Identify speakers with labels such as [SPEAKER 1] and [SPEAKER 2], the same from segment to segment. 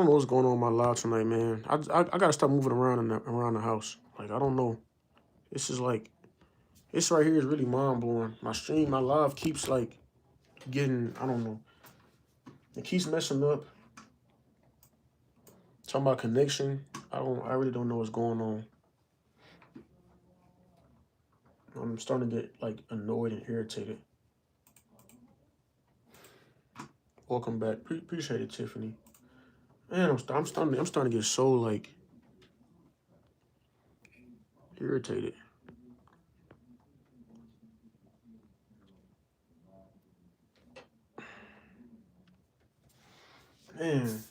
[SPEAKER 1] don't know what's going on in my life tonight, man. I gotta stop moving around around the house. Like I don't know. This is like this right here is really mind blowing. My live keeps like getting I don't know. It keeps messing up. Talking about connection. I really don't know what's going on. I'm starting to get like annoyed and irritated. Welcome back. Appreciate it, Tiffany. Man, I'm starting to get so like irritated. Man,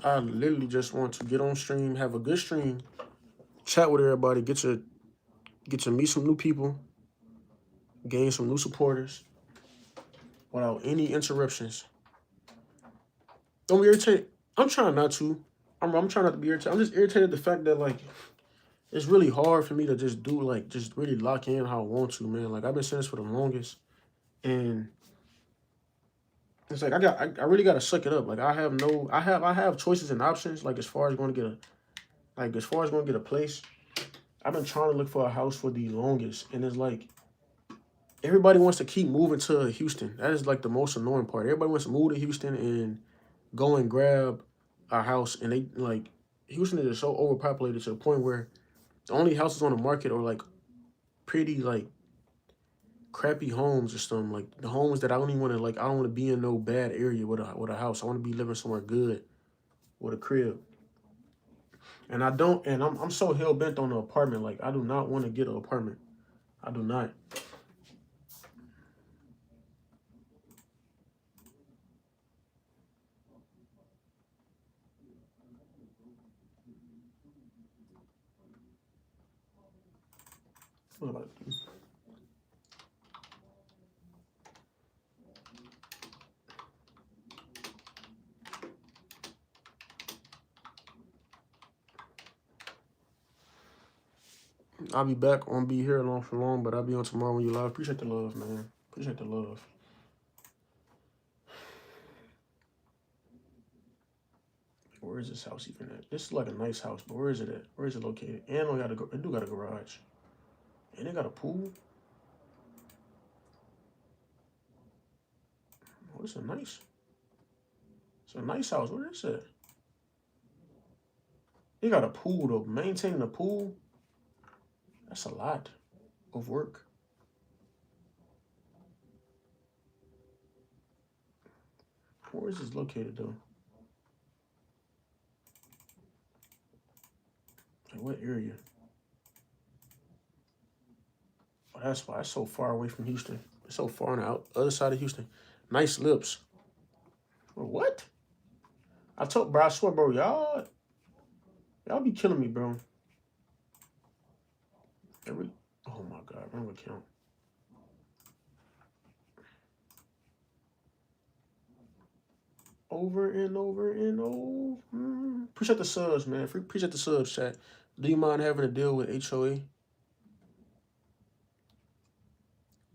[SPEAKER 1] I literally just want to get on stream, have a good stream, chat with everybody, get to meet some new people, gain some new supporters without any interruptions. Don't be irritated. I'm trying not to. I'm trying not to be irritated. I'm just irritated the fact that like it's really hard for me to just do like just really lock in how I want to, man. Like I've been saying this for the longest, and it's like I really gotta suck it up. Like I have choices and options. Like as far as going to get a place, I've been trying to look for a house for the longest, and it's like everybody wants to keep moving to Houston. That is like the most annoying part. Everybody wants to move to Houston and go and grab a house, and they like Houston is so overpopulated to the point where the only houses on the market are like pretty like crappy homes or something. Like the homes that I don't even want to like. I don't want to be in no bad area with a house. I want to be living somewhere good with a crib. And I don't. And I'm so hell bent on an apartment. Like I do not want to get an apartment. I do not. What about you? I'll be back. I won't be here long for long, but I'll be on tomorrow when you live. Appreciate the love, man. Appreciate the love. Where is this house even at? This is like a nice house, but where is it at? Where is it located? And it do got a garage. And it got a pool. Oh, it's a nice house. Where is it? It got a pool though. Maintaining a pool, that's a lot of work. Where is this located though? Like what area? Oh, that's why it's so far away from Houston. It's so far on the other side of Houston. Nice lips. What? I swear, bro, y'all be killing me, bro. Oh my God, wrong account. Over and over and over. Appreciate the subs, man. Appreciate the subs, chat. Do you mind having to deal with HOA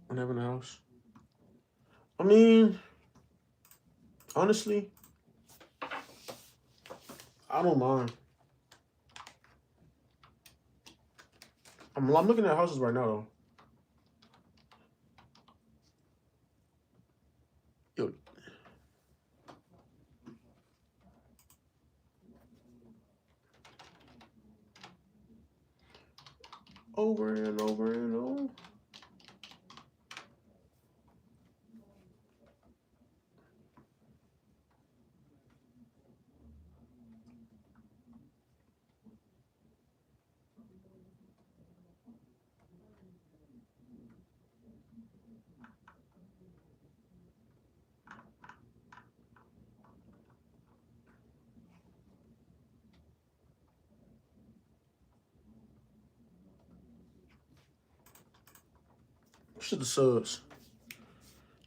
[SPEAKER 1] when having a house? I mean, honestly, I don't mind. I'm looking at houses right now, though. Yo, over and over and over. Shit, the subs.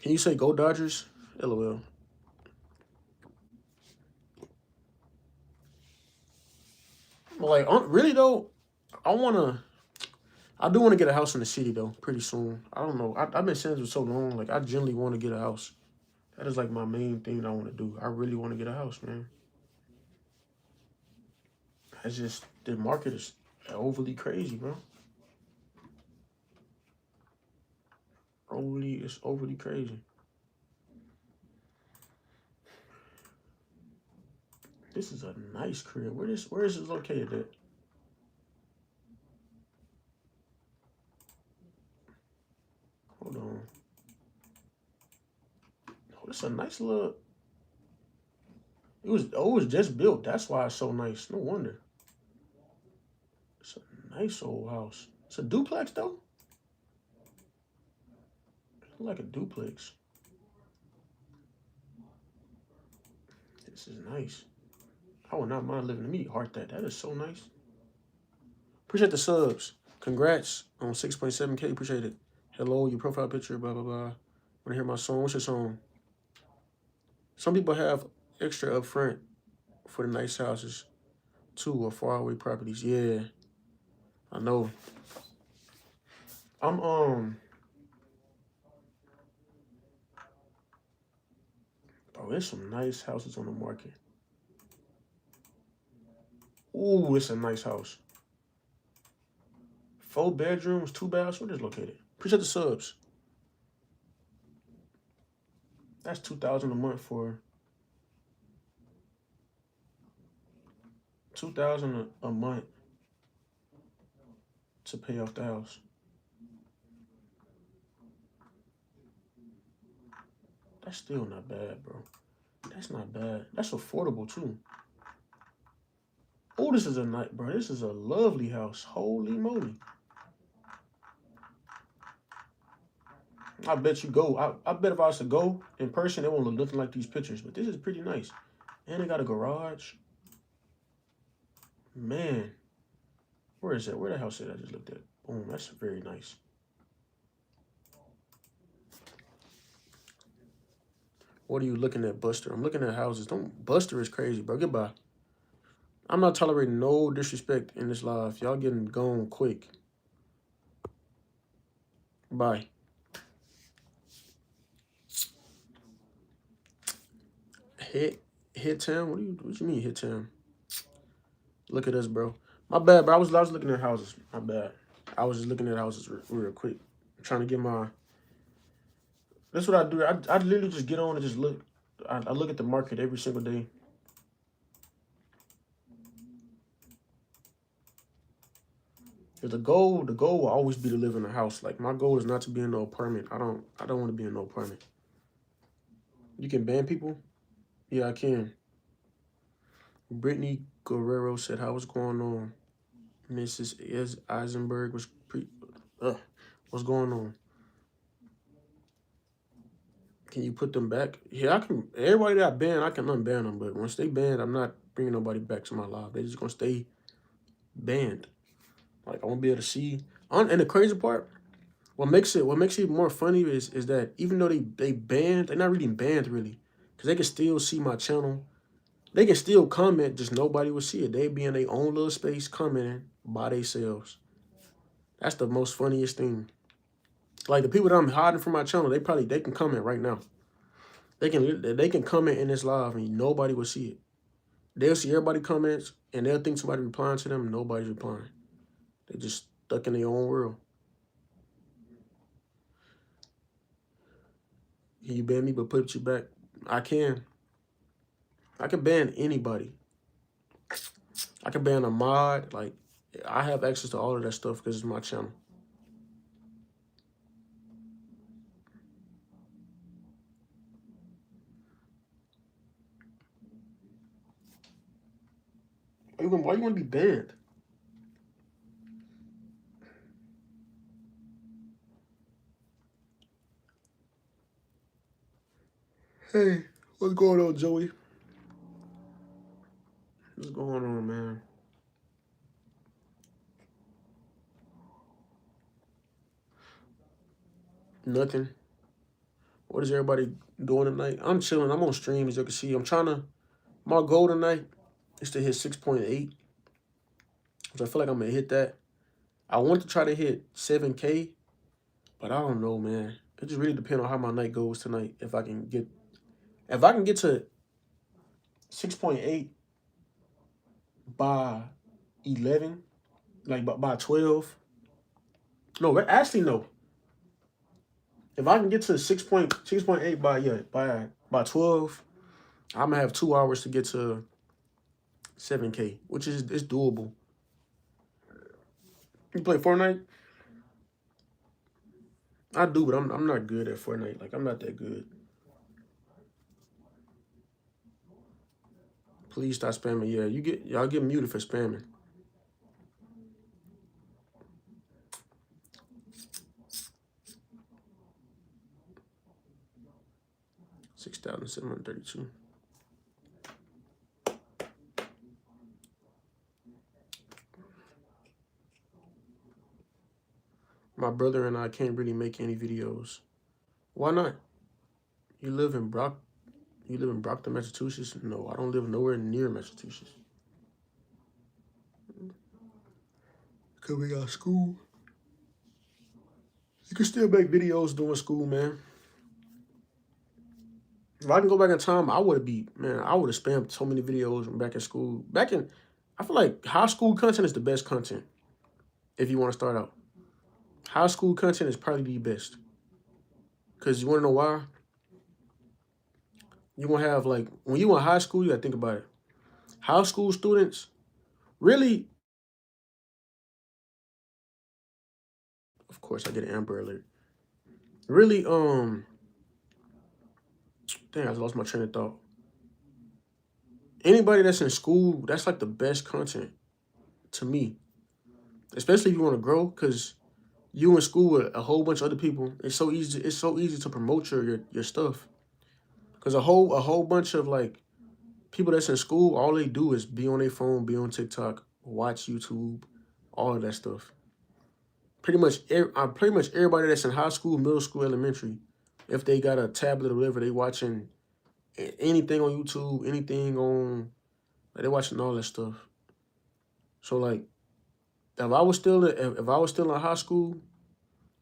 [SPEAKER 1] Can you say go Dodgers? LOL. But like, really though, I wanna. I do want to get a house in the city though, pretty soon. I don't know. I've been saying this for so long. Like I genuinely want to get a house. That is like my main thing that I want to do. I really want to get a house, man. It's just the market is overly crazy, bro. It's overly crazy. This is a nice crib. Where is this located at? Hold on. Oh, this is a nice little. It was just built. That's why it's so nice. No wonder. It's a nice old house. It's a duplex though. It's like a duplex. This is nice. I would not mind living in me. Heart that. That is so nice. Appreciate the subs. Congrats on 6.7K. Appreciate it. Hello, your profile picture, blah, blah, blah. Want to hear my song? What's your song? Some people have extra up front for the nice houses, too, or faraway properties. Yeah, I know. Bro, there's some nice houses on the market. Ooh, it's a nice house. 4 bedrooms, 2 baths. Where is it located? Appreciate the subs. That's $2,000 a month for $2,000 a month to pay off the house. That's still not bad, bro. That's not bad. That's affordable too. Oh, this is a night, bro. This is a lovely house. Holy moly. I bet you go. I bet if I was to go in person, it won't look nothing like these pictures. But this is pretty nice. And it got a garage. Man. Where is that? Where the house is I just looked at? Boom. That's very nice. What are you looking at, Buster? I'm looking at houses. Buster is crazy, bro. Goodbye. I'm not tolerating no disrespect in this live. Y'all getting gone quick. Bye. Hit him? What you mean hit him? Look at us, bro. My bad, bro. I was looking at houses. My bad. I was just looking at houses real quick. I'm trying to get my. That's what I do. I literally just get on and just look. I look at the market every single day. The goal will always be to live in a house. Like my goal is not to be in no apartment. I don't want to be in no apartment. You can ban people? Yeah, I can. Brittany Guerrero said, "How was going on?" Mrs. Eisenberg was what's going on? Can you put them back? Yeah, I can. Everybody that I ban, I can unban them. But once they banned, I'm not bringing nobody back to my live. They just gonna stay banned. Like I won't be able to see. And the crazy part, what makes it more funny is that even though they banned, they're not really banned really, because they can still see my channel. They can still comment, just nobody will see it. They be in their own little space commenting by themselves. That's the most funniest thing. Like the people that I'm hiding from my channel, they can comment right now. They can comment in this live and nobody will see it. They'll see everybody comments and they'll think somebody replying to them. Nobody's replying. They just stuck in their own world. Can you ban me but put you back? I can. I can ban anybody. I can ban a mod. Like I have access to all of that stuff because it's my channel. Why you want to be banned? Hey, what's going on, Joey? What's going on, man? Nothing. What is everybody doing tonight? I'm chilling. I'm on stream, as you can see. My goal tonight is to hit 6.8. So I feel like I'm going to hit that. I want to try to hit 7K, but I don't know, man. It just really depends on how my night goes tonight. If I can get to 6.8 by 11, like by 12. No, actually no. If I can get to 6.8 by 12, I'm gonna have 2 hours to get to 7K, which is it's doable. You play Fortnite? I do, but I'm not good at Fortnite. Like I'm not that good. Please stop spamming. Yeah, y'all get muted for spamming. $6,732. My brother and I can't really make any videos. Why not? You live in Brockton, Massachusetts? No, I don't live nowhere near Massachusetts. Cause we got school. You can still make videos during school, man. If I can go back in time, I would have spammed so many videos from back in school. I feel like high school content is the best content. If you want to start out, high school content is probably the best. Cause you want to know why? You gonna have like when you in high school, you gotta think about it. High school students really, of course, I get an Amber Alert. Really, dang, I lost my train of thought. Anybody that's in school, that's like the best content to me. Especially if you want to grow, because you in school with a whole bunch of other people. It's so easy. It's so easy to promote your stuff. Because a whole bunch of like people that's in school, all they do is be on their phone, be on TikTok, watch YouTube, all of that stuff. Pretty much everybody that's in high school, middle school, elementary, if they got a tablet or whatever, they watching anything on YouTube, anything on, like, they watching all that stuff. So like, if I was still in high school,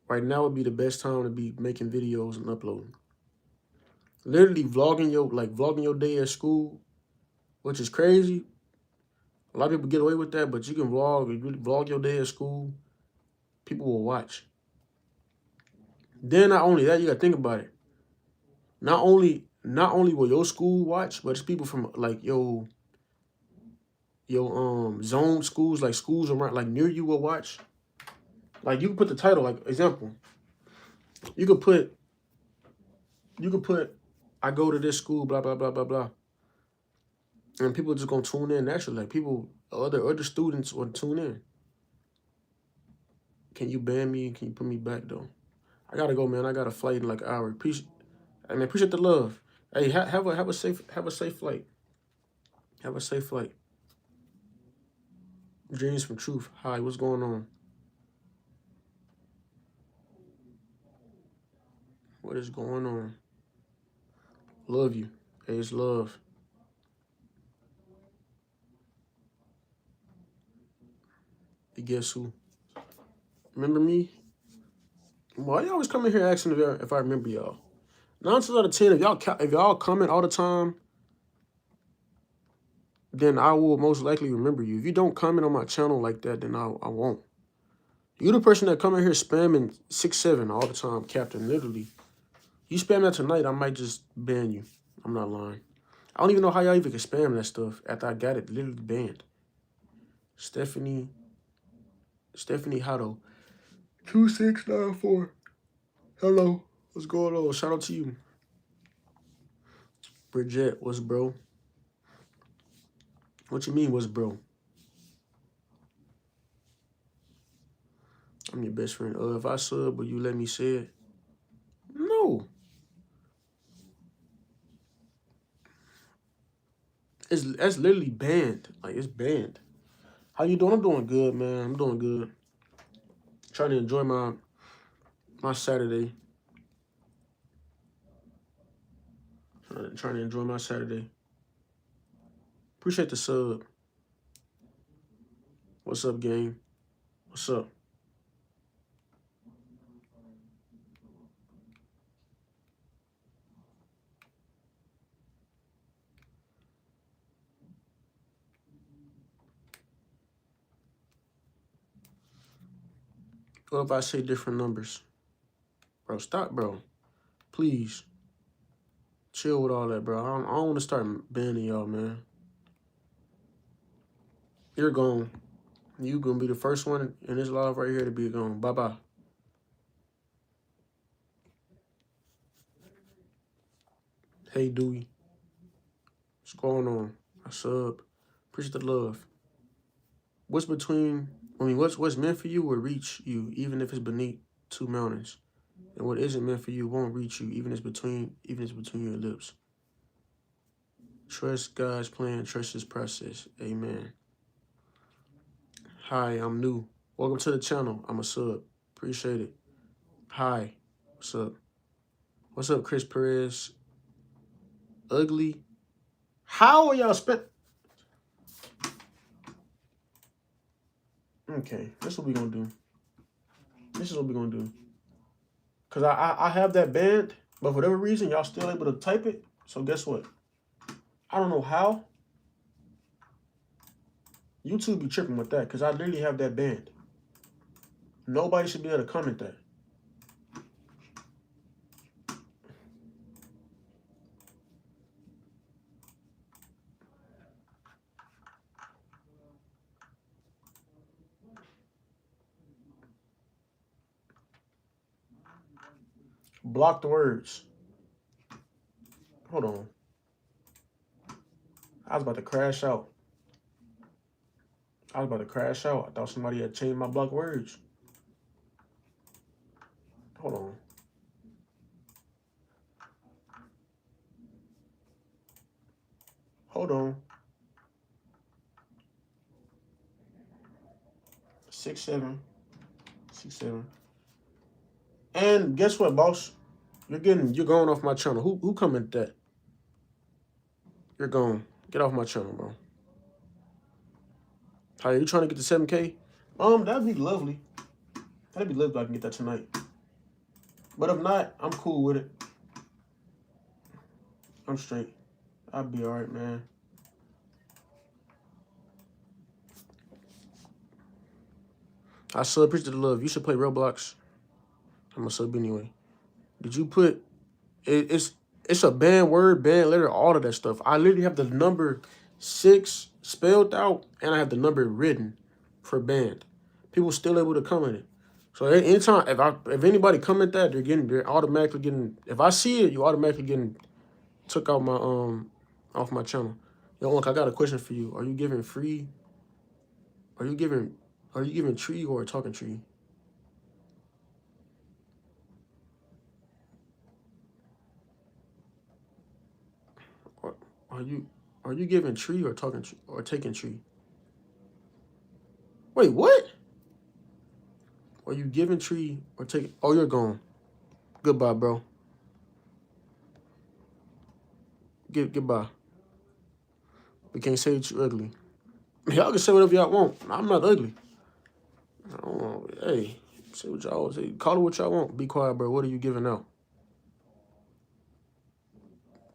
[SPEAKER 1] right now would be the best time to be making videos and uploading. Literally vlogging your day at school, which is crazy. A lot of people get away with that, but you can vlog your day at school. People will watch. Then not only that, you gotta think about it. Not only will your school watch, but it's people from like your zone schools, like schools around like near you will watch. Like you can put the title, like example. You could put I go to this school, blah blah blah blah blah. And people are just gonna tune in naturally. Like people, other students will tune in. Can you ban me? Can you put me back though? I gotta go, man. I got a flight in like an hour. Appreciate the love. Hey, have a safe flight. Have a safe flight. Dreams from Truth. Hi, what's going on? What is going on? Love you. Hey, it's love. And guess who? Remember me? Why y'all always come in here asking if I remember y'all? 9 times out of 10, if y'all comment all the time, then I will most likely remember you. If you don't comment on my channel like that, then I won't. You the person that come in here spamming 6-7 all the time, Captain. Literally, you spam that tonight, I might just ban you. I'm not lying. I don't even know how y'all even can spam that stuff after I got it literally banned. Stephanie Hotto. 2694. Hello. What's going on? Shout out to you. Bridget, what's bro? What you mean, what's bro? I'm your best friend. If I sub, will you let me say it? No. That's literally banned. Like, it's banned. How you doing? I'm doing good, man. I'm doing good. Trying to enjoy my Saturday. Trying to enjoy my Saturday. Appreciate the sub. What's up, gang? What's up? What if I say different numbers? Bro, stop, bro. Please. Chill with all that, bro. I don't want to start banning y'all, man. You're gone. You gonna be the first one in this live right here to be gone. Bye-bye. Hey, Dewey. What's going on? I sub. Appreciate the love. What's meant for you will reach you, even if it's beneath two mountains. And what isn't meant for you won't reach you, even if it's between your lips. Trust God's plan, trust his process. Amen. Hi, I'm new. Welcome to the channel. I'm a sub. Appreciate it. Hi. What's up? What's up, Chris Perez? Ugly. How are y'all spent? Okay, this is what we gonna do. This is what we gonna do. Cause I have that banned, but for whatever reason, y'all still able to type it. So guess what? I don't know how. YouTube be tripping with that, cause I literally have that banned. Nobody should be able to comment that. Block the words. Hold on. I was about to crash out. I thought somebody had changed my block words. Hold on. Hold on. 6-7. 6-7. And guess what, boss? You're going off my channel. Who commented that? You're gone. Get off my channel, bro. Are you trying to get to 7K? That'd be lovely. That'd be lovely if I can get that tonight. But if not, I'm cool with it. I'm straight. I'll be all right, man. I still appreciate the love. You should play Roblox. I'm a sub anyway. Did you put it's a banned word, banned letter, all of that stuff. I literally have the number 6 spelled out and I have the number written for banned. People still able to comment it. So anytime if anybody comment that, they're automatically getting, if I see it, you automatically getting took out my off my channel. Yo, Unc, I got a question for you. Are you giving free? Are you giving tree or a talking tree? Are you giving tree or talking tree or taking tree? Wait, what? Are you giving tree or taking? Oh, you're gone. Goodbye, bro. Goodbye. We can't say that you ugly. Y'all can say whatever y'all want. I'm not ugly. I don't want, hey, say what y'all say. Call it what y'all want. Be quiet, bro. What are you giving out?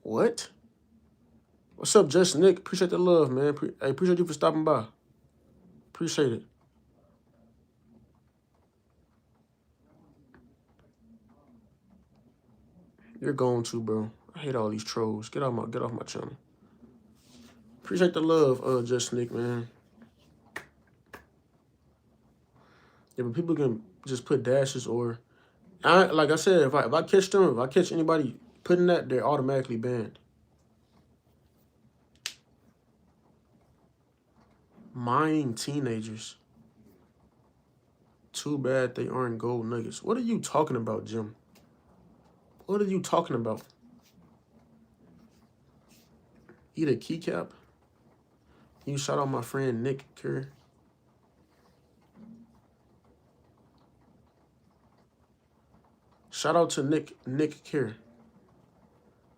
[SPEAKER 1] What? What's up, Just Nick? Appreciate the love, man. I appreciate you for stopping by. Appreciate it. You're going to, bro. I hate all these trolls. Get off my channel. Appreciate the love, Just Nick, man. Yeah, but people can just put dashes or, like I said, if I catch anybody putting that, they're automatically banned. Mine teenagers. Too bad they aren't gold nuggets. What are you talking about, Jim? What are you talking about? Eat a keycap? You shout out my friend Nick Kerr. Shout out to Nick Kerr.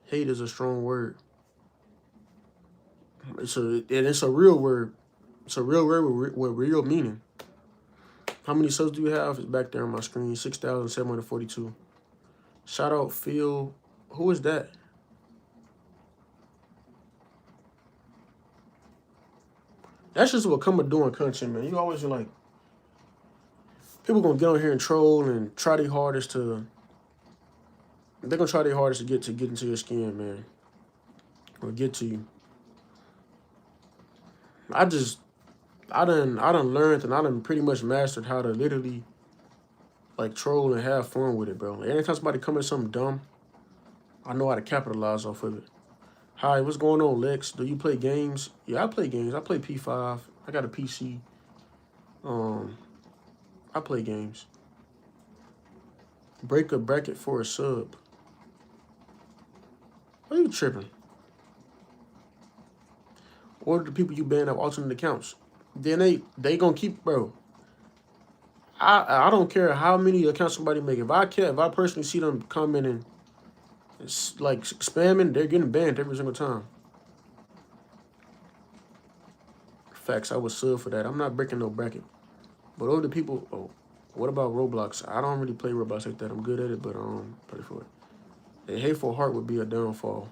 [SPEAKER 1] Hate is a strong word. It's a real word. It's a real word with real meaning. How many subs do you have? It's back there on my screen. 6,742. Shout out Phil. Who is that? That's just what come with doing content, man. You always like, People gonna get on here and troll and try their hardest to. They're gonna try their hardest to get into your skin, man, or get to you. I done learned and I done pretty much mastered how to literally like troll and have fun with it, bro. Anytime somebody come in something dumb, I know how to capitalize off of it. Hi, what's going on, Lex? Do you play games? Yeah, I play games. I play P5. I got a PC. I play games. Break a bracket for a sub. What are you tripping? Order the people you ban have alternate accounts. Then they gonna keep, bro. I don't care how many accounts somebody make. If I personally see them commenting, it's like spamming, they're getting banned every single time. Facts, I would sub for that. I'm not breaking no bracket. But over the people, oh, what about Roblox? I don't really play Roblox like that. I'm good at it, but I don't play for it. A hateful heart would be a downfall.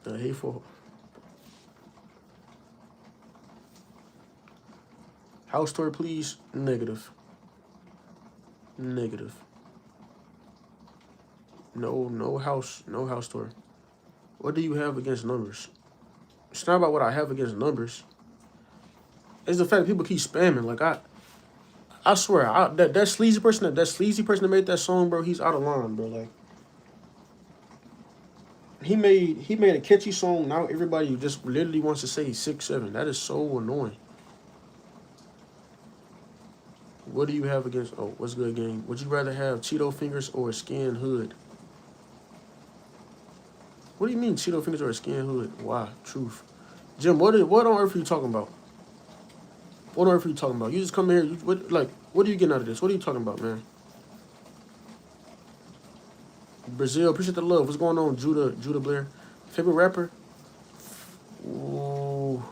[SPEAKER 1] A hateful. House tour, please. Negative. Negative. No house tour. What do you have against numbers? It's not about what I have against numbers. It's the fact that people keep spamming. Like I swear, that sleazy person that made that song, bro, he's out of line, bro. Like he made a catchy song. Now everybody just literally wants to say 6'7". That is so annoying. What do you have against? Oh, what's good, game? Would you rather have Cheeto fingers or a skin hood? What do you mean Cheeto fingers or a skin hood? Why? Truth. Jim, what on earth are you talking about? What on earth are you talking about? You just come here. What are you getting out of this? What are you talking about, man? Brazil, appreciate the love. What's going on, Judah Blair? Favorite rapper? Ooh.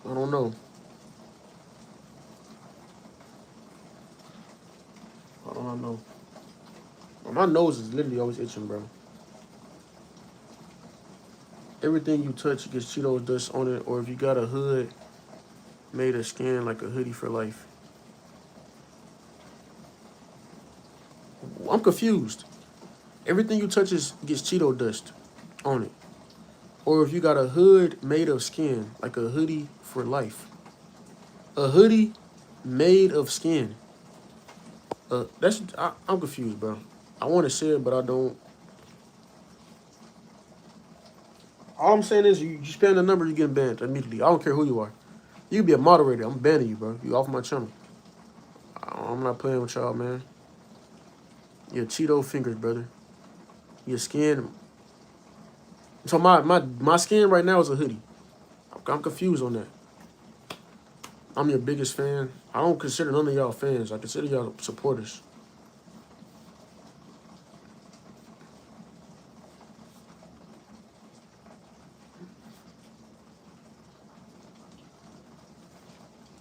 [SPEAKER 1] I don't know. I don't know. My nose is literally always itching, bro. Everything you touch gets Cheetos dust on it, or if you got a hood made of skin like a hoodie for life. I'm confused. Everything you touch gets Cheeto dust on it. Or if you got a hood made of skin, like a hoodie for life. A hoodie made of skin. I'm confused, bro. I want to say it, but I don't. All I'm saying is you spam the number, you get banned immediately. I don't care who you are. You can be a moderator. I'm banning you, bro. You off my channel. I'm not playing with y'all, man. Your Cheeto fingers, brother. Your skin. So my skin right now is a hoodie. I'm confused on that. I'm your biggest fan. I don't consider none of y'all fans. I consider y'all supporters.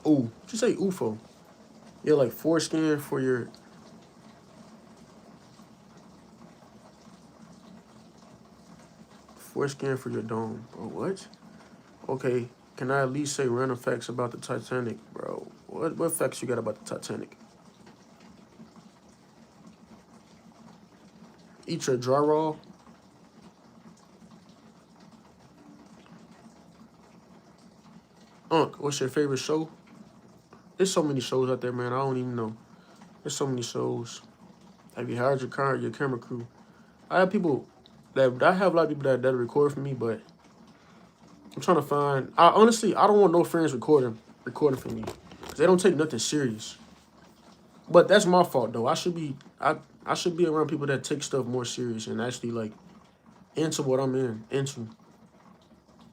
[SPEAKER 1] Ooh, what you say UFO? Yeah, like foreskin for your... Foreskin for your dome. Bro, what? Okay, can I at least say random facts about the Titanic, bro? What facts you got about the Titanic? Eat your dry raw. What's your favorite show? There's so many shows out there, man. I don't even know. There's so many shows. Have you hired your camera crew? I have people I have a lot of people that record for me, but I'm trying to find. Honestly, I don't want no friends recording for me, because they don't take nothing serious. But that's my fault though. I should be around people that take stuff more serious and actually like into what I'm into,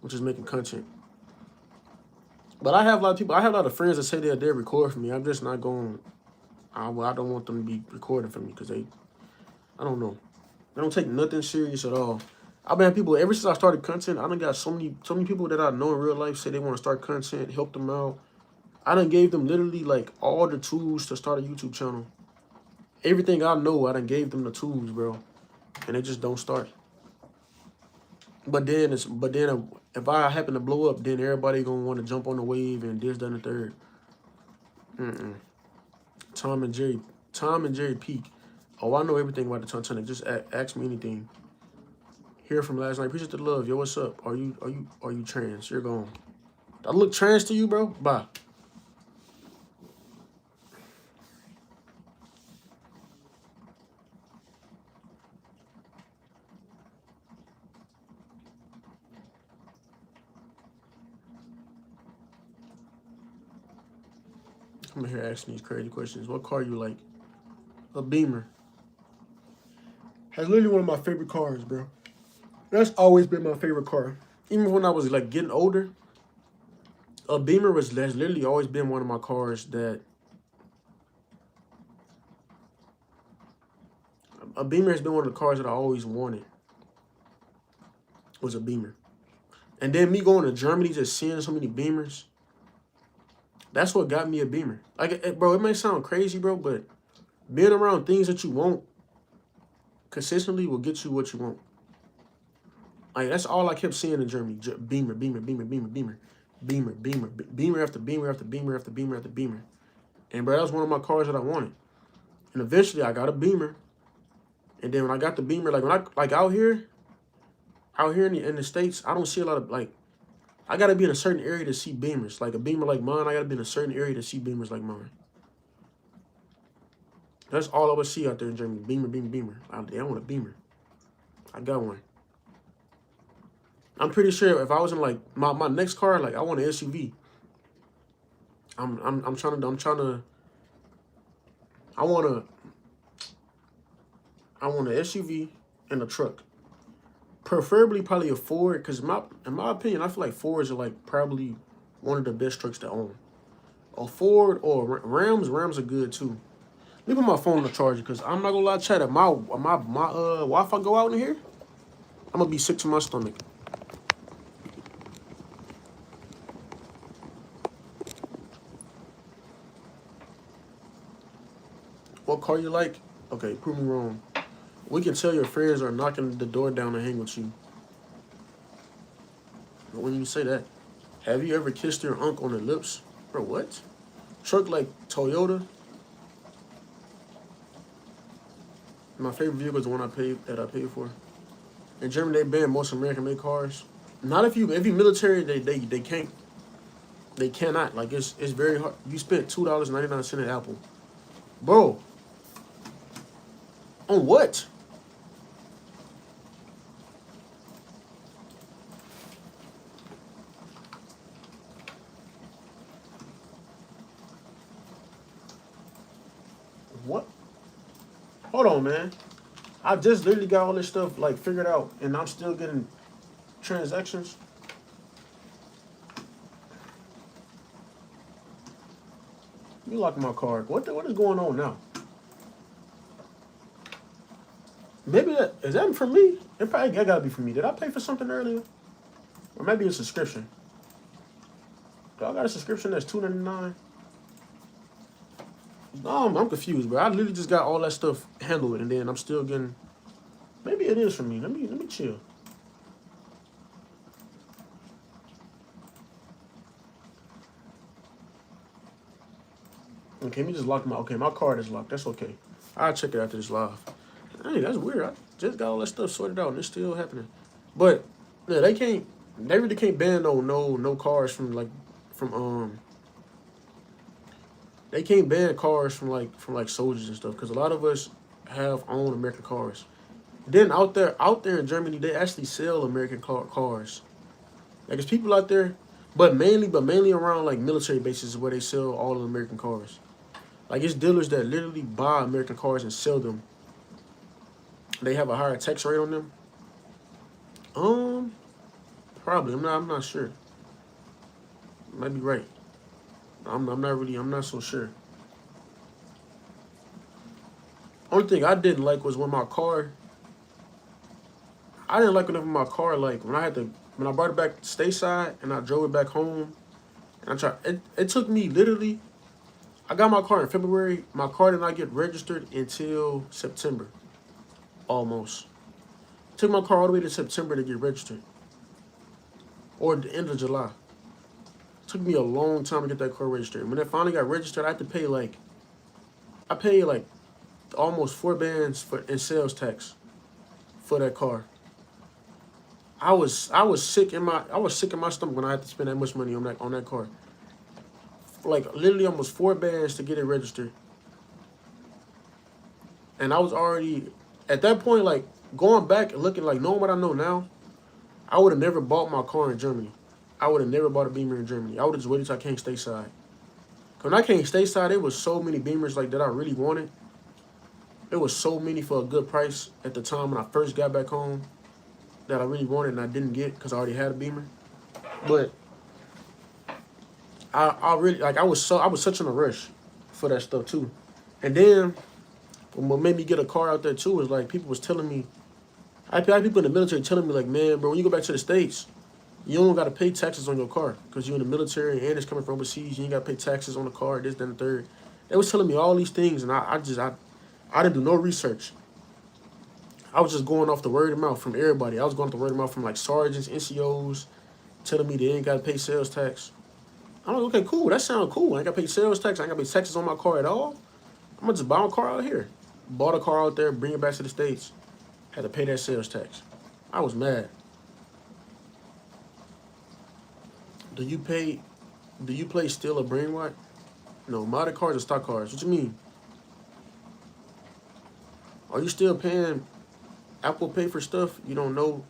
[SPEAKER 1] which is making content. But I have a lot of people. I have a lot of friends that say they'll record for me. I'm just not going. I don't want them to be recording for me because I don't know. They don't take nothing serious at all. I've been people ever since I started content. I done got so many people that I know in real life say they want to start content, help them out. I done gave them literally like all the tools to start a YouTube channel. Everything I know, I done gave them the tools, bro, and they just don't start. But then if I happen to blow up, then everybody gonna want to jump on the wave and this, that, and the third. Tom and Jerry peak. Oh, I know everything about the Titanic. Just ask me anything. Hear from last night. Appreciate the love. Yo, what's up? Are you trans? You're gone. I look trans to you, bro? Bye. I'm here asking these crazy questions. What car you like? A Beamer. That's literally one of my favorite cars, bro. That's always been my favorite car. Even when I was like getting older, a Beamer has literally always been one of my cars that. A Beamer has been one of the cars that I always wanted. Was a Beamer. And then me going to Germany, just seeing so many Beamers. That's what got me a Beamer. Like, bro, it may sound crazy, bro, but being around things that you want consistently will get you what you want. Like, that's all I kept seeing in Germany. Beamer, Beamer, Beamer, Beamer, Beamer. Beamer, Beamer, Beamer after Beamer after Beamer after Beamer after Beamer. And, bro, that was one of my cars that I wanted. And eventually, I got a Beamer. And then when I got the Beamer, like, when I, like, out here in the States, I don't see a lot of, like, I got to be in a certain area to see Beamers. Like, a Beamer like mine, I got to be in a certain area to see Beamers like mine. That's all I would see out there in Germany. Beamer, Beamer, Beamer. I want a Beamer. I got one. I'm pretty sure if I was in like my next car, like I want an SUV. I want an SUV and a truck. Preferably probably a Ford, because in my opinion, I feel like Fords are like probably one of the best trucks to own. A Ford or Rams are good too. Let me put my phone on the charger, because I'm not gonna lie, chat, if my Wi-Fi go out in here, I'm gonna be sick to my stomach. What car you like? Okay, prove me wrong. We can tell your friends are knocking the door down to hang with you. But when you say that, have you ever kissed your uncle on the lips? Bro, what? Truck like Toyota? My favorite vehicle is the one I paid for. In Germany, they ban most American-made cars. Not if you military, they cannot. Like it's very hard. You spent $2.99 at Apple, bro. On what? What? Hold on, man. I just literally got all this stuff like figured out, and I'm still getting transactions. You locked my card. What is going on now? Maybe is that for me? It probably gotta be for me. Did I pay for something earlier? Or maybe a subscription. I got a subscription that's $2.99. No, I'm confused, bro. I literally just got all that stuff handled, and then I'm still getting. Maybe it is for me. Let me chill. Okay, let me just lock my card is locked. That's okay. I'll check it after this live. Hey, that's weird. I just got all that stuff sorted out, and it's still happening. But yeah, they really can't ban no cars from they can't ban cars from soldiers and stuff, because a lot of us have owned American cars. Then out there in Germany, they actually sell American cars. Like there's people out there, but mainly around like military bases where they sell all the American cars. Like it's dealers that literally buy American cars and sell them. They have a higher tax rate on them. Probably. I'm not sure. Might be right. I'm not so sure. Only thing I didn't like was when my car. I didn't like whenever my car, like when I brought it back stateside and I drove it back home, and it took me literally. I got my car in February. My car did not get registered until September. Almost. Took my car all the way to September to get registered. or the end of July. It took me a long time to get that car registered. When it finally got registered, I had to pay like, I paid like almost 4 bands in sales tax for that car. I was sick in my stomach when I had to spend that much money on that car. Like literally almost 4 bands to get it registered. And I was already at that point, like going back and looking, like knowing what I know now, I would have never bought my car in Germany. I would have never bought a Beamer in Germany. I would have just waited till I came stateside. Cause when I came stateside, there was so many Beamers like that I really wanted. There was so many for a good price at the time when I first got back home that I really wanted and I didn't get because I already had a Beamer. But I really like I was such in a rush for that stuff too. And then what made me get a car out there too is like people was telling me, I had people in the military telling me like, man, bro, when you go back to the States, you don't got to pay taxes on your car because you're in the military and it's coming from overseas. You ain't got to pay taxes on the car, this, that, and the third. They was telling me all these things, and I didn't do no research. I was just going off the word of mouth from everybody. I was going off the word of mouth from like sergeants, NCOs, telling me they ain't got to pay sales tax. I'm like, okay, cool. That sounds cool. I ain't got to pay sales tax. I ain't got to pay taxes on my car at all. I'm going to just buy a car out here. Bought a car out there, bring it back to the States. Had to pay that sales tax. I was mad. Do you play still a brain what? No, modded cars or stock cars. What you mean? Are you still paying Apple Pay for stuff you don't know?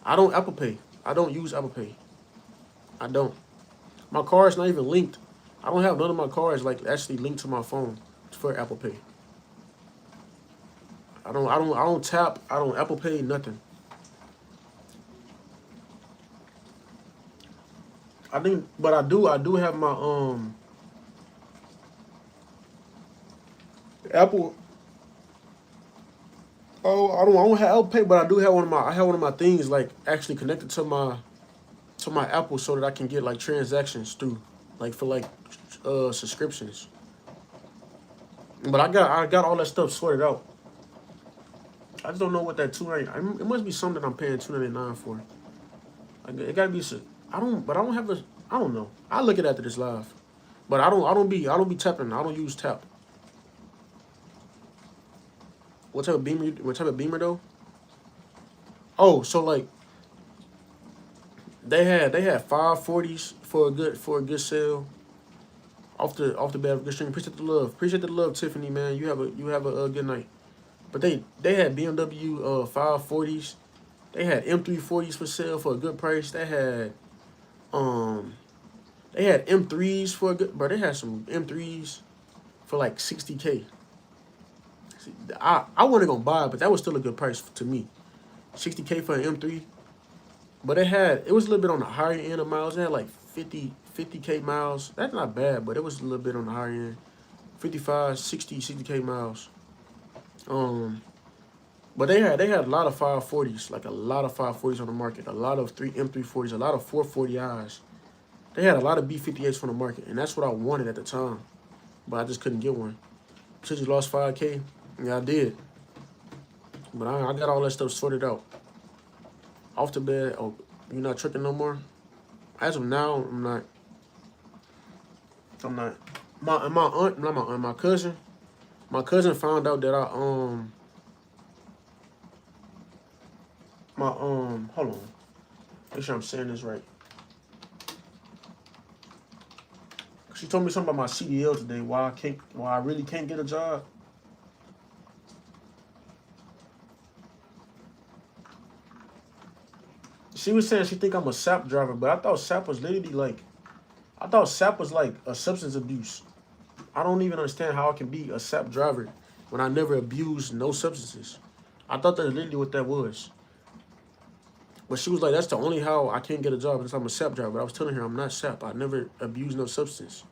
[SPEAKER 1] I don't Apple Pay. I don't use Apple Pay. I don't. My car is not even linked. I don't have none of my cars like actually linked to my phone for Apple Pay. I don't tap. I don't Apple Pay nothing. I think, but I do have my Apple. Oh, I don't have Apple Pay, but I do have one of my things like actually connected to my Apple so that I can get like transactions through, like for like subscriptions. But I got all that stuff sorted out. I just don't know what that $2.99. It must be something that I'm paying $2.99 for. It gotta be. I don't have a. I don't know. I'll look it after this live. But I don't be tapping. I don't use tap. What type of beamer though? Oh, so like they had 540s for a good sale. Off the bat of good string. Appreciate the love. Appreciate the love, Tiffany, man. You have a good night. But they had BMW 540s. They had M340s for sale for a good price. They had M3s for a good, bro. They had some M3s for like $60K. I wasn't gonna buy it, but that was still a good price to me. $60K for an M3. But it was a little bit on the higher end of miles. It had like 50K miles. That's not bad, but it was a little bit on the higher end. 55, 60K miles. But they had a lot of 540s, like a lot of 540s on the market, a lot of M340s, a lot of 440Is. They had a lot of B58s from the market, and that's what I wanted at the time, but I just couldn't get one. Since you lost 5K, yeah, I did. But I got all that stuff sorted out. Off the bed, oh, you're not tripping no more? As of now, I'm not. My cousin found out that hold on. Make sure I'm saying this right. She told me something about my CDL today, why I really can't get a job. She was saying she think I'm a SAP driver, but I thought SAP was literally like, a substance abuse. I don't even understand how I can be a SAP driver when I never abused no substances. I thought that's literally what that was. But she was like, that's the only how I can't get a job because I'm a SAP driver. But I was telling her I'm not SAP. I never abused no substance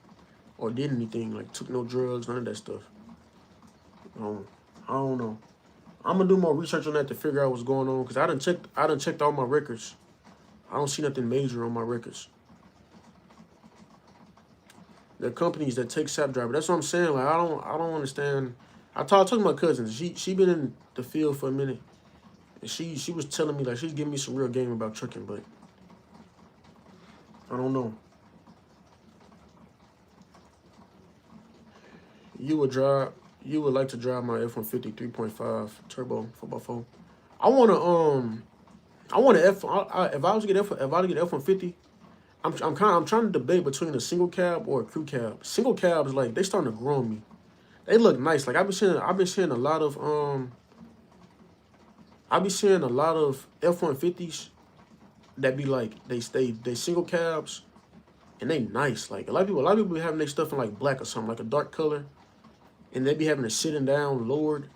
[SPEAKER 1] or did anything, like took no drugs, none of that stuff. I don't know. I'm gonna do more research on that to figure out what's going on because I done checked all my records. I don't see nothing major on my records. There are companies that take SAP driver. That's what I'm saying. Like I don't understand. I talked to my cousin. She been in the field for a minute. And she was telling me, like, she's giving me some real game about trucking, but I don't know. You would like to drive my F-150 3.5 turbo 4x4. I wanna F. If I was to get F, if I was to get F-150, I'm trying to debate between a single cab or a crew cab. Single cabs, like, they starting to grow on me. They look nice. Like, I've been seeing a lot of F-150s that be like they single cabs and they nice. Like, a lot of people be having their stuff in like black or something, like a dark color, and they be having it sitting down lowered.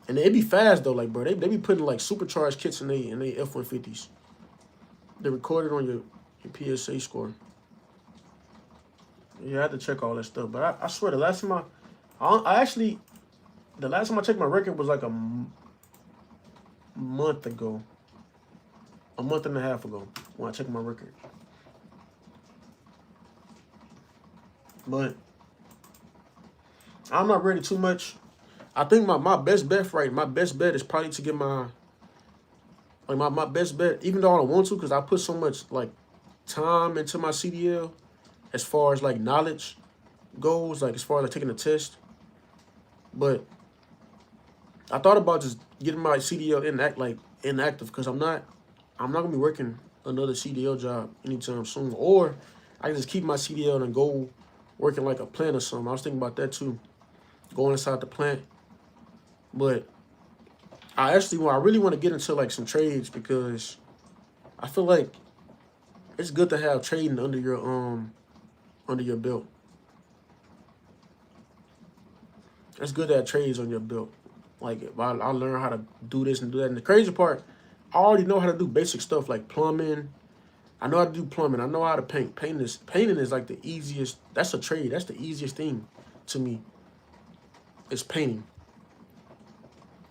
[SPEAKER 1] And they be fast though, like, bro. They be putting like supercharged kits in they F-150s. They recorded on your PSA score. Yeah, I had to check all that stuff. But I swear, the last time I checked my record was like a month ago. A month and a half ago when I checked my record. But I'm not ready too much. I think my best bet is probably to get my best bet, even though I don't want to, because I put so much like time into my CDL as far as like knowledge goes, like as far as like taking the test. But I thought about just getting my CDL inactive because I'm not gonna be working another CDL job anytime soon. Or I can just keep my CDL and go working like a plant or something. I was thinking about that too, going inside the plant. But I really want to get into like some trades because I feel like it's good to have trading under your belt. It's good to have trades on your belt. Like, if I learn how to do this and do that. And the crazy part, I already know how to do basic stuff like plumbing. I know how to do plumbing. I know how to paint. Painting is like the easiest. That's a trade. That's the easiest thing to me. It's painting.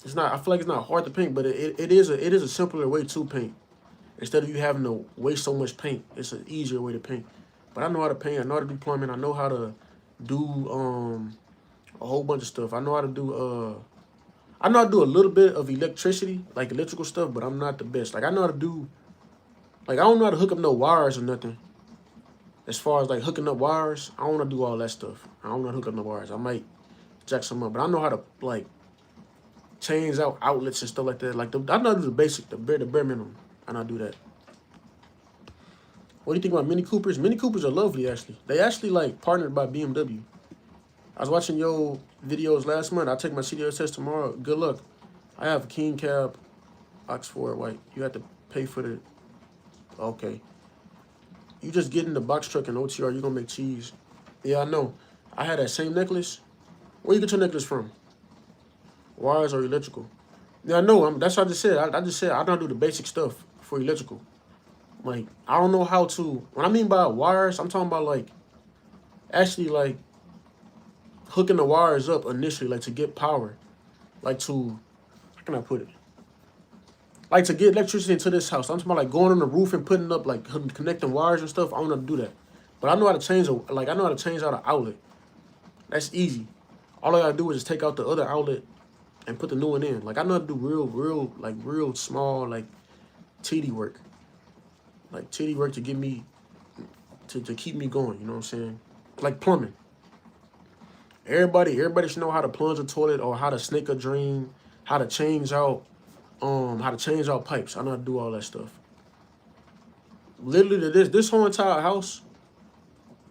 [SPEAKER 1] It's not. I feel like it's not hard to paint, but it is a simpler way to paint. Instead of you having to waste so much paint, it's an easier way to paint. But I know how to paint. I know how to do plumbing. I know how to do a whole bunch of stuff. I know how to do a little bit of electricity, like electrical stuff, but I'm not the best. Like, I know how to do, like, I don't know how to hook up no wires or nothing. As far as like hooking up wires, I don't know how to do all that stuff. I don't know how to hook up no wires. I might jack some up, but I know how to like change out outlets and stuff like that. Like, I know how to do the basic, the bare minimum. I know how to do that. What do you think about Mini Coopers? Mini Coopers are lovely, actually. They actually like partnered by BMW. I was watching your videos last month. I'll take my CDL test tomorrow. Good luck. I have a King Cab Oxford white. You have to pay for the... Okay. You just get in the box truck and OTR, you're going to make cheese. Yeah, I know. I had that same necklace. Where you get your necklace from? Wires or electrical? Yeah, I know. That's what I just said. I just said I don't do the basic stuff for electrical. Like, I don't know how to... When I mean by wires, I'm talking about, like, actually, like, hooking the wires up initially, like, to get power. Like, to... How can I put it? Like, to get electricity into this house. I'm talking about, like, going on the roof and putting up, like, connecting wires and stuff. I don't know how to do that. But I know how to change, I know how to change out an outlet. That's easy. All I gotta do is just take out the other outlet and put the new one in. Like, I know how to do real small, like, TD work. Like, TD work to get me, to keep me going, you know what I'm saying? Like plumbing. Everybody should know how to plunge a toilet or how to snake a drain, how to change out pipes. I know how to do all that stuff. Literally, this whole entire house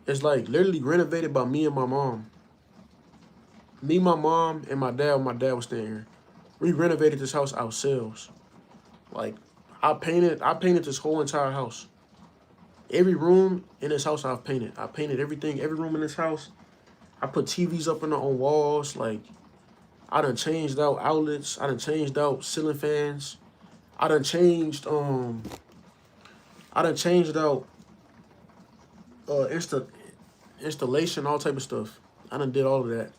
[SPEAKER 1] is like literally renovated by me and my mom. Me, my mom, and my dad. When my dad was staying here, we renovated this house ourselves. Like, I painted this whole entire house. Every room in this house I've painted. I painted everything, every room in this house. I put TVs up on walls. Like, I done changed out outlets. I done changed out ceiling fans. I done changed out installation, all type of stuff. I done did all of that.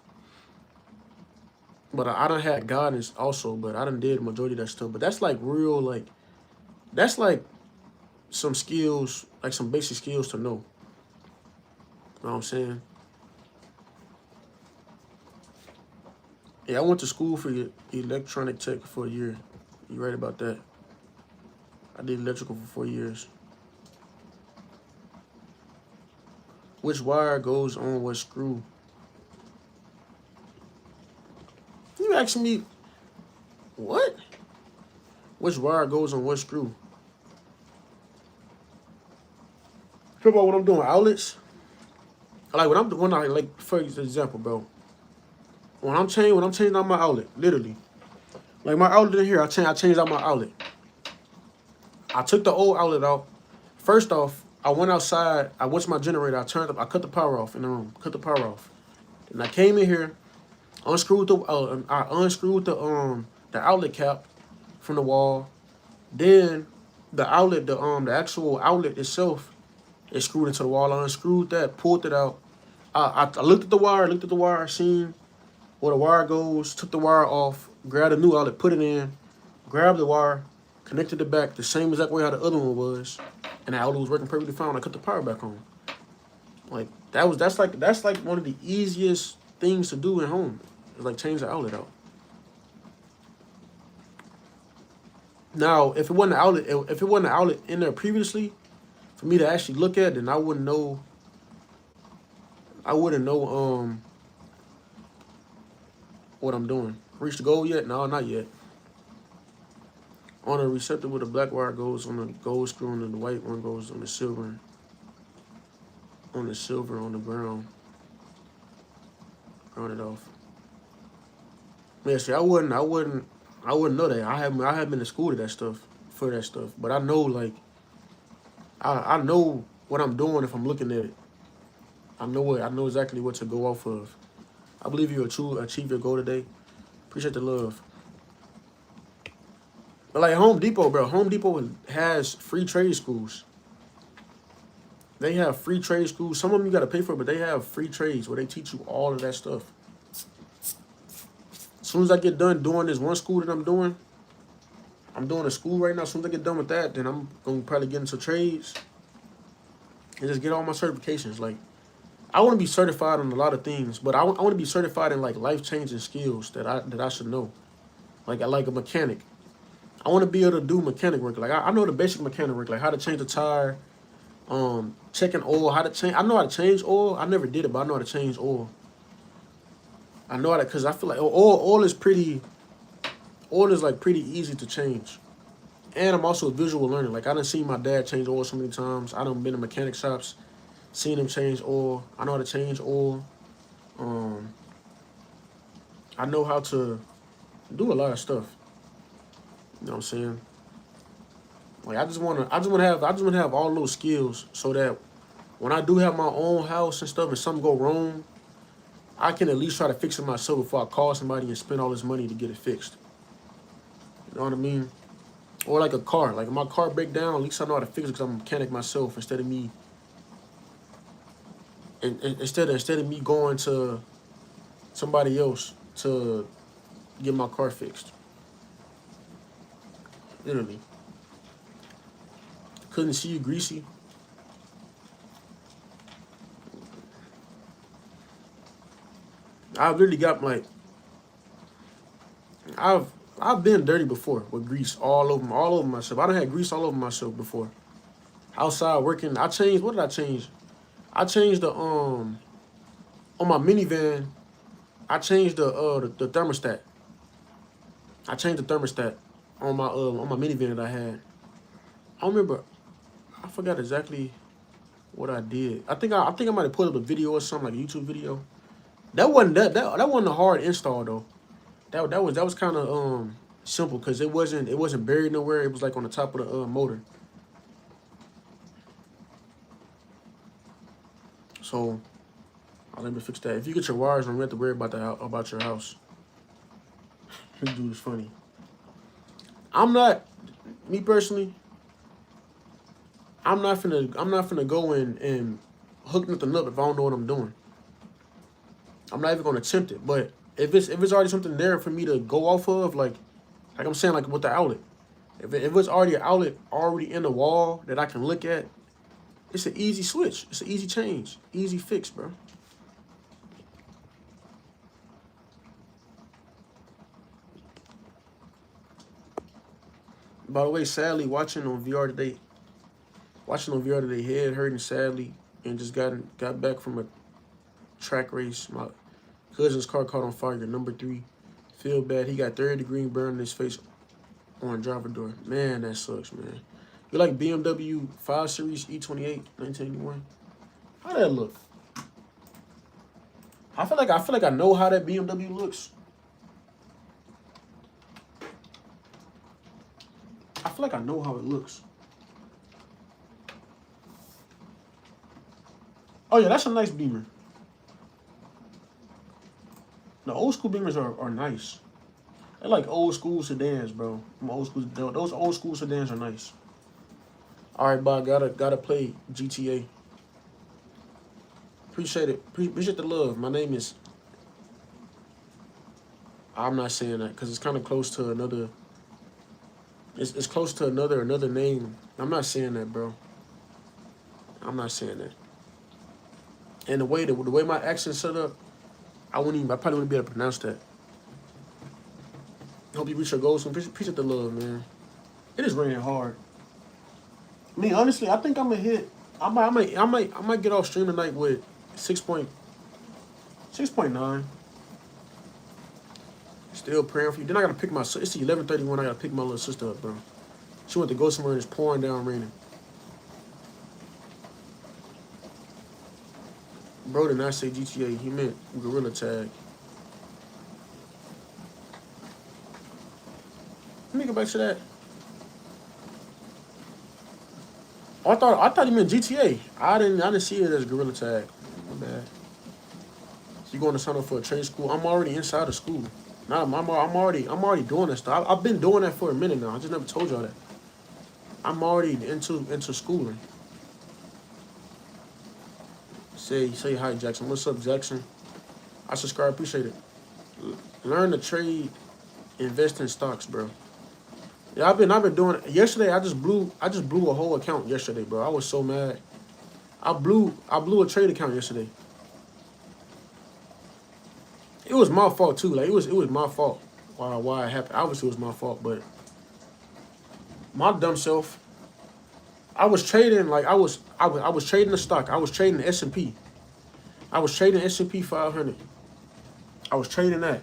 [SPEAKER 1] But I done had guidance also, but I done did majority of that stuff. But that's like real, like, that's like some skills, like some basic skills to know. You know what I'm saying? Yeah, I went to school for electronic tech for a year. You right about that. I did electrical for 4 years. Which wire goes on what screw? You asking me what? Which wire goes on what screw? How about when I'm doing outlets? Like when I like for example, bro. When I'm changing out my outlet, literally. Like my outlet in here, I changed out my outlet. I took the old outlet out. First off, I went outside, I went to my generator, I cut the power off in the room. Cut the power off. And I came in here, unscrewed I unscrewed the outlet cap from the wall. Then the actual outlet itself is screwed into the wall. I unscrewed that, pulled it out. I looked at the wire, seen where the wire goes, took the wire off, grabbed a new outlet, put it in, grabbed the wire, connected it back the same exact way how the other one was, and the outlet was working perfectly fine. I cut the power back on. Like that's like one of the easiest things to do at home. Is like change the outlet out. Now, if it wasn't an outlet in there previously, for me to actually look at, then I wouldn't know. I wouldn't know what I'm doing. Reach the goal yet? No, not yet. On a receptacle, the black wire goes on the gold screw, and the white one goes on the silver. On the silver, on the brown. Ground it off. Yeah, see, I wouldn't know that. I haven't been to school to that stuff for that stuff. But I know like I know what I'm doing if I'm looking at it. I know exactly what to go off of. I believe you achieve your goal today. Appreciate the love. But like Home Depot, bro. Home Depot has free trade schools. They have free trade schools. Some of them you got to pay for, but they have free trades where they teach you all of that stuff. As soon as I get done doing this one school that I'm doing a school right now. As soon as I get done with that, then I'm going to probably get into trades and just get all my certifications. Like, I want to be certified on a lot of things, but I want to be certified in like life-changing skills that I should know. Like a mechanic. I want to be able to do mechanic work. Like I know the basic mechanic work, like how to change a tire, checking oil, how to change. I know how to change oil. I never did it, but I know how to change oil. I know how to, because I feel like oil is like pretty easy to change. And I'm also a visual learner. Like I done seen my dad change oil so many times. I done been in mechanic shops, seen him change oil. I know how to change oil. I know how to do a lot of stuff. You know what I'm saying? Like I just wanna have all those skills so that when I do have my own house and stuff and something go wrong, I can at least try to fix it myself before I call somebody and spend all this money to get it fixed. You know what I mean? Or like a car. Like if my car break down, at least I know how to fix it because I'm a mechanic myself instead of me instead of me going to somebody else to get my car fixed. Literally. Couldn't see you, Greasy. I've literally got like I've been dirty before with grease all over myself. I done had grease all over myself before. Outside working, I changed. What did I change? I changed the on my minivan. I changed the thermostat. I changed the thermostat on my minivan that I had. I don't remember. I forgot exactly what I did. I think I might have put up a video or something, like a YouTube video. That wasn't a hard install though. That was kind of simple because it wasn't buried nowhere. It was like on the top of the motor. So I'll let me fix that. If you get your wires, don't have to worry about your house. This dude is funny. I'm not, me personally. I'm not finna go in and hook nothing up if I don't know what I'm doing. I'm not even gonna attempt it. But if it's already something there for me to go off of, like I'm saying, like with the outlet, if it's already an outlet already in the wall that I can look at, it's an easy switch. It's an easy change, easy fix, bro. By the way, sadly, watching on VR today, head hurting sadly. and just got back from a track race. My cousin's car caught on fire. Number 3. Feel bad. He got 3rd-degree burn in his face on driver door. Man, that sucks, man. You like BMW 5 Series E28 1981? How that look? I feel like I know how that BMW looks. I feel like I know how it looks. Oh yeah, that's a nice Beamer. The old school Beamers are nice. They're like old school sedans, bro. Those old school sedans are nice. All right, bye. Gotta play GTA. Appreciate it. Appreciate the love. My name is. I'm not saying that because it's kind of close to another. It's close to another name. I'm not saying that, bro. I'm not saying that. And the way my accent's set up, I probably wouldn't be able to pronounce that. Hope you reach your goals. Appreciate the love, man. It is raining hard. I mean, honestly, I think I'm gonna hit. I might get off stream tonight with 6.9. Still praying for you. Then I gotta pick my. It's 11:31. I gotta pick my little sister up, bro. She went to go somewhere and it's pouring down raining. Bro did not say GTA. He meant Gorilla Tag. Let me go back to that. Oh, I thought he meant GTA. I didn't see it as Gorilla Tag. My bad. So you going to sign up for a trade school? I'm already inside of school. Nah, I'm already doing that stuff. I've been doing that for a minute now. I just never told y'all that. I'm already into schooling. Say hi, Jackson. What's up, Jackson? I subscribe. Appreciate it. Learn to trade, invest in stocks, bro. Yeah, I've been doing it. Yesterday I just blew a whole account yesterday, bro. I was so mad. I blew a trade account yesterday. It was my fault too. Like it was my fault. Why it happened. Obviously it was my fault, but my dumb self. I was trading like I was trading the stock. I was trading the S&P. I was trading S&P 500. I was trading that.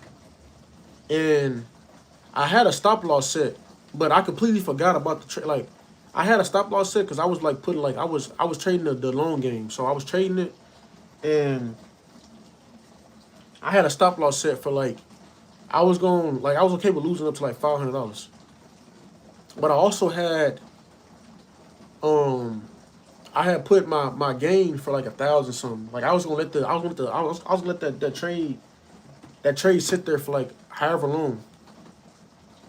[SPEAKER 1] And I had a stop loss set, but I completely forgot about the trade. Like I had a stop loss set because I was like putting like I was trading the long game. So I was trading it and I had a stop loss set for like I was okay with losing up to like $500. But I also had I had put my gain for like 1,000 something. Like I was gonna let that trade sit there for like however long.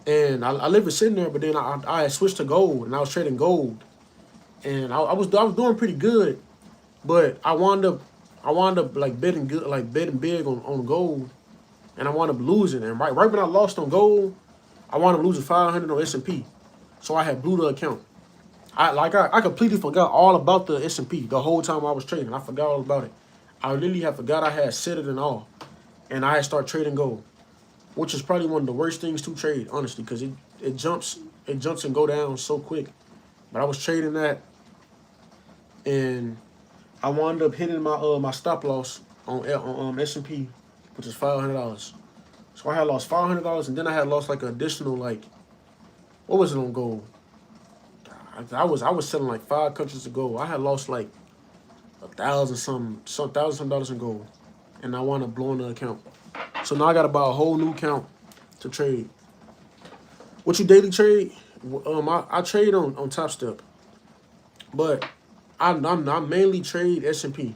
[SPEAKER 1] And I left it sitting there, but then I had switched to gold and I was trading gold. And I was doing pretty good, but I wound up like betting big on gold, and I wound up losing. And right when I lost on gold, I wound up losing 500 on S&P. So I had blew the account. I completely forgot all about the S&P the whole time I was trading. I forgot all about it. I literally had forgot I had set it and all, and I had started trading gold, which is probably one of the worst things to trade, honestly, because it jumps and go down so quick. But I was trading that, and I wound up hitting my stop loss on S&P, which is $500. So I had lost $500, and then I had lost like an additional like, what was it on gold? I was selling like 5 countries of gold. I had lost like $1,000 some dollars in gold, and I wound up blowing the account. So now I got to buy a whole new account to trade. What you daily trade? I trade on Top Step, but I mainly trade S&P.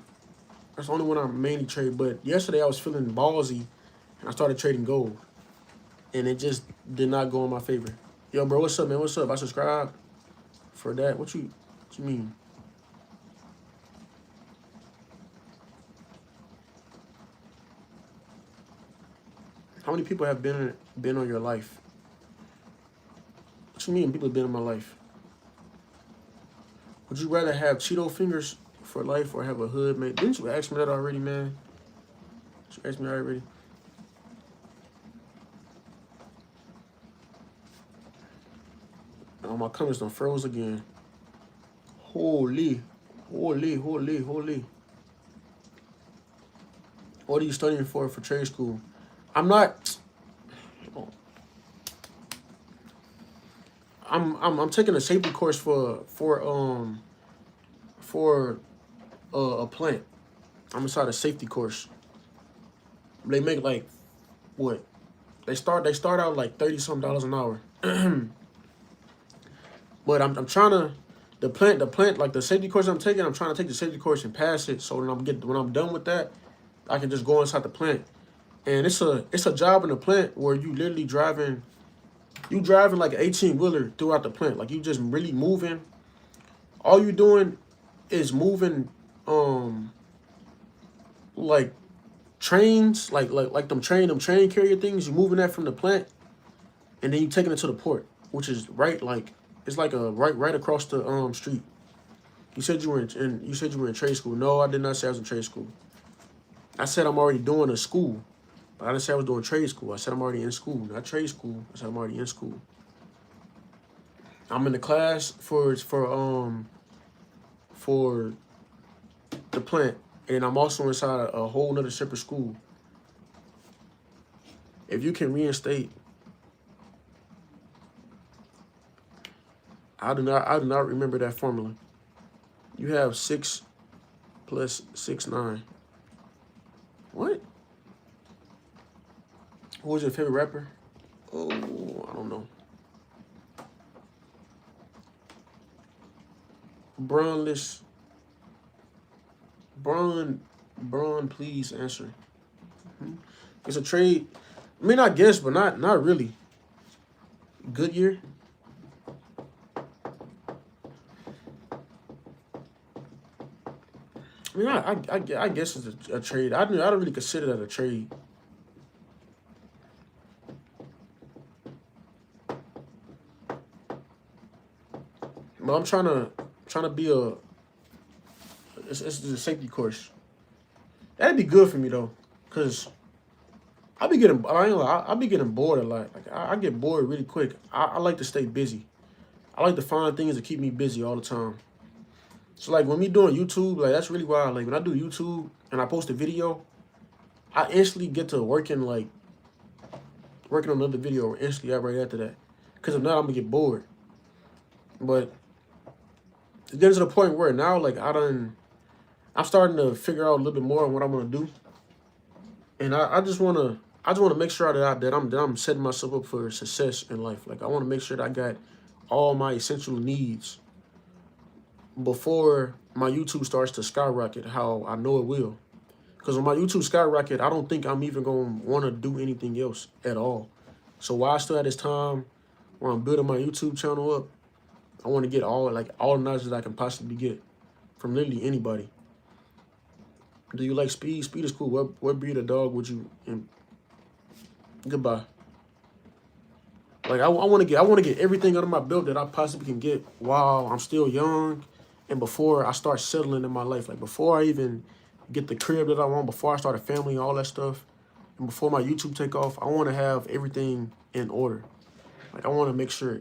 [SPEAKER 1] That's the only one I mainly trade. But yesterday I was feeling ballsy, and I started trading gold, and it just did not go in my favor. Yo, bro, what's up, man? What's up? I subscribed for that. What you mean? How many people have been on your life? What you mean people have been in my life? Would you rather have Cheeto fingers for life or have a hood mate? Didn't you ask me that already, man? Did you ask me already? Oh, my comments done froze again. Holy. Holy, holy, holy. What are you studying for trade school? I'm not. I'm taking a safety course for a plant. I'm inside a safety course. They make like what? They start out like $30 some an hour. But I'm trying to the plant like the safety course I'm taking. I'm trying to take the safety course and pass it. So when I'm done with that, I can just go inside the plant. And it's a job in the plant where you literally driving like an 18-wheeler throughout the plant. Like you just really moving. All you doing is moving like trains, like them train carrier things. You moving that from the plant, and then you taking it to the port, which is right like it's like a right across the street. You said you were in trade school. No, I did not say I was in trade school. I said I'm already doing a school. But I didn't say I was doing trade school. I said I'm already in school, not trade school. I said I'm already in school. I'm in the class for the plant, and I'm also inside a whole nother separate school. If you can reinstate, I do not remember that formula. You have 6 plus 6, 9. What? Who was your favorite rapper? Oh, I don't know. Braunless. Braun, please answer. It's a trade. I mean, I guess, but not really. Goodyear. I mean, I guess it's a trade. I don't really consider that a trade. But I'm trying to be it's a safety course. That'd be good for me though, cause I be getting I be getting bored a lot. Like I get bored really quick. I like to stay busy. I like to find things to keep me busy all the time. So like when me doing YouTube, like that's really why like when I do YouTube and I post a video, I instantly get to working on another video instantly right after that. Cause if not, I'm gonna get bored. But it gets to the point where now like I'm starting to figure out a little bit more on what I'm gonna do. And I just wanna make sure that I'm setting myself up for success in life. Like I wanna make sure that I got all my essential needs before my YouTube starts to skyrocket, how I know it will. Because when my YouTube skyrocket, I don't think I'm even gonna want to do anything else at all. So while I still have this time where I'm building my YouTube channel up, I want to get all the knowledge that I can possibly get from literally anybody. Do you like speed? Speed is cool. What breed of dog would you? And goodbye. Like I want to get everything out of my belt that I possibly can get while I'm still young, and before I start settling in my life. Like before I even get the crib that I want, before I start a family, all that stuff, and before my YouTube take off, I want to have everything in order. Like I want to make sure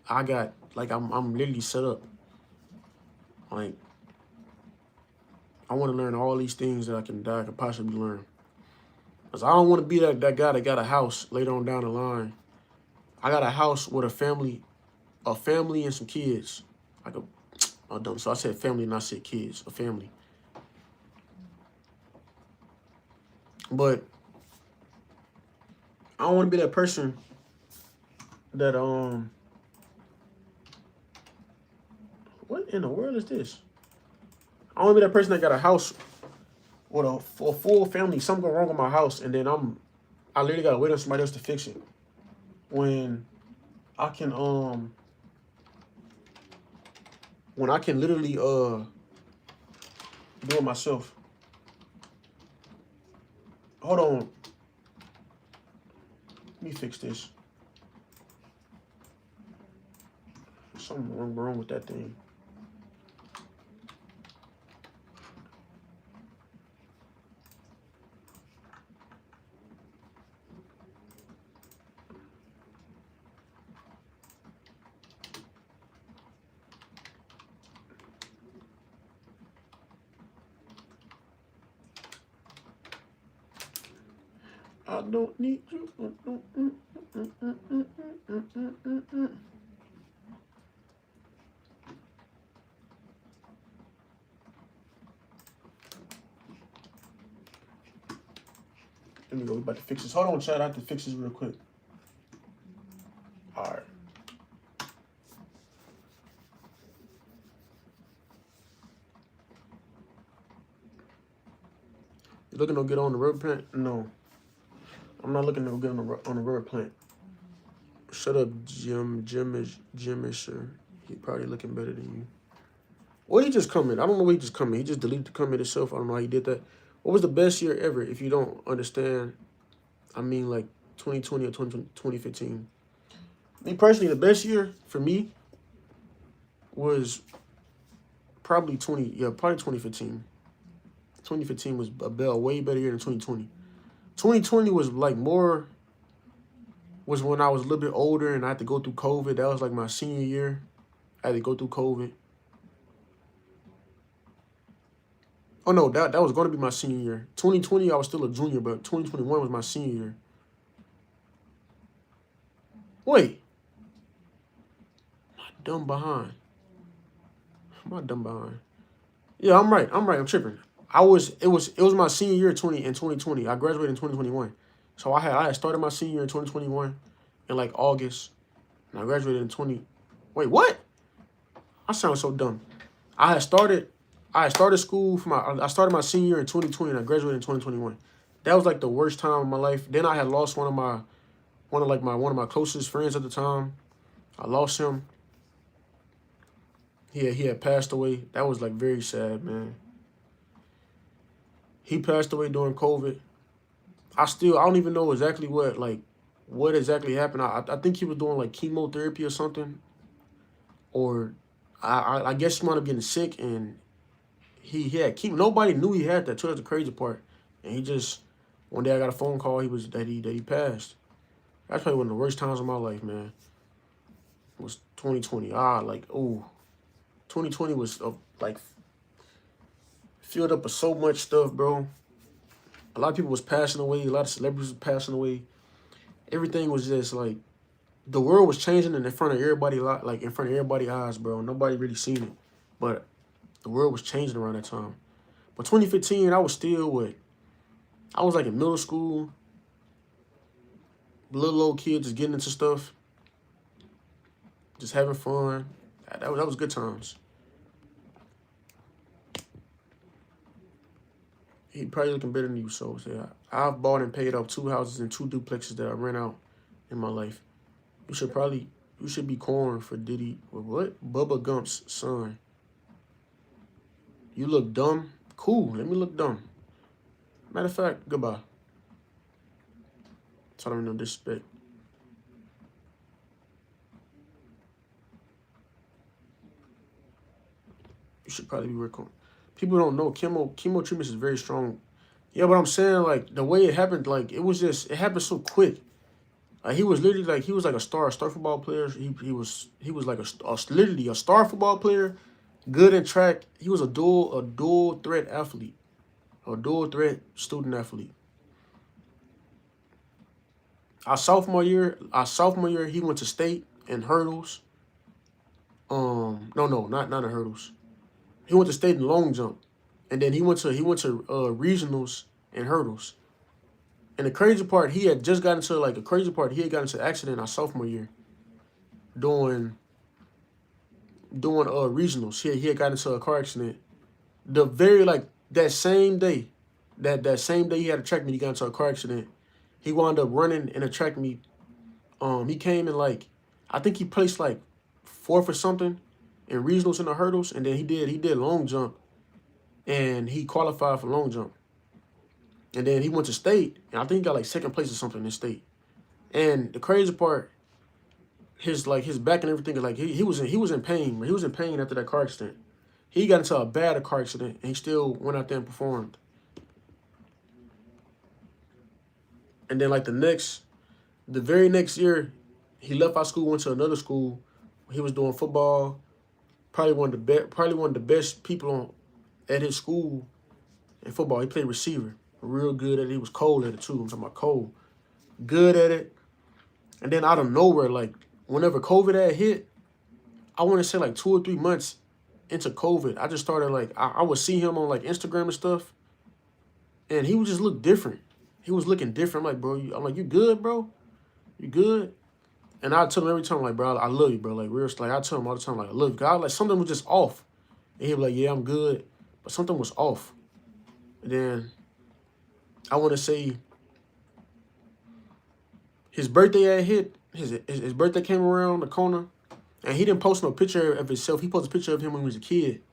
[SPEAKER 1] I got I'm literally set up. Like I want to learn all these things that I can possibly learn. Cause I don't want to be that guy that got a house later on down the line. I got a house with a family and some kids. Like dumb. So I said family and I said kids, a family. But I don't want to be that person that what in the world is this? I don't want to be that person that got a house with a full family. Something go wrong with my house, and then I literally gotta wait on somebody else to fix it. When I can literally do it myself. Hold on. Let me fix this. Something wrong with that thing. I don't need you. Let me go. We about to fix this. Hold on, Chad. I have to fix this real quick. All right. You looking to get on the rubber plant? No. I'm not looking to get on the rubber plant. Shut up, Jim. Jim is sir. He probably looking better than you. Well, he just commented. I don't know what he just commented. He just deleted the comment itself. I don't know how he did that. What was the best year ever? If you don't understand, I mean like 2020 or 2015. Me personally, the best year for me was probably 2015. 2015 was a way better year than 2020. 2020 was like was when I was a little bit older and I had to go through COVID. That was like my senior year. I had to go through COVID. Oh no, that was going to be my senior year. 2020, I was still a junior, but 2021 was my senior year. Wait. Am I dumb behind? Yeah, I'm right. I'm tripping. It was my senior year in 2020. I graduated in 2021. So I had started my senior year in 2021 in like August. And I graduated in Wait, what? I sound so dumb. I started school I started my senior year in 2020 and I graduated in 2021. That was like the worst time of my life. Then I had lost one of my closest friends at the time. I lost him. He had passed away. That was like very sad, man. He passed away during COVID. I don't even know exactly what exactly happened. I think he was doing like chemotherapy or something. Or I guess he wound up getting sick and he had chemo. Nobody knew he had that too. That's the crazy part. And he just one day I got a phone call that he passed. That's probably one of the worst times of my life, man. It was 2020. 2020 was like filled up with so much stuff, bro. A lot of people was passing away. A lot of celebrities was passing away. Everything was just like the world was changing in front of everybody, like in front of everybody's eyes, bro. Nobody really seen it, but the world was changing around that time. But 2015, I was like in middle school, little old kid just getting into stuff, just having fun. That was good times. He probably looking better than you, so yeah. I've bought and paid off 2 houses and 2 duplexes that I rent out in my life. You should be corn for Diddy. What? Bubba Gump's son. You look dumb? Cool, let me look dumb. Matter of fact, goodbye. So I don't know disrespect. You should probably be working. People don't know chemo treatments is very strong. Yeah, but I'm saying like the way it happened, like it happened so quick. Like he was literally like a star football player. He was like literally a star football player, good in track. He was a dual threat athlete, a dual threat student athlete. Our sophomore year, he went to state in hurdles. No, not in hurdles. He went to state in long jump, and then he went to regionals in hurdles. And the crazy part, he had got into an accident our sophomore year, doing regionals. He had got into a car accident. The very that same day he had a track meet, he got into a car accident. He wound up running in a track meet. He came in I think he placed 4th or something in regionals in the hurdles, and then he did long jump, and he qualified for long jump. And then he went to state, and I think he got 2nd place or something in state. And the crazy part, his back and everything is he was in pain. He was in pain after that car accident. He got into a bad car accident, and he still went out there and performed. And then the very next year, he left our school, went to another school. He was doing football. Probably one of the best people at his school in football. He played receiver, real good at it. He was cold at it too. I'm talking about cold. good at it. And then out of nowhere, like whenever COVID had hit, I want to say like 2 or 3 months into COVID, I just started like I would see him on like Instagram and stuff, and he would just look different. He was looking different. I'm like, bro, I'm like, you good, bro? You good? And I tell him every time, like, bro, I love you, bro. Like, real, like I tell him all the time, like, I love you. God, like something was just off, and he'd be like, yeah, I'm good, but something was off. And then I want to say his birthday had hit. His birthday came around the corner, and he didn't post no picture of himself. He posted a picture of him when he was a kid.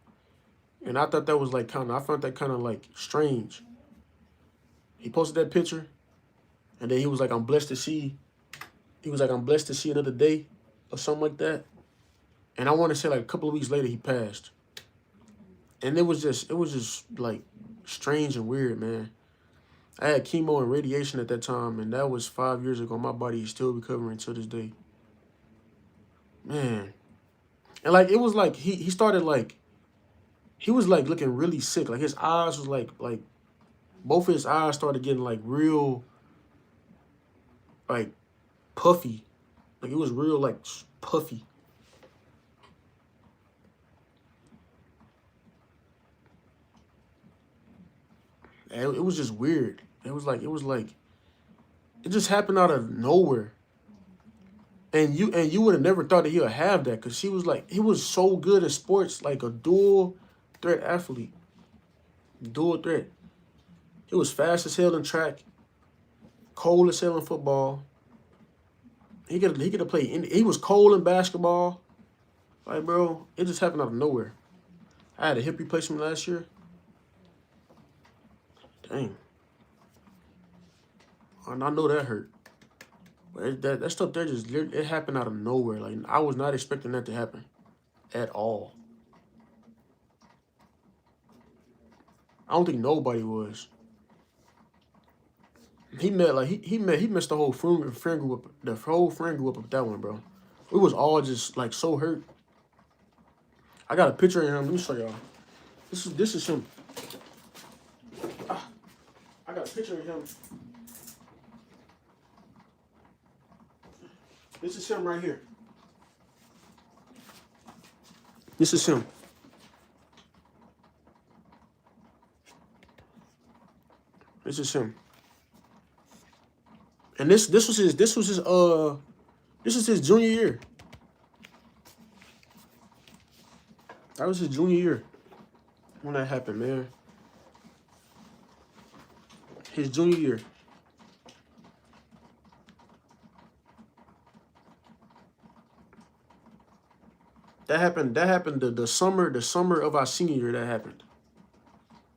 [SPEAKER 1] And I thought that was like I found that kind of like strange. He posted that picture, and then he was like, I'm blessed to see, I'm blessed to see another day or something like that. And I want to say like a couple of weeks later, he passed. And it was just like strange and weird, man. I had chemo and radiation at that time, and that was 5 years ago. My body is still recovering to this day. Man. And like, it was like, he started like, he was like looking really sick. Like his eyes was like both of his eyes started getting like real, like puffy. Like it was real like puffy. And it was just weird. It was like it just happened out of nowhere. And you would have never thought that he would have that, because he was so good at sports, like a dual threat athlete. Dual threat. He was fast as hell in track, cold as hell in football. He could have played. He was cold in basketball. Like, bro, it just happened out of nowhere. I had a hip replacement last year. Dang. And I know that hurt. But that stuff there it happened out of nowhere. Like, I was not expecting that to happen at all. I don't think nobody was. He messed the whole friend group up. The whole friend group up with that one, bro. We was all just like so hurt. I got a picture of him. Let me show y'all. This is him. I got a picture of him. This is him right here. This is him. This is him. And this was his junior year. That was his junior year when that happened, man. His junior year. That happened the summer of our senior year. That happened.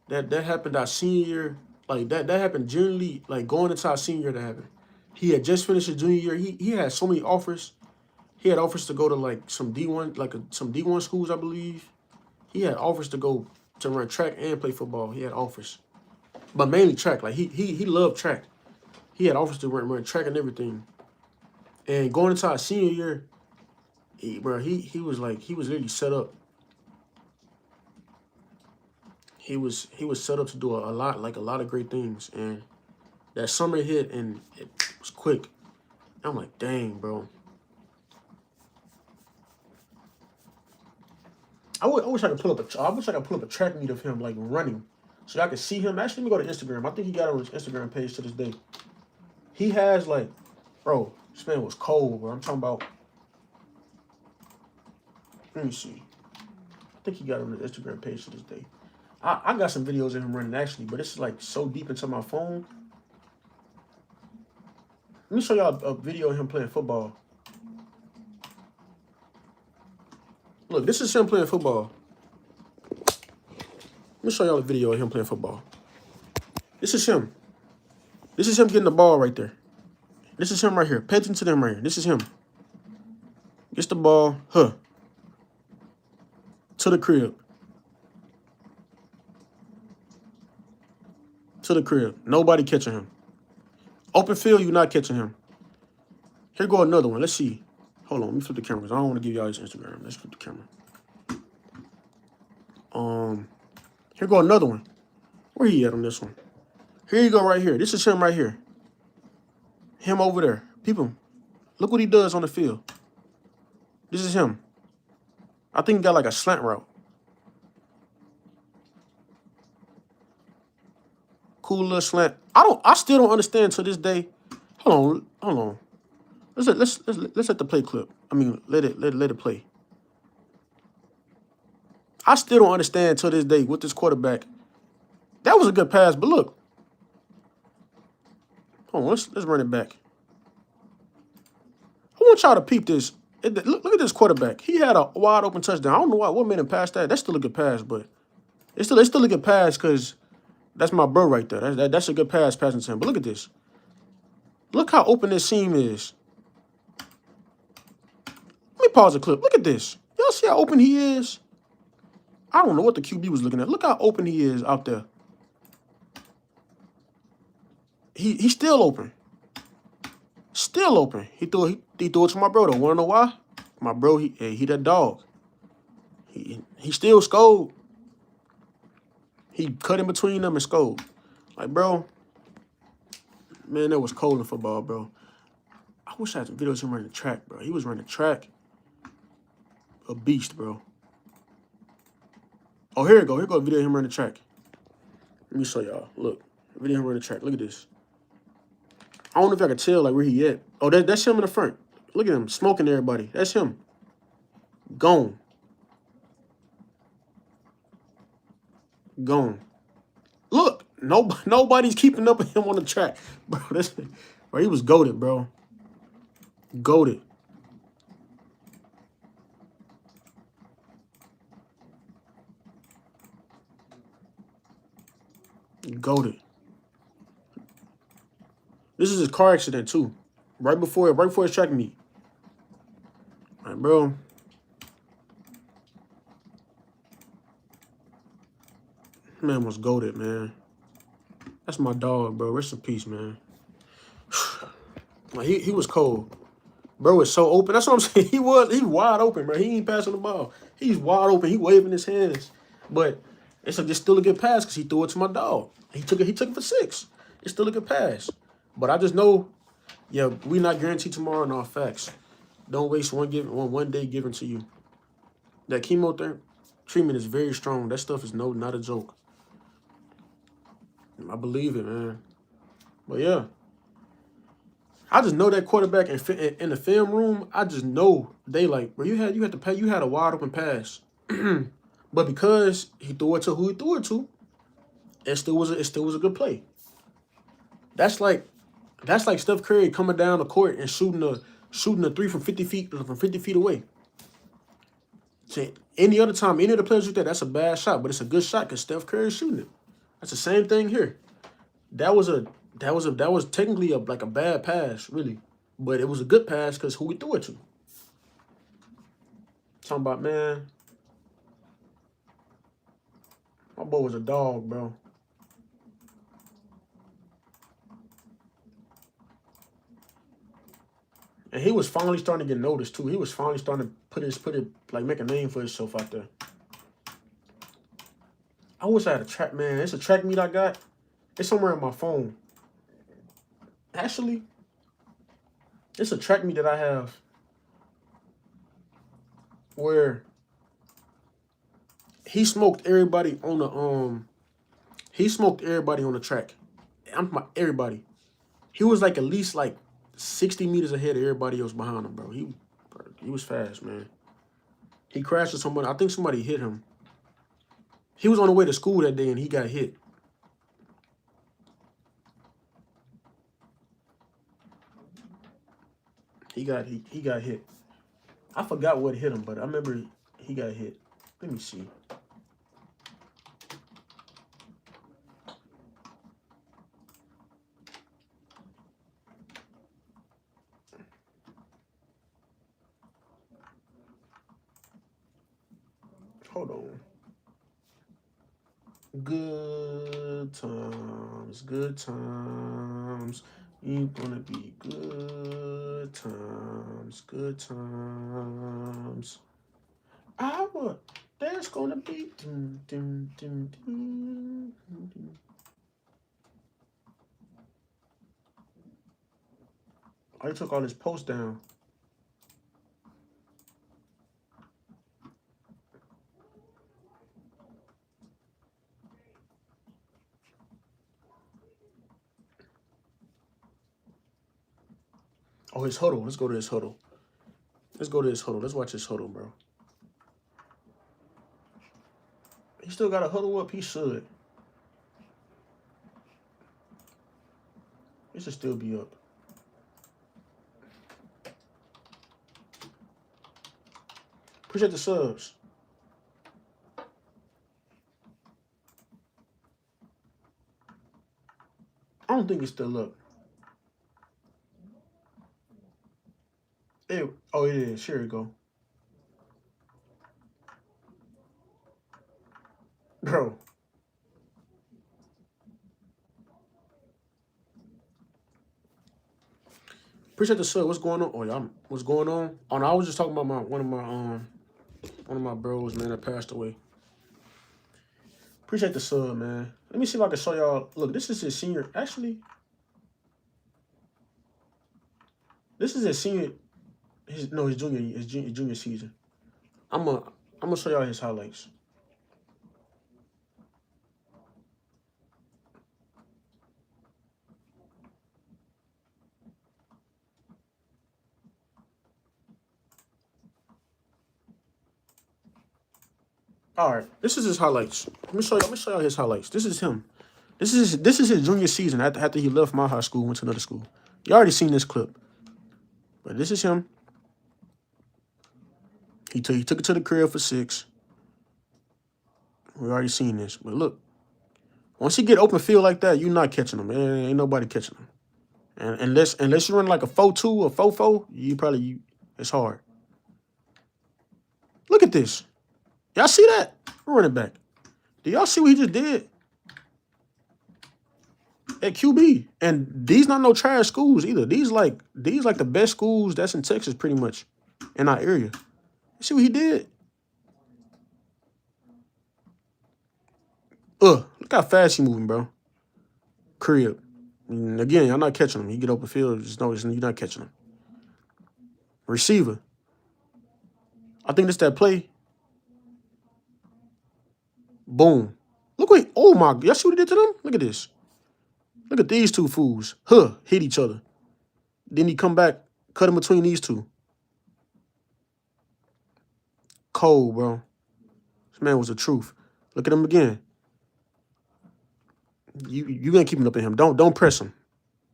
[SPEAKER 1] That happened our senior year. Like that happened generally, like going into our senior year. That happened. He had just finished his junior year. He had so many offers. He had offers to go to like some D1, like some D1 schools, I believe. He had offers to go to run track and play football. He had offers, but mainly track. Like he loved track. He had offers to run track and everything. And going into our senior year, he was literally set up. He was set up to do a lot of great things. And that summer hit, and it was quick. I'm like, dang, bro. I wish I could pull up a track meet of him like running, so I could see him. Actually, let me go to Instagram. I think he got on his Instagram page to this day. He has like, bro, this man was cold, bro. I'm talking about. Let me see. I think he got on his Instagram page to this day. I got some videos of him running actually, but it's like so deep into my phone. Let me show y'all a video of him playing football. Look, this is him playing football. Let me show y'all a video of him playing football. This is him. This is him getting the ball right there. This is him right here. Pay attention to them right here. This is him. Gets the ball, to the crib. To the crib. Nobody catching him. Open field, you're not catching him. Here go another one. Let's see. Hold on, let me flip the camera because I don't want to give y'all his Instagram. Let's flip the camera. Here go another one. Where he at on this one? Here you go right here. This is him right here. Him over there. People, look what he does on the field. This is him. I think he got like a slant route. Cool little slant. I still don't understand to this day. Hold on. Let's let the play clip. I mean, let it play. I still don't understand to this day with this quarterback. That was a good pass, but look. Hold on, let's run it back. I want y'all to peep this. Look at this quarterback. He had a wide open touchdown. I don't know what made him pass that. That's still a good pass, but it's still a good pass because that's my bro right there. That's a good pass passing to him. But look at this. Look how open this seam is. Let me pause the clip. Look at this. Y'all see how open he is? I don't know what the QB was looking at. Look how open he is out there. He's still open. Still open. He threw it to my bro though. Wanna know why? My bro, he that dog. He still scored. He cut in between them and scored. Like, bro, man, that was cold in football, bro. I wish I had some videos of him running the track, bro. He was running the track. A beast, bro. Oh, here we go. Here go a video of him running the track. Let me show y'all. Look. Video of him running the track. Look at this. I don't know if I can tell like where he at. Oh, that's him in the front. Look at him smoking everybody. That's him. Gone. Gone. Look, nobody's keeping up with him on the track. Bro, he was goated, bro. Goated. Goated. This is his car accident too. Right before his track meet. All right, bro. Man was goated, man. That's my dog, bro. Rest in peace, man. Like he was cold. Bro is so open. That's what I'm saying. He's wide open, bro. He ain't passing the ball. He's wide open. He waving his hands. But it's still a good pass because he threw it to my dog. He took it for 6. It's still a good pass. But I just know, yeah, we not guaranteed tomorrow in our facts. Don't waste one day given to you. That chemo treatment is very strong. That stuff is not a joke. I believe it, man. But yeah, I just know that quarterback in the film room. I just know they like, bro. You had a wide open pass, but because he threw it to who he threw it to, it still was a good play. That's like Steph Curry coming down the court and shooting a 3 from 50 feet away. So any other time, any of the players do that, that's a bad shot, but it's a good shot because Steph Curry is shooting it. That's the same thing here. That was technically a bad pass, really, but it was a good pass because who we threw it to. Talking about, man, my boy was a dog, bro. And he was finally starting to get noticed too. He was finally starting to make a name for himself out there. I wish I had a track, man. It's a track meet I got. It's somewhere on my phone. Actually, it's a track meet that I have where he smoked everybody on the track. I'm talking about everybody. He was like at least like 60 meters ahead of everybody else behind him, bro. He was fast, man. He crashed with somebody. I think somebody hit him. He was on the way to school that day and he got hit. He got hit. I forgot what hit him, but I remember he got hit. Let me see. Hold on. Good times. Ain't gonna be good times. There's gonna be. Oh, he took all his posts down. Oh, his huddle. Let's go to his huddle. Let's go to his huddle. Let's watch his huddle, bro. He still got a huddle up. He should. He should still be up. Appreciate the subs. I don't think it's still up. Oh, it is. Here we go. Bro. Appreciate the sub. What's going on? Oh, y'all, what's going on? Oh, no, I was just talking about one of my bros, man, that passed away. Appreciate the sub, man. Let me see if I can show y'all. Look, this is his senior. Actually, this is his senior. His junior season. I'm gonna show y'all his highlights. All right, this is his highlights. Let me show y'all his highlights. This is him. This is his junior season after he left my high school, went to another school. You already seen this clip, but this is him. He took it to the crib for 6. We already seen this, but look, once he get open field like that, you're not catching him. Ain't nobody catching him. And unless you run like a 4-2 or 4-4, it's hard. Look at this. Y'all see that? We're running back. Do y'all see what he just did? At QB. And these not no trash schools either. These like the best schools that's in Texas pretty much in our area. You see what he did? Look how fast he moving, bro. Crib. And again, y'all not catching him. He get open field, just know you're not catching him. Receiver. I think this that play. Boom. Look what oh my, y'all see what he did to them? Look at this. Look at these two fools. Hit each other. Then he come back, cut in between these two. Cold, bro. This man was the truth. Look at him again. You gonna keep him up in him. Don't press him.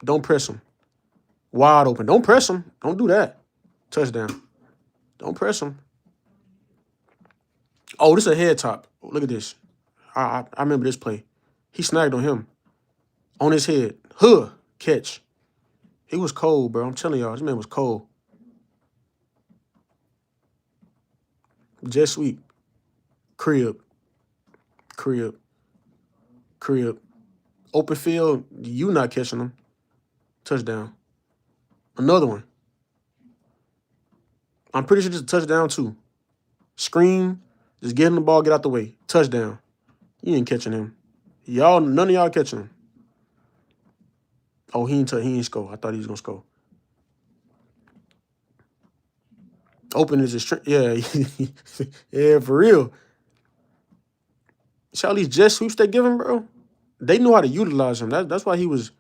[SPEAKER 1] Don't press him. Wide open. Don't press him. Don't do that. Touchdown. Don't press him. Oh, this is a head top. Look at this. I remember this play. He snagged on him. On his head. Catch. He was cold, bro. I'm telling y'all, this man was cold. Jet sweep. Crib. Open field, you not catching him. Touchdown. Another one. I'm pretty sure this is a touchdown too. Screen, just get him the ball, get out the way. Touchdown. You ain't catching him. None of y'all catching him. Oh, he ain't score. I thought he was gonna score. Open is a string. Yeah, yeah, for real. See all these jet sweeps they give him, bro? They knew how to utilize him. That's why he was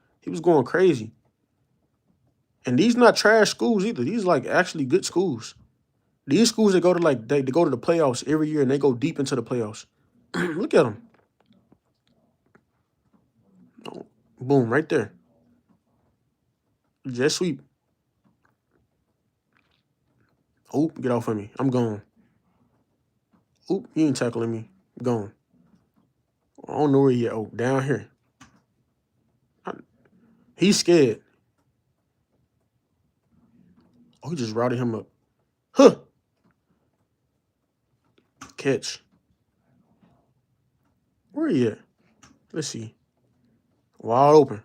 [SPEAKER 1] going crazy. And these not trash schools either. These like actually good schools. These schools they go to they go to the playoffs every year and they go deep into the playoffs. Look at them. Oh, boom, right there. Jet sweep. Oop, get off of me. I'm gone. Oop, you ain't tackling me. Gone. I don't know where he at. Oh, down here. He's scared. Oh, he just routed him up. Catch. Where he at? Let's see. Wide open.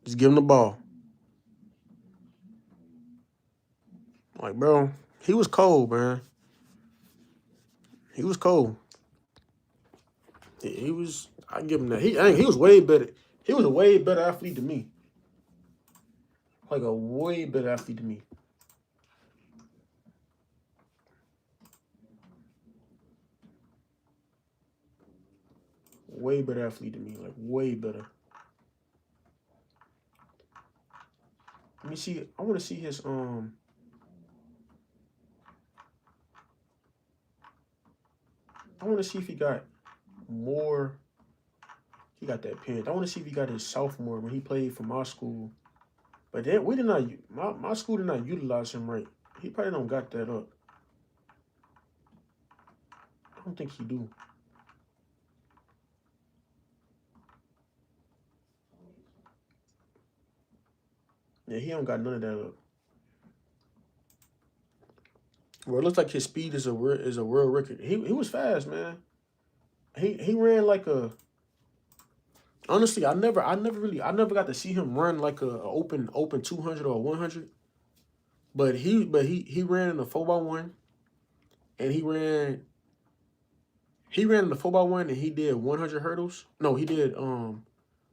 [SPEAKER 1] Just give him the ball. Like, bro, he was cold, man. He was cold. He was. I give him that. He was way better. He was a way better athlete than me. Like a way better athlete than me. Way better athlete than me. Like way better. Let me see. I want to see his I want to see if he got more. He got that pin. I want to see if he got his sophomore when he played for my school. But then we did not. My school did not utilize him right. He probably don't got that up. I don't think he do. Yeah, he don't got none of that up. Well, it looks like his speed is a world record. He was fast, man. He ran like a. Honestly, I never got to see him run like a open 200 or 100. But he ran in the 4x1, and he ran in the 4x1, and he did 100 hurdles. No, he did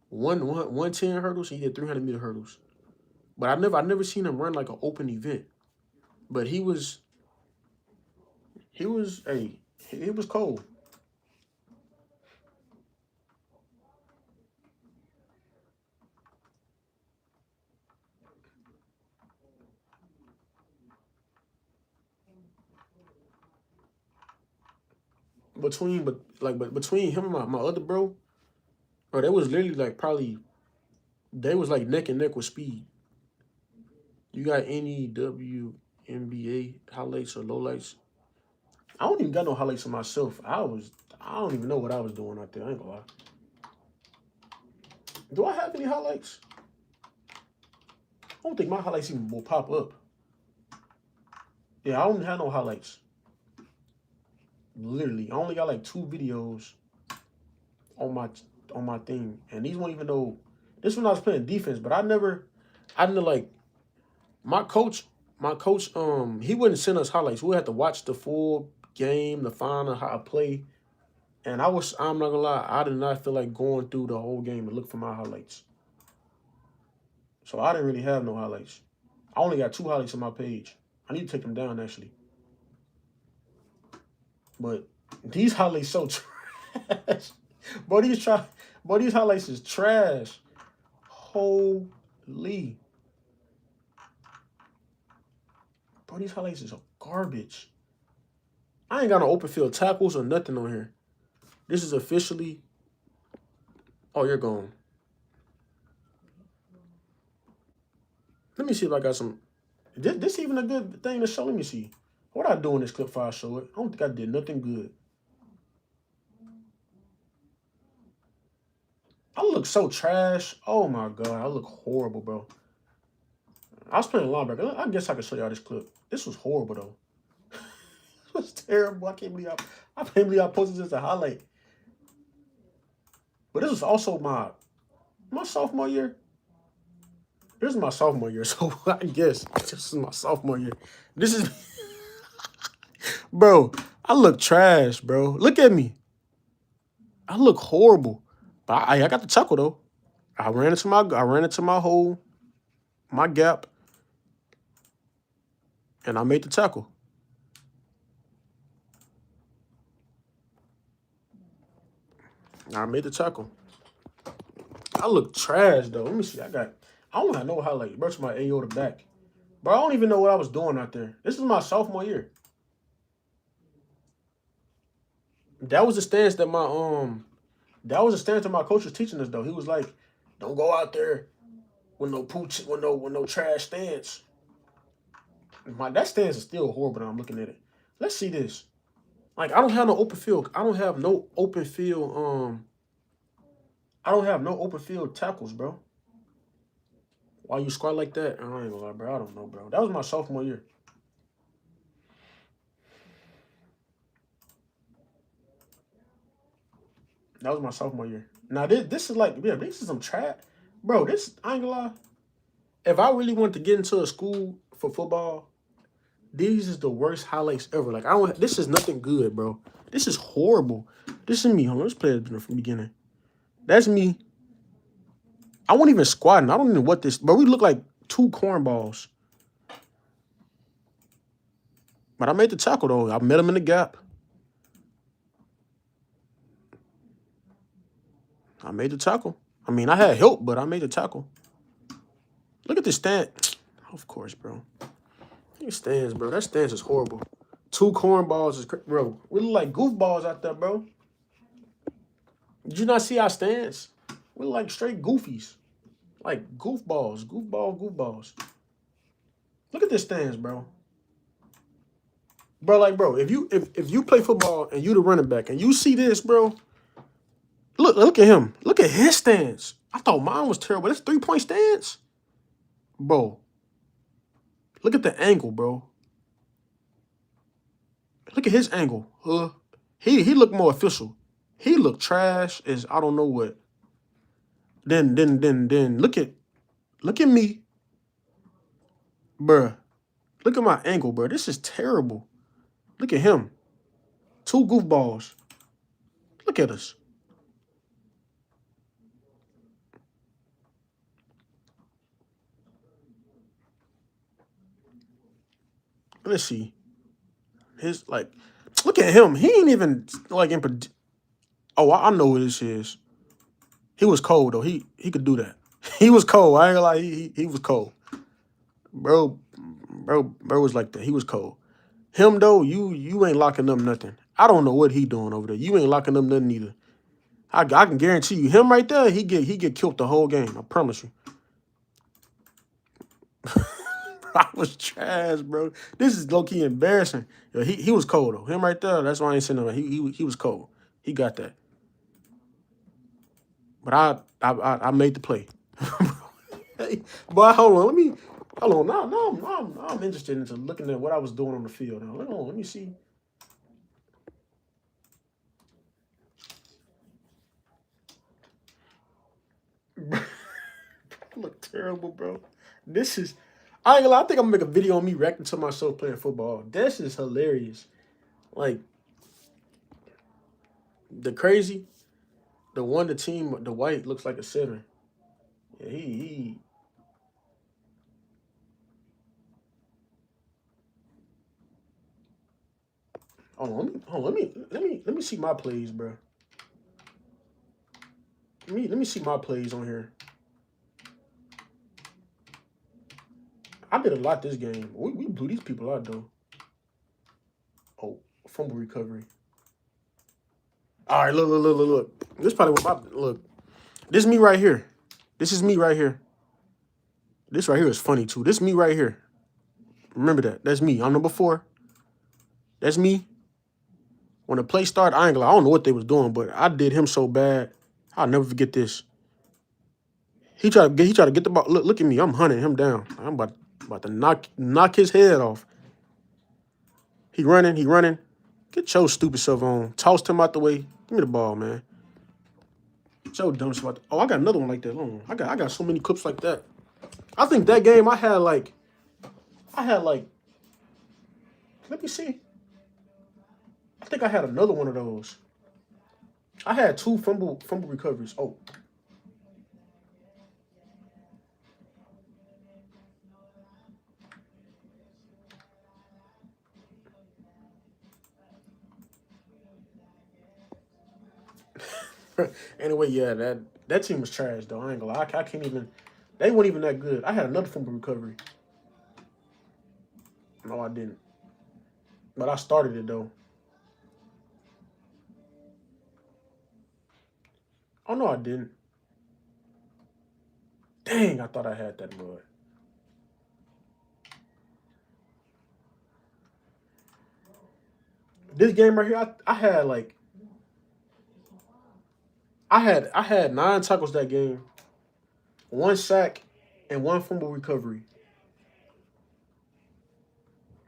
[SPEAKER 1] 110 hurdles. And he did 300-meter hurdles. But I never seen him run like an open event. But he was cold. Between him and my other bro, they was literally like they was like neck and neck with speed. You got any WNBA highlights or lowlights? I don't even got no highlights of myself. I don't even know what I was doing out there. I ain't gonna lie. Do I have any highlights? I don't think my highlights even will pop up. Yeah, I don't have no highlights. Literally, I only got like 2 videos on my thing, and these won't even know. This one I was playing defense, but I didn't like my coach. He wouldn't send us highlights. We had to watch the full game to find out how I play. And I'm not gonna lie, I did not feel like going through the whole game and look for my highlights. So I didn't really have no highlights. I only got 2 highlights on my page. I need to take them down actually. But these highlights so trash. Bro, these highlights is trash. Holy. Bro, these highlights is garbage. I ain't got no open field tackles or nothing on here. This is officially. Oh, you're gone. Let me see if I got some. This even a good thing to show. Let me see. What I do in this clip before I show it? I don't think I did nothing good. I look so trash. Oh my god, I look horrible, bro. I was playing linebacker. I guess I could show y'all this clip. This was horrible though. It was terrible. I can't believe I posted this as a highlight. But this was also my sophomore year. This is my sophomore year, so I guess this is my sophomore year. This is, bro. I look trash, bro. Look at me. I look horrible, but I got the tackle though. I ran into my hole, my gap, and I made the tackle. I made the tackle. I look trash though. Let me see. I don't have no highlights. Bro, to my AO to back. Bro, I don't even know what I was doing out there. This is my sophomore year. That was the stance that my coach was teaching us though. He was like, "Don't go out there with no trash stance." That stance is still horrible. I'm looking at it. Let's see this. Like I don't have no open field. I don't have no open field. I don't have no open field tackles, bro. Why you squat like that? I ain't gonna lie, bro. I don't know, bro. That was my sophomore year. That was my sophomore year. Now this is like, yeah, this is some trash, bro. This I ain't gonna lie. If I really wanted to get into a school for football, these is the worst highlights ever. Like this is nothing good, bro. This is horrible. This is me. Hold on, let's play it from the beginning. That's me. I wasn't even squatting. I don't even know what this, but we look like two cornballs. But I made the tackle, though. I met him in the gap. I made the tackle. I mean, I had help, but I made the tackle. Look at this stand. Of course, bro. These stands, bro. That stance is horrible. Two cornballs is bro. We look like goofballs out there, bro. Did you not see our stance? We look like straight goofies. Like goofballs. Goofballs. Look at this stance, bro. Bro, like, bro, if you play football and you the running back and you see this, bro, look at him. Look at his stance. I thought mine was terrible. That's 3-point stance. Bro. Look at the angle, bro. Look at his angle. He looked more official. He looked trash as I don't know what. Then look at me. Bruh. Look at my angle, bro. This is terrible. Look at him. Two goofballs. Look at us. Let's see. His, like, look at him. He ain't even, like, in. Oh, I know what this is. He was cold, though. He could do that. He was cold. I ain't gonna lie. He was cold. Bro was like that. He was cold. Him, though, you ain't locking up nothing. I don't know what he doing over there. You ain't locking up nothing either. I can guarantee you, him right there, he get killed the whole game. I promise you. I was trash, bro. This is low-key embarrassing. Yo, he was cold, though. Him right there, that's why I ain't saying nothing. He was cold. He got that. But I made the play. Hey, boy, hold on. Hold on. Now I'm interested into looking at what I was doing on the field. Now, hold on. Let me see. I look terrible, bro. This is. I ain't gonna lie. I think I'm gonna make a video on me reacting to myself playing football. This is hilarious. Like the crazy, the white looks like a 7. Yeah, he. Hold on. Let me see my plays, bro. Let me see my plays on here. I did a lot this game. We blew these people out though. Oh, fumble recovery. All right, look. This probably what my look. This is me right here. This is me right here. This right here is funny too. This is me right here. Remember that. That's me. I'm number 4. That's me. When the play started, I don't know what they was doing, but I did him so bad. I'll never forget this. He tried to get the ball. Look at me. I'm hunting him down. I'm about to knock his head off. He running. Get your stupid self on. Tossed him out the way. Give me the ball, man. So dumb stuff. Oh, I got another one like that. Hold on. I got so many clips like that. I think that game I had like. Let me see. I think I had another one of those. I had 2 fumble recoveries. Oh. Anyway, yeah, that team was trash though. I ain't gonna lie. I can't even. They weren't even that good. I had another fumble recovery. No, I didn't. But I started it though. Oh no, I didn't. Dang, I thought I had that mud. This game right here, I had like I had 9 tackles that game, 1 sack, and 1 fumble recovery.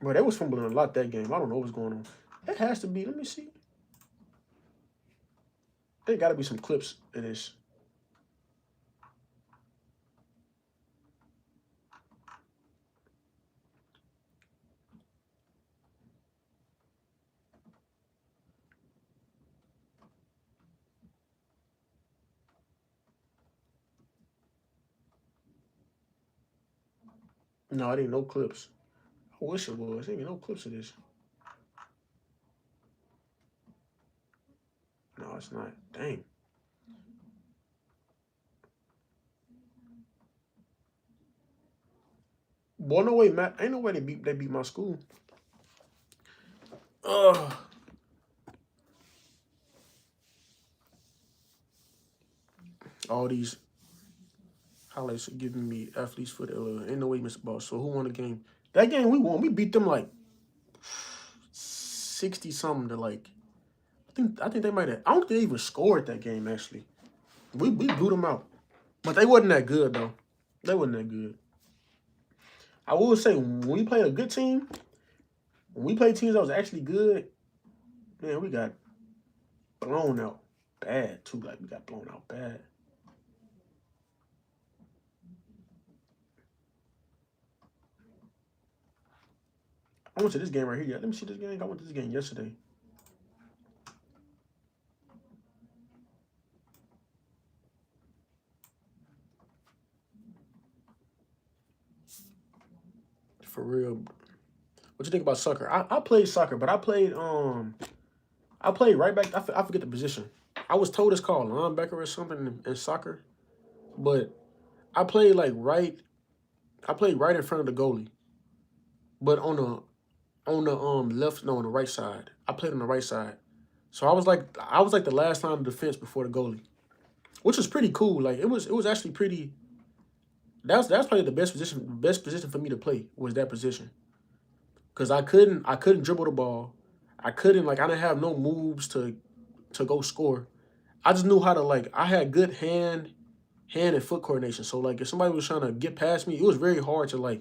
[SPEAKER 1] Bro, they was fumbling a lot that game. I don't know what's going on. It has to be. Let me see. There got to be some clips of this. No, it ain't no clips. I wish it was. Ain't no clips of this. No, it's not. Dang. Boy, no way, Matt. Ain't no way they beat my school. Ugh. All these highlights are giving me athletes for the ain't no way, Mr. Boss. So who won the game? That game we won. We beat them like 60 something to like. I think they might have. I don't think they even scored that game actually. We blew them out, but they wasn't that good though. They wasn't that good. I will say when we played a good team, when we played teams that was actually good, man, we got blown out bad too. Like we got blown out bad. I went to this game right here. Let me see this game. I went to this game yesterday. For real. What you think about soccer? I played soccer, but I played right back. I forget the position. I was told it's called linebacker or something in soccer, but I played like right. I played right in front of the goalie, but on the left, no, on the right side. I played on the right side, so I was like the last line of defense before the goalie, which was pretty cool. Like it was actually pretty. That's probably the best position for me to play was that position, cause I couldn't dribble the ball, I didn't have no moves to go score. I just knew how to like I had good hand and foot coordination. So like if somebody was trying to get past me, it was very hard to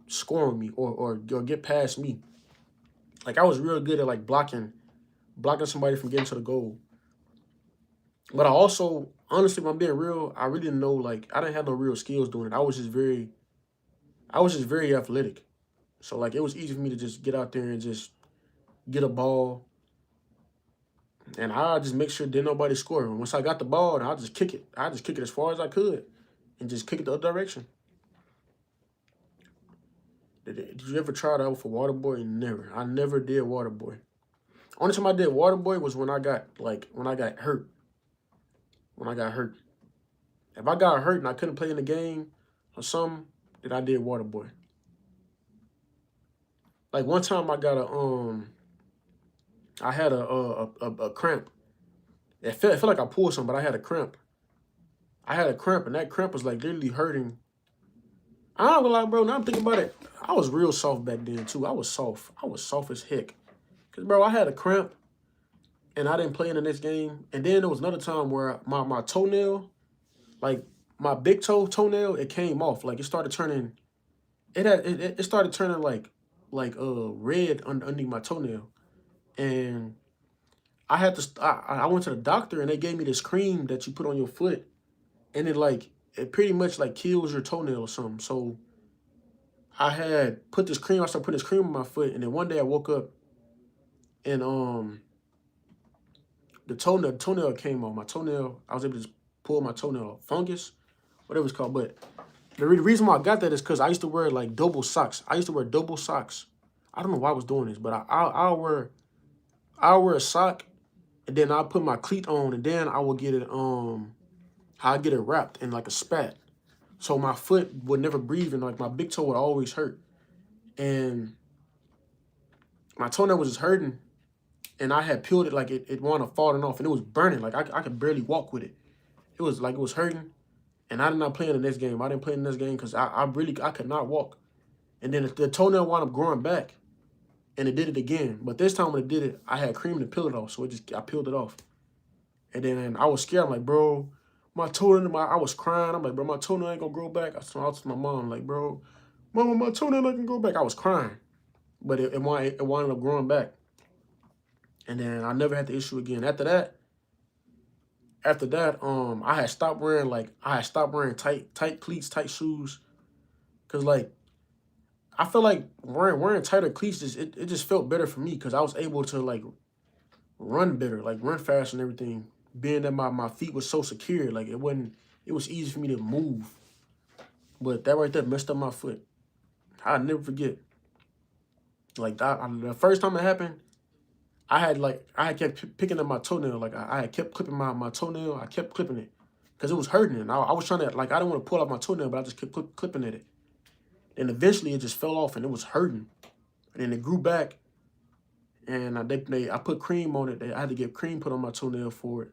[SPEAKER 1] score on me or get past me. Like I was real good at like blocking somebody from getting to the goal. But I also honestly, if I'm being real, I really didn't know like I didn't have no real skills doing it. I was just very athletic. So like it was easy for me to just get out there and just get a ball and I just make sure didn't nobody score. And once I got the ball, and I just kick it. I just kick it as far as I could and just kick it the other direction. Did you ever try it out for Waterboy? Never. I never did Waterboy. Only time I did Waterboy was when I got hurt. When I got hurt. If I got hurt and I couldn't play in the game or something, then I did Waterboy. Like one time I had a cramp. It felt like I pulled something, but I had a cramp. I had a cramp, and that cramp was like literally hurting. I don't gonna lie, bro. Now I'm thinking about it. I was real soft back then too. I was soft. I was soft as heck. Cause bro, I had a cramp and I didn't play in the next game. And then there was another time where my toenail, like my big toenail, it came off. Like it started turning. It started turning like red underneath my toenail. And I had to. I went to the doctor and they gave me this cream that you put on your foot, and it pretty much like kills your toenail or something. So I had put this cream. I started putting this cream on my foot, and then one day I woke up and the toenail came off. My toenail, I was able to just pull my toenail off. Fungus, whatever it's called. But the reason why I got that is because I used to wear like double socks. I used to wear double socks. I don't know why I was doing this, but I'll wear a sock and then I'll put my cleat on and then I will get it I get it wrapped in like a spat. So my foot would never breathe and like my big toe would always hurt. And my toenail was just hurting and I had peeled it like it wanted to falling off and it was burning. Like I could barely walk with it. It was like it was hurting. And I did not play in the next game. I didn't play in the next game because I could not walk. And then the toenail wound up growing back. And it did it again. But this time when it did it, I had cream to peel it off. So I peeled it off. And then I was scared. I'm like, bro, my toenail, I was crying. I'm like, bro, my toenail ain't gonna grow back. I told my mom, like, bro, mama, my toenail ain't gonna grow back. I was crying. But it wound up growing back. And then I never had the issue again. After that, I had stopped wearing tight cleats, tight shoes. Cause like I feel like wearing tighter cleats it just felt better for me because I was able to like run better, like run fast and everything. Being that my feet was so secure, like it was easy for me to move. But that right there messed up my foot. I'll never forget. Like the first time it happened, I had kept picking up my toenail. Like I had kept clipping my toenail. I kept clipping it because it was hurting. And I was trying to, like, I didn't want to pull out my toenail, but I just kept clipping at it. And eventually it just fell off and it was hurting. And then it grew back. And I put cream on it. I had to get cream put on my toenail for it.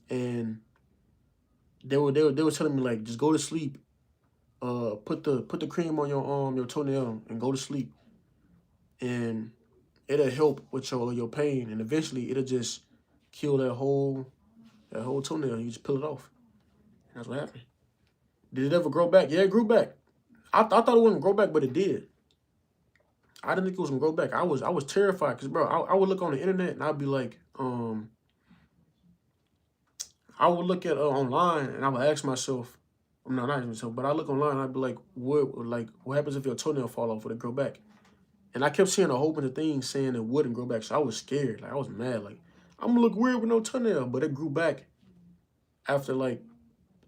[SPEAKER 1] And they were telling me, like, just go to sleep. Put the cream on your toenail and go to sleep. And it'll help with your pain, and eventually it'll just kill that whole toenail. You just peel it off. And that's what happened. Did it ever grow back? Yeah, it grew back. I thought it wouldn't grow back, but it did. I didn't think it was gonna grow back. I was terrified because, bro, I would look on the internet and I'd be like, I would look at online and I would ask myself, no, not myself, but I look online and I'd be like, what happens if your toenail fall off? Would it grow back? And I kept seeing a whole bunch of things saying it wouldn't grow back. So I was scared. Like, I was mad. Like, I'm gonna look weird with no toenail. But it grew back after like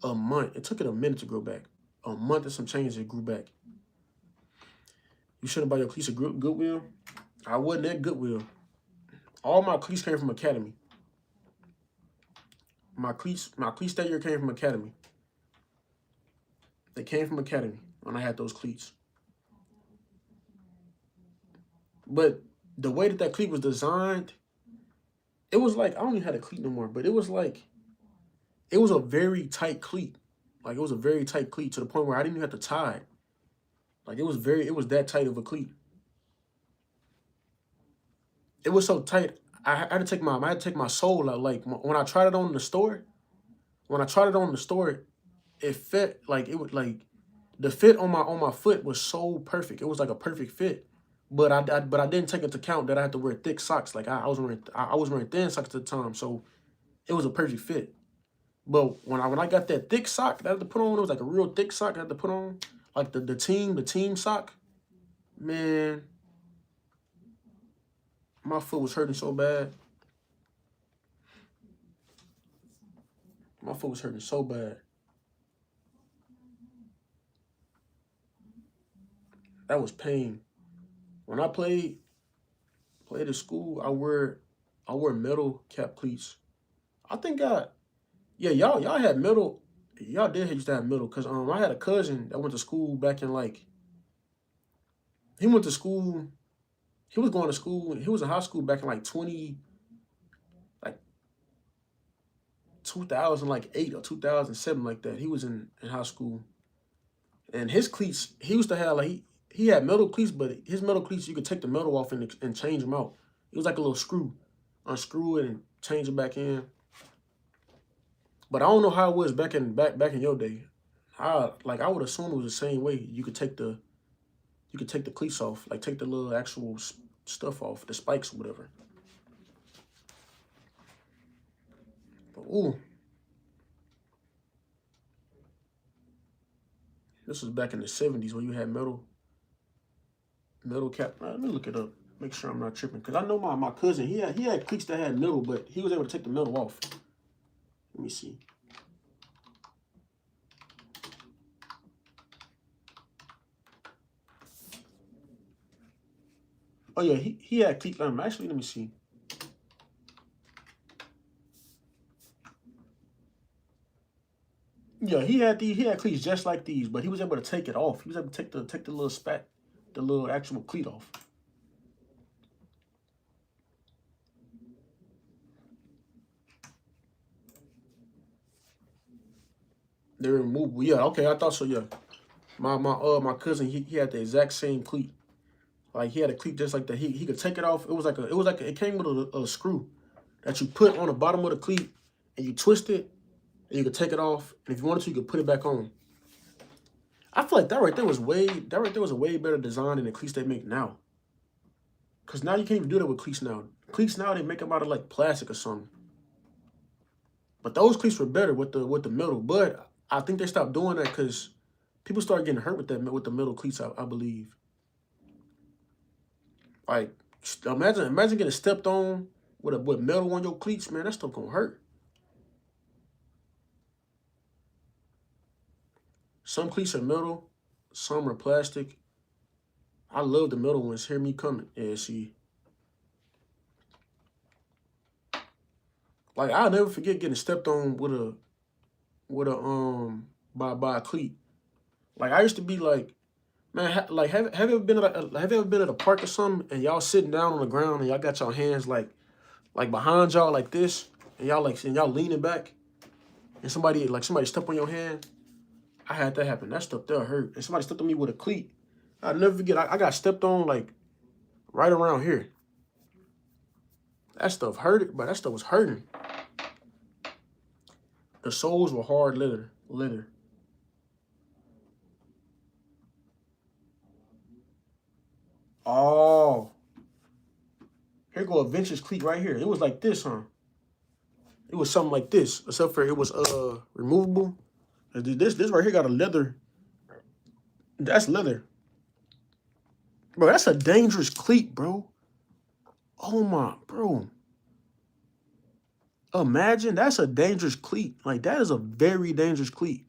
[SPEAKER 1] a month. It took it a minute to grow back. A month and some change, it grew back. You shouldn't buy your cleats at Goodwill. I wasn't at Goodwill. All my cleats came from Academy. My cleats that year came from Academy. They came from Academy when I had those cleats. But the way that cleat was designed, it was like, I don't even have a cleat no more, but it was like, it was a very tight cleat. Like, it was a very tight cleat to the point where I didn't even have to tie it. Like, it was that tight of a cleat. It was so tight, I had to take my sole out. Like, when I tried it on in the store, it fit, like, it was like, the fit on my foot was so perfect. It was like a perfect fit. But I didn't take into account that I had to wear thick socks. Like, I was wearing thin socks at the time, so it was a perfect fit. But when I got that thick sock that I had to put on, it was like a real thick sock I had to put on, like the team sock. Man, my foot was hurting so bad. My foot was hurting so bad. That was pain. When I played at school, I wear metal cap cleats. I think y'all had metal. Y'all did used to have metal, cause I had a cousin that went to school back in, like, he went to school. He was going to school. He was in high school back in like 2008 or 2007, like that. He was in high school, and his cleats, he used to have, like, he had metal cleats, but his metal cleats, you could take the metal off and change them out. It was like a little screw, unscrew it and change it back in. But I don't know how it was back in your day. I would assume it was the same way. You could take the cleats off, like take the little actual stuff off, the spikes or whatever. But ooh, this was back in the 70s when you had metal cap. Let me look it up, make sure I'm not tripping, because I know my cousin, he had cleats that had metal, but he was able to take the metal off. Let me see. Oh yeah, he had cleats. Actually, let me see. Yeah, he had cleats just like these, but he was able to take it off. He was able to take the little the little actual cleat off. They're removable. Yeah, okay, I thought so. Yeah, my cousin, he had the exact same cleat. Like, he had a cleat just like that. He could take it off. It came with a screw that you put on the bottom of the cleat and you twist it and you could take it off. And if you wanted to, you could put it back on. I feel like that right there was a way better design than the cleats they make now. Cause now you can't even do that with cleats now. Cleats now, they make them out of like plastic or something. But those cleats were better with the metal. But I think they stopped doing that because people started getting hurt with the metal cleats, I believe. Like, imagine getting stepped on with metal on your cleats, man. That stuff gonna hurt. Some cleats are metal, some are plastic. I love the metal ones. Hear me coming. Yeah, see. Like, I'll never forget getting stepped on with a by a cleat. Like, I used to be like, man, have you ever been at a park or something and y'all sitting down on the ground and y'all got your hands like behind y'all like this and y'all leaning back and somebody step on your hand? I had that happen. That stuff there hurt. And somebody stepped on me with a cleat. I'll never forget. I got stepped on like right around here. That stuff hurt, but that stuff was hurting. The soles were hard leather. Oh, here go a vintage cleat right here. It was like this, huh? It was something like this, except for it was removable. This right here got a leather. That's leather. Bro, that's a dangerous cleat, bro. Oh my, bro. Imagine that's a dangerous cleat. Like, that is a very dangerous cleat.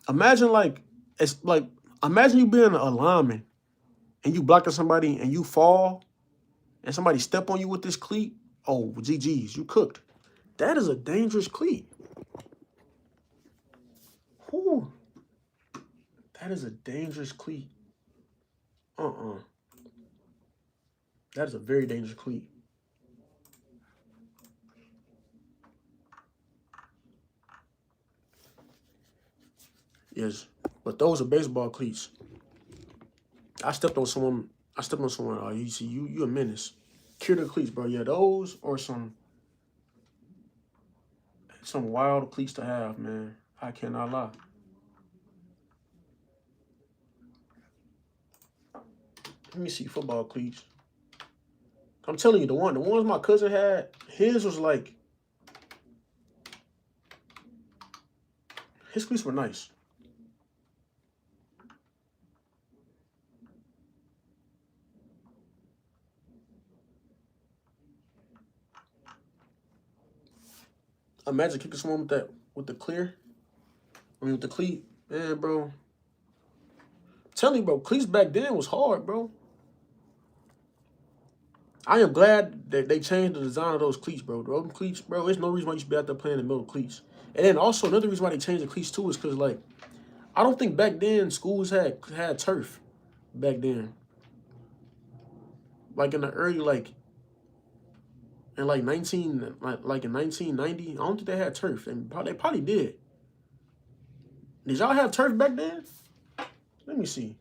[SPEAKER 1] Imagine imagine you being a lineman and you blocking somebody and you fall and somebody step on you with this cleat. Oh, GG's, you cooked. That is a dangerous cleat. Whew. That is a dangerous cleat. That is a very dangerous cleat. Yes, but those are baseball cleats. I stepped on someone. Oh, you see, you a menace. Cure the cleats, bro. Yeah, those or some wild cleats to have, man. I cannot lie. Let me see football cleats. I'm telling you, the ones my cousin had, his was like, his cleats were nice. Imagine kicking someone with the cleat, man, bro. I'm telling you, bro, cleats back then was hard, bro. I am glad that they changed the design of those cleats, bro. The open cleats, bro, there's no reason why you should be out there playing the middle cleats. And then also another reason why they changed the cleats too is because, like, I don't think back then schools had turf back then. Like in the early in 1990, I don't think they had turf. And they probably did. Did y'all have turf back then? Let me see.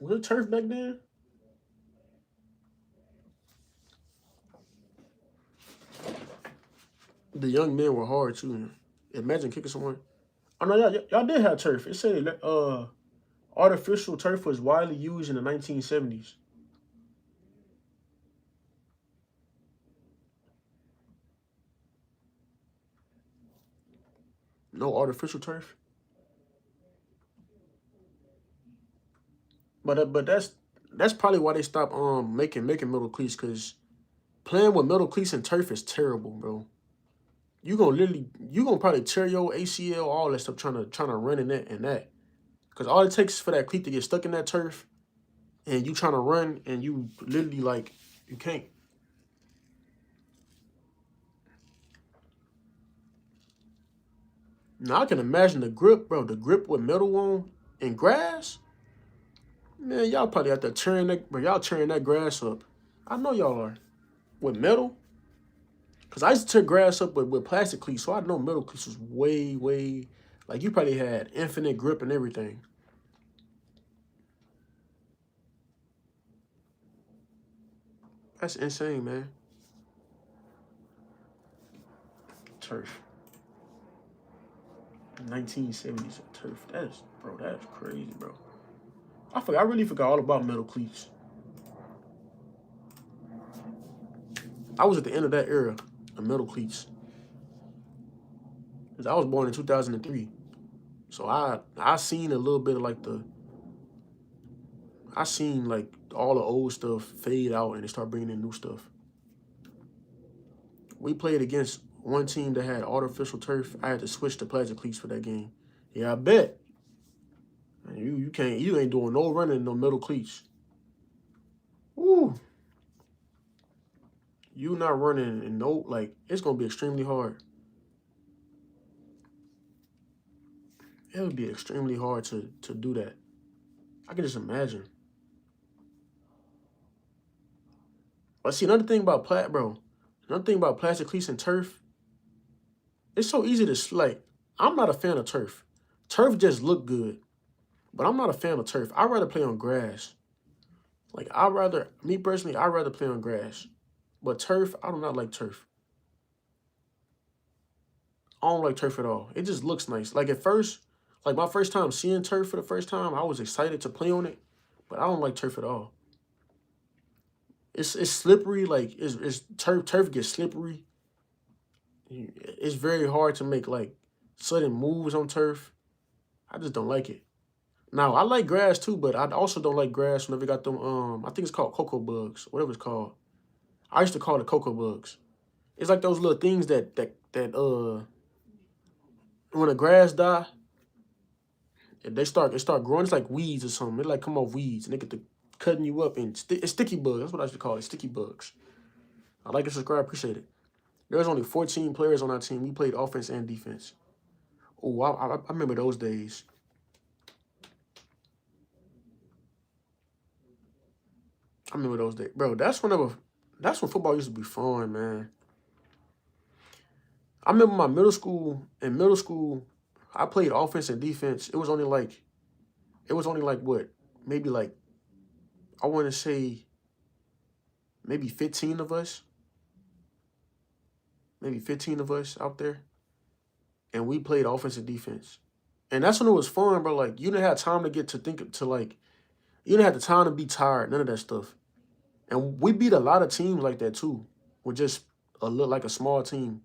[SPEAKER 1] Was it turf back then? The young men were hard too. Imagine kicking someone. Oh no, y'all did have turf. It said artificial turf was widely used in the 1970s. No artificial turf. But that's probably why they stopped making metal cleats, because playing with metal cleats and turf is terrible, bro. You gonna probably tear your ACL, all that stuff trying to run in that. Because all it takes is for that cleat to get stuck in that turf and you trying to run and you literally like you can't. Now I can imagine the grip, bro. The grip with metal on and grass. Man, y'all probably out there tearing that, bro. Y'all tearing that grass up. I know y'all are. With metal. Because I used to tear grass up with plastic cleats, so I know metal cleats was way, like, you probably had infinite grip and everything. That's insane, man. Turf. 1970s turf. That's crazy, bro. I really forgot all about metal cleats. I was at the end of that era of metal cleats. Cause I was born in 2003. So I seen a little bit of like I seen like all the old stuff fade out and they start bringing in new stuff. We played against one team that had artificial turf. I had to switch to plastic cleats for that game. Yeah, I bet. You ain't doing no running in no metal cleats. Woo. You not running in no, like, it's gonna be extremely hard. It would be extremely hard to do that. I can just imagine. But see, another thing about plastic cleats and turf, it's so easy to like. I'm not a fan of turf. Turf just look good, but I'm not a fan of turf. I'd rather play on grass. Like me personally, I'd rather play on grass. But turf, I do not like turf. I don't like turf at all. It just looks nice. Like at first, like my first time seeing turf for the first time, I was excited to play on it, but I don't like turf at all. It's slippery. Like it's turf gets slippery. It's very hard to make like sudden moves on turf. I just don't like it. Now I like grass too, but I also don't like grass whenever you got them I think it's called cocoa bugs, whatever it's called. I used to call it cocoa bugs. It's like those little things that when the grass die, it start growing. It's like weeds or something. It like come off weeds and they get to cutting you up and it's sticky bugs. That's what I used to call it, sticky bugs. I like and subscribe, appreciate it. There was only 14 players on our team. We played offense and defense. Oh, I remember those days. I remember those days, bro. That's when football used to be fun, man. I remember my middle school. In middle school, I played offense and defense. It was only like what? Maybe like, I want to say maybe 15 of us. Maybe 15 of us out there. And we played offense and defense. And that's when it was fun, bro. Like, you didn't have time to you didn't have the time to be tired, none of that stuff. And we beat a lot of teams like that too. With just like a small team.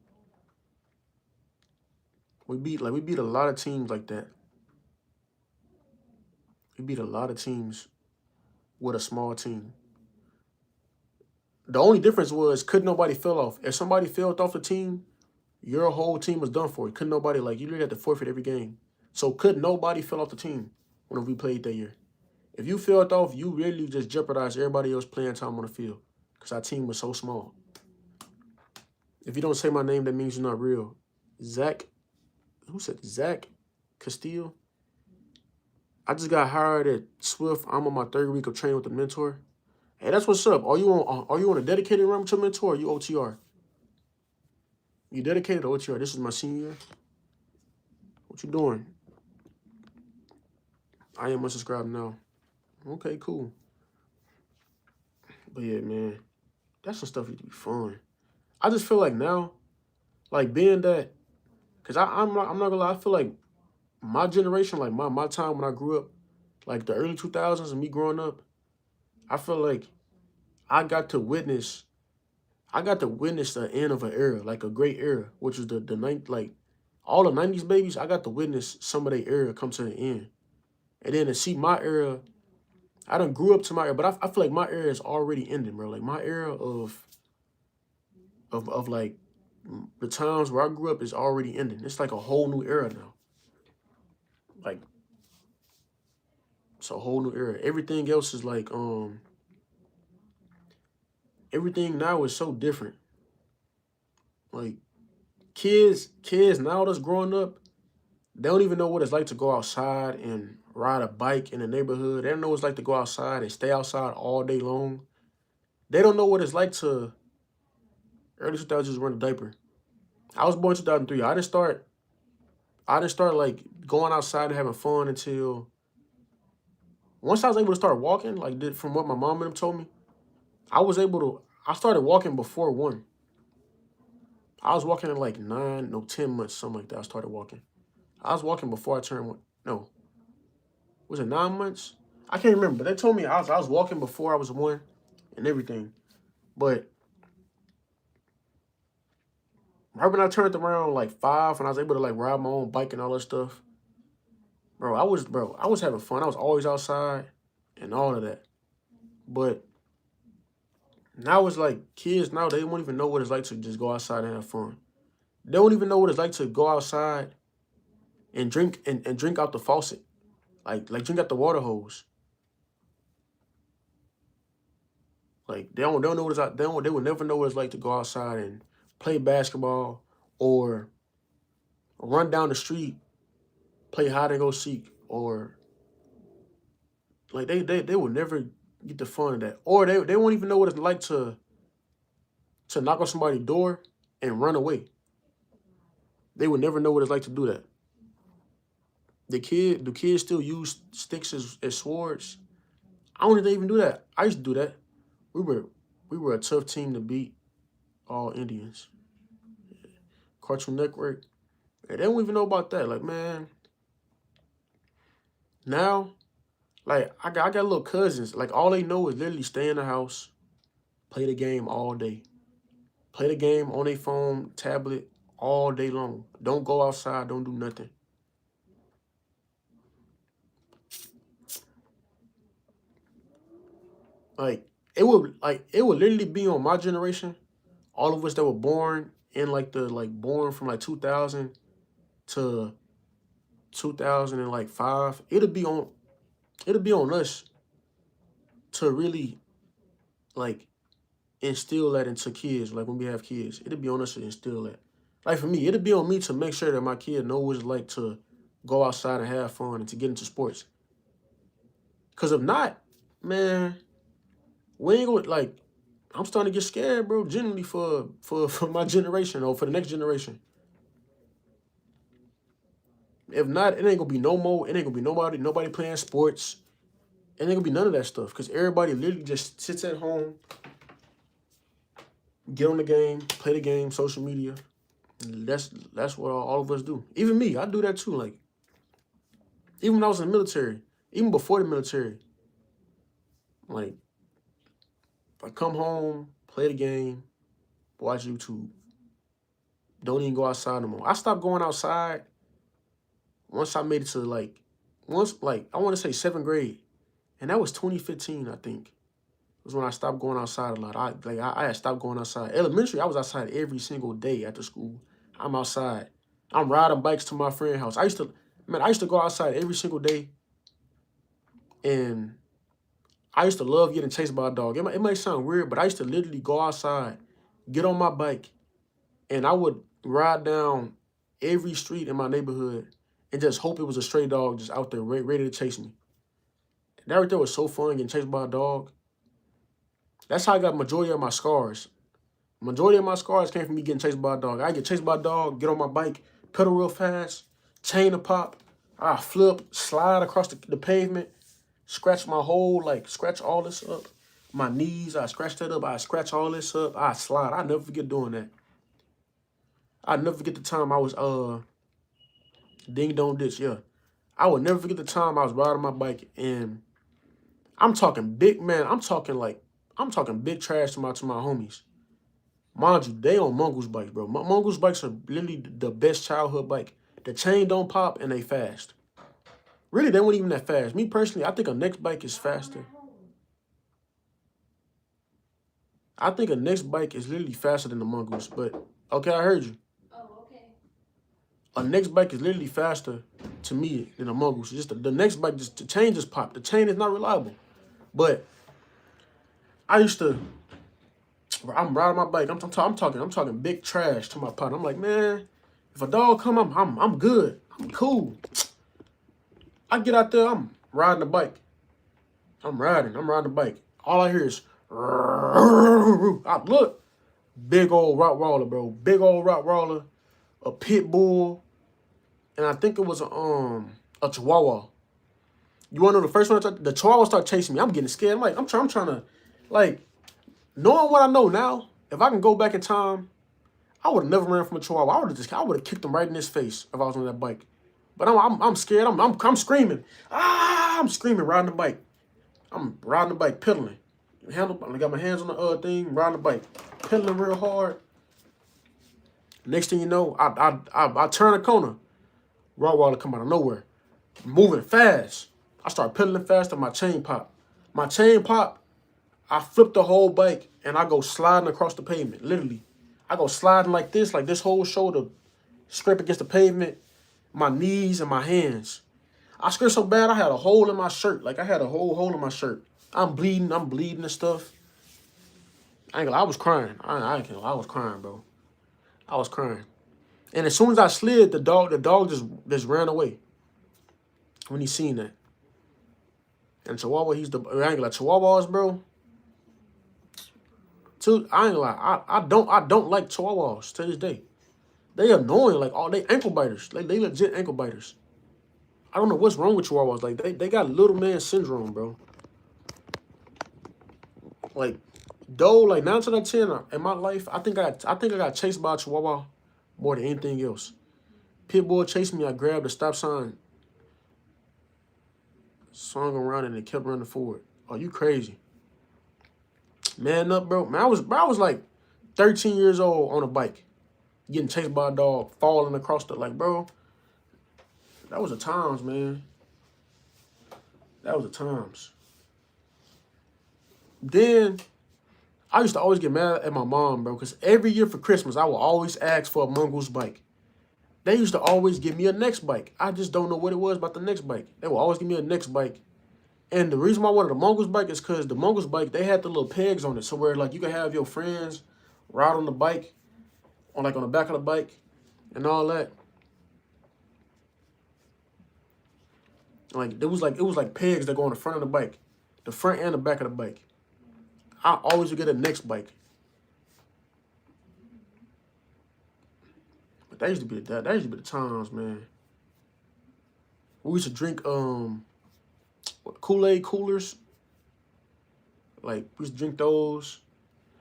[SPEAKER 1] We beat a lot of teams like that. We beat a lot of teams with a small team. The only difference was couldn't nobody fell off. If somebody fell off the team, your whole team was done for. Couldn't nobody, like, you literally had to forfeit every game. So couldn't nobody fell off the team when we played that year. If you fell off, you really just jeopardized everybody else playing time on the field because our team was so small. If you don't say my name, that means you're not real. Zach, who said Zach Castile? I just got hired at Swift. I'm on my 3rd week of training with a mentor. Hey, that's what's up. Are you on a dedicated run with your mentor or are you OTR? You dedicated to OTR. This is my senior year. What you doing? I am unsubscribed now. Okay, cool. But yeah, man, that's some stuff that be fun. I just feel like now, like being that, because I'm not gonna lie, I feel like my generation, like my time when I grew up, like the early 2000s and me growing up, I feel like I got to witness the end of an era, like a great era, which was the like all the 90s babies. I got to witness some of their era come to the end. And then to see my era, I done grew up to my era, but I feel like my era is already ending, bro. Like my era of like the times where I grew up is already ending. It's like a whole new era now. Like it's a whole new era. Everything else is like everything now is so different. Like kids now that's growing up, they don't even know what it's like to go outside and ride a bike in the neighborhood. They don't know what it's like to go outside and stay outside all day long. They don't know what it's like to early 2000s run a diaper. I was born in 2003. I didn't start like going outside and having fun until once I was able to start walking, like from what my mom and them told me, I started walking before 1. I was walking in like 10 months, something like that. I started walking. I was walking before I turned 1. No. Was it 9 months? I can't remember, but they told me I was walking before I was 1 and everything. But right when I turned around like 5 and I was able to like ride my own bike and all that stuff, bro, I was having fun. I was always outside and all of that. But now it's like kids now, they won't even know what it's like to just go outside and have fun. They don't even know what it's like to go outside and drink and drink out the faucet. Like drink out the water hose. Like they don't know what it's like. They will never know what it's like to go outside and play basketball or run down the street, play hide and go seek, or like they will never get the fun of that. Or they won't even know what it's like to knock on somebody's door and run away. They would never know what it's like to do that. Do kids still use sticks as swords? I don't think they even do that. I used to do that. We were a tough team to beat, all Indians. Cartoon Network. They don't even know about that. Like, man, now, like I got little cousins. Like all they know is literally stay in the house, play the game all day. Play the game on their phone, tablet, all day long. Don't go outside, don't do nothing. Like it would literally be on my generation. All of us that were born in born from like 2000 to 2005. It'll be on us to really like instill that into kids. Like when we have kids, it'll be on us to instill that. Like for me, it'll be on me to make sure that my kid knows what it's like to go outside and have fun and to get into sports. Cause if not, man, we ain't gonna like. I'm starting to get scared, bro. Generally for my generation or for the next generation. If not, it ain't gonna be no more. It ain't gonna be nobody playing sports. It ain't gonna be none of that stuff. Cause everybody literally just sits at home, get on the game, play the game, social media. That's what all of us do. Even me, I do that too. Like even when I was in the military, even before the military, like I come home, play the game, watch YouTube. Don't even go outside no more. I stopped going outside once I made it to I want to say 7th grade, and that was 2015, I think. Was when I stopped going outside a lot. I had stopped going outside. Elementary, I was outside every single day after school. I'm outside. I'm riding bikes to my friend's house. I used to go outside every single day, and I used to love getting chased by a dog. It might sound weird, but I used to literally go outside, get on my bike, and I would ride down every street in my neighborhood and just hope it was a stray dog just out there ready to chase me. That right there was so fun, getting chased by a dog. That's how I got majority of my scars. Majority of my scars came from me getting chased by a dog. I get chased by a dog, get on my bike, pedal real fast, chain to pop, I flip, slide across the pavement, scratch all this up. My knees, I scratch that up, I scratch all this up, I slide. I never forget doing that. I never forget the time I was ding dong ditch, yeah. I would never forget the time I was riding my bike and I'm talking big I'm talking big trash to my homies. Mind you, they on Mongoose bikes, bro. Mongoose bikes are literally the best childhood bike. The chain don't pop and they fast. Really, they weren't even that fast. Me personally, I think a next bike is faster. I think a next bike is literally faster than the Mongoose, but okay, I heard you.
[SPEAKER 2] Oh, okay.
[SPEAKER 1] A next bike is literally faster to me than a Mongoose. Just the next bike, the chain just popped. The chain is not reliable. But I used to, I'm riding my bike. I'm talking big trash to my partner. I'm like, man, if a dog come, I'm good. I'm cool. I get out there, I'm riding the bike. I'm riding the bike. All I hear is, I look, big old Rottweiler, bro. Big old Rottweiler, a pit bull, and I think it was a Chihuahua. You wanna know the first one? The Chihuahua started chasing me. I'm getting scared. I'm trying to, like, knowing what I know now, if I can go back in time, I would have never ran from a Chihuahua. I would have kicked him right in his face if I was on that bike. But I'm scared. I'm screaming. I'm screaming, riding the bike. I'm riding the bike, pedaling. I got my hands on the thing, riding the bike, pedaling real hard. Next thing you know, I turn a corner. Rottweiler come out of nowhere, moving fast. I start pedaling faster. My chain pop. My chain pop. I flip the whole bike and I go sliding across the pavement. Literally, I go sliding like this whole shoulder scrape against the pavement, my knees and my hands. I scraped so bad I had a hole in my shirt. Like I had a whole hole in my shirt. I'm bleeding and stuff. I was crying. I ain't gonna lie, I was crying, bro. I was crying. And as soon as I slid, the dog just ran away when he seen that. And Chihuahua, I ain't gonna lie, Chihuahuas, bro. I ain't gonna lie, I don't like Chihuahuas to this day. They annoying, like they ankle biters. Like they legit ankle biters. I don't know what's wrong with Chihuahuas. Like they got little man syndrome, bro. Like though, like 9 out of 10 in my life, I think I got chased by a Chihuahua more than anything else. Pitbull chased me. I grabbed the stop sign, swung around, and it kept running forward. Oh, you crazy? Man up, bro. Man, I was like 13 years old on a bike, getting chased by a dog, falling across the bro. That was the times, man. That was the times. Then I used to always get mad at my mom, bro, because every year for Christmas, I would always ask for a Mongoose bike. They used to always give me a next bike. I just don't know what it was about the next bike. They would always give me a next bike. And the reason why I wanted a Mongoose bike is because the Mongoose bike, they had the little pegs on it. So where like you could have your friends ride on the bike, on the back of the bike and all that. Like it was like pegs that go on the front of the bike. The front and the back of the bike. I always would get a next bike. But that used to be the times, man. We used to drink Kool-Aid coolers. Like we used to drink those.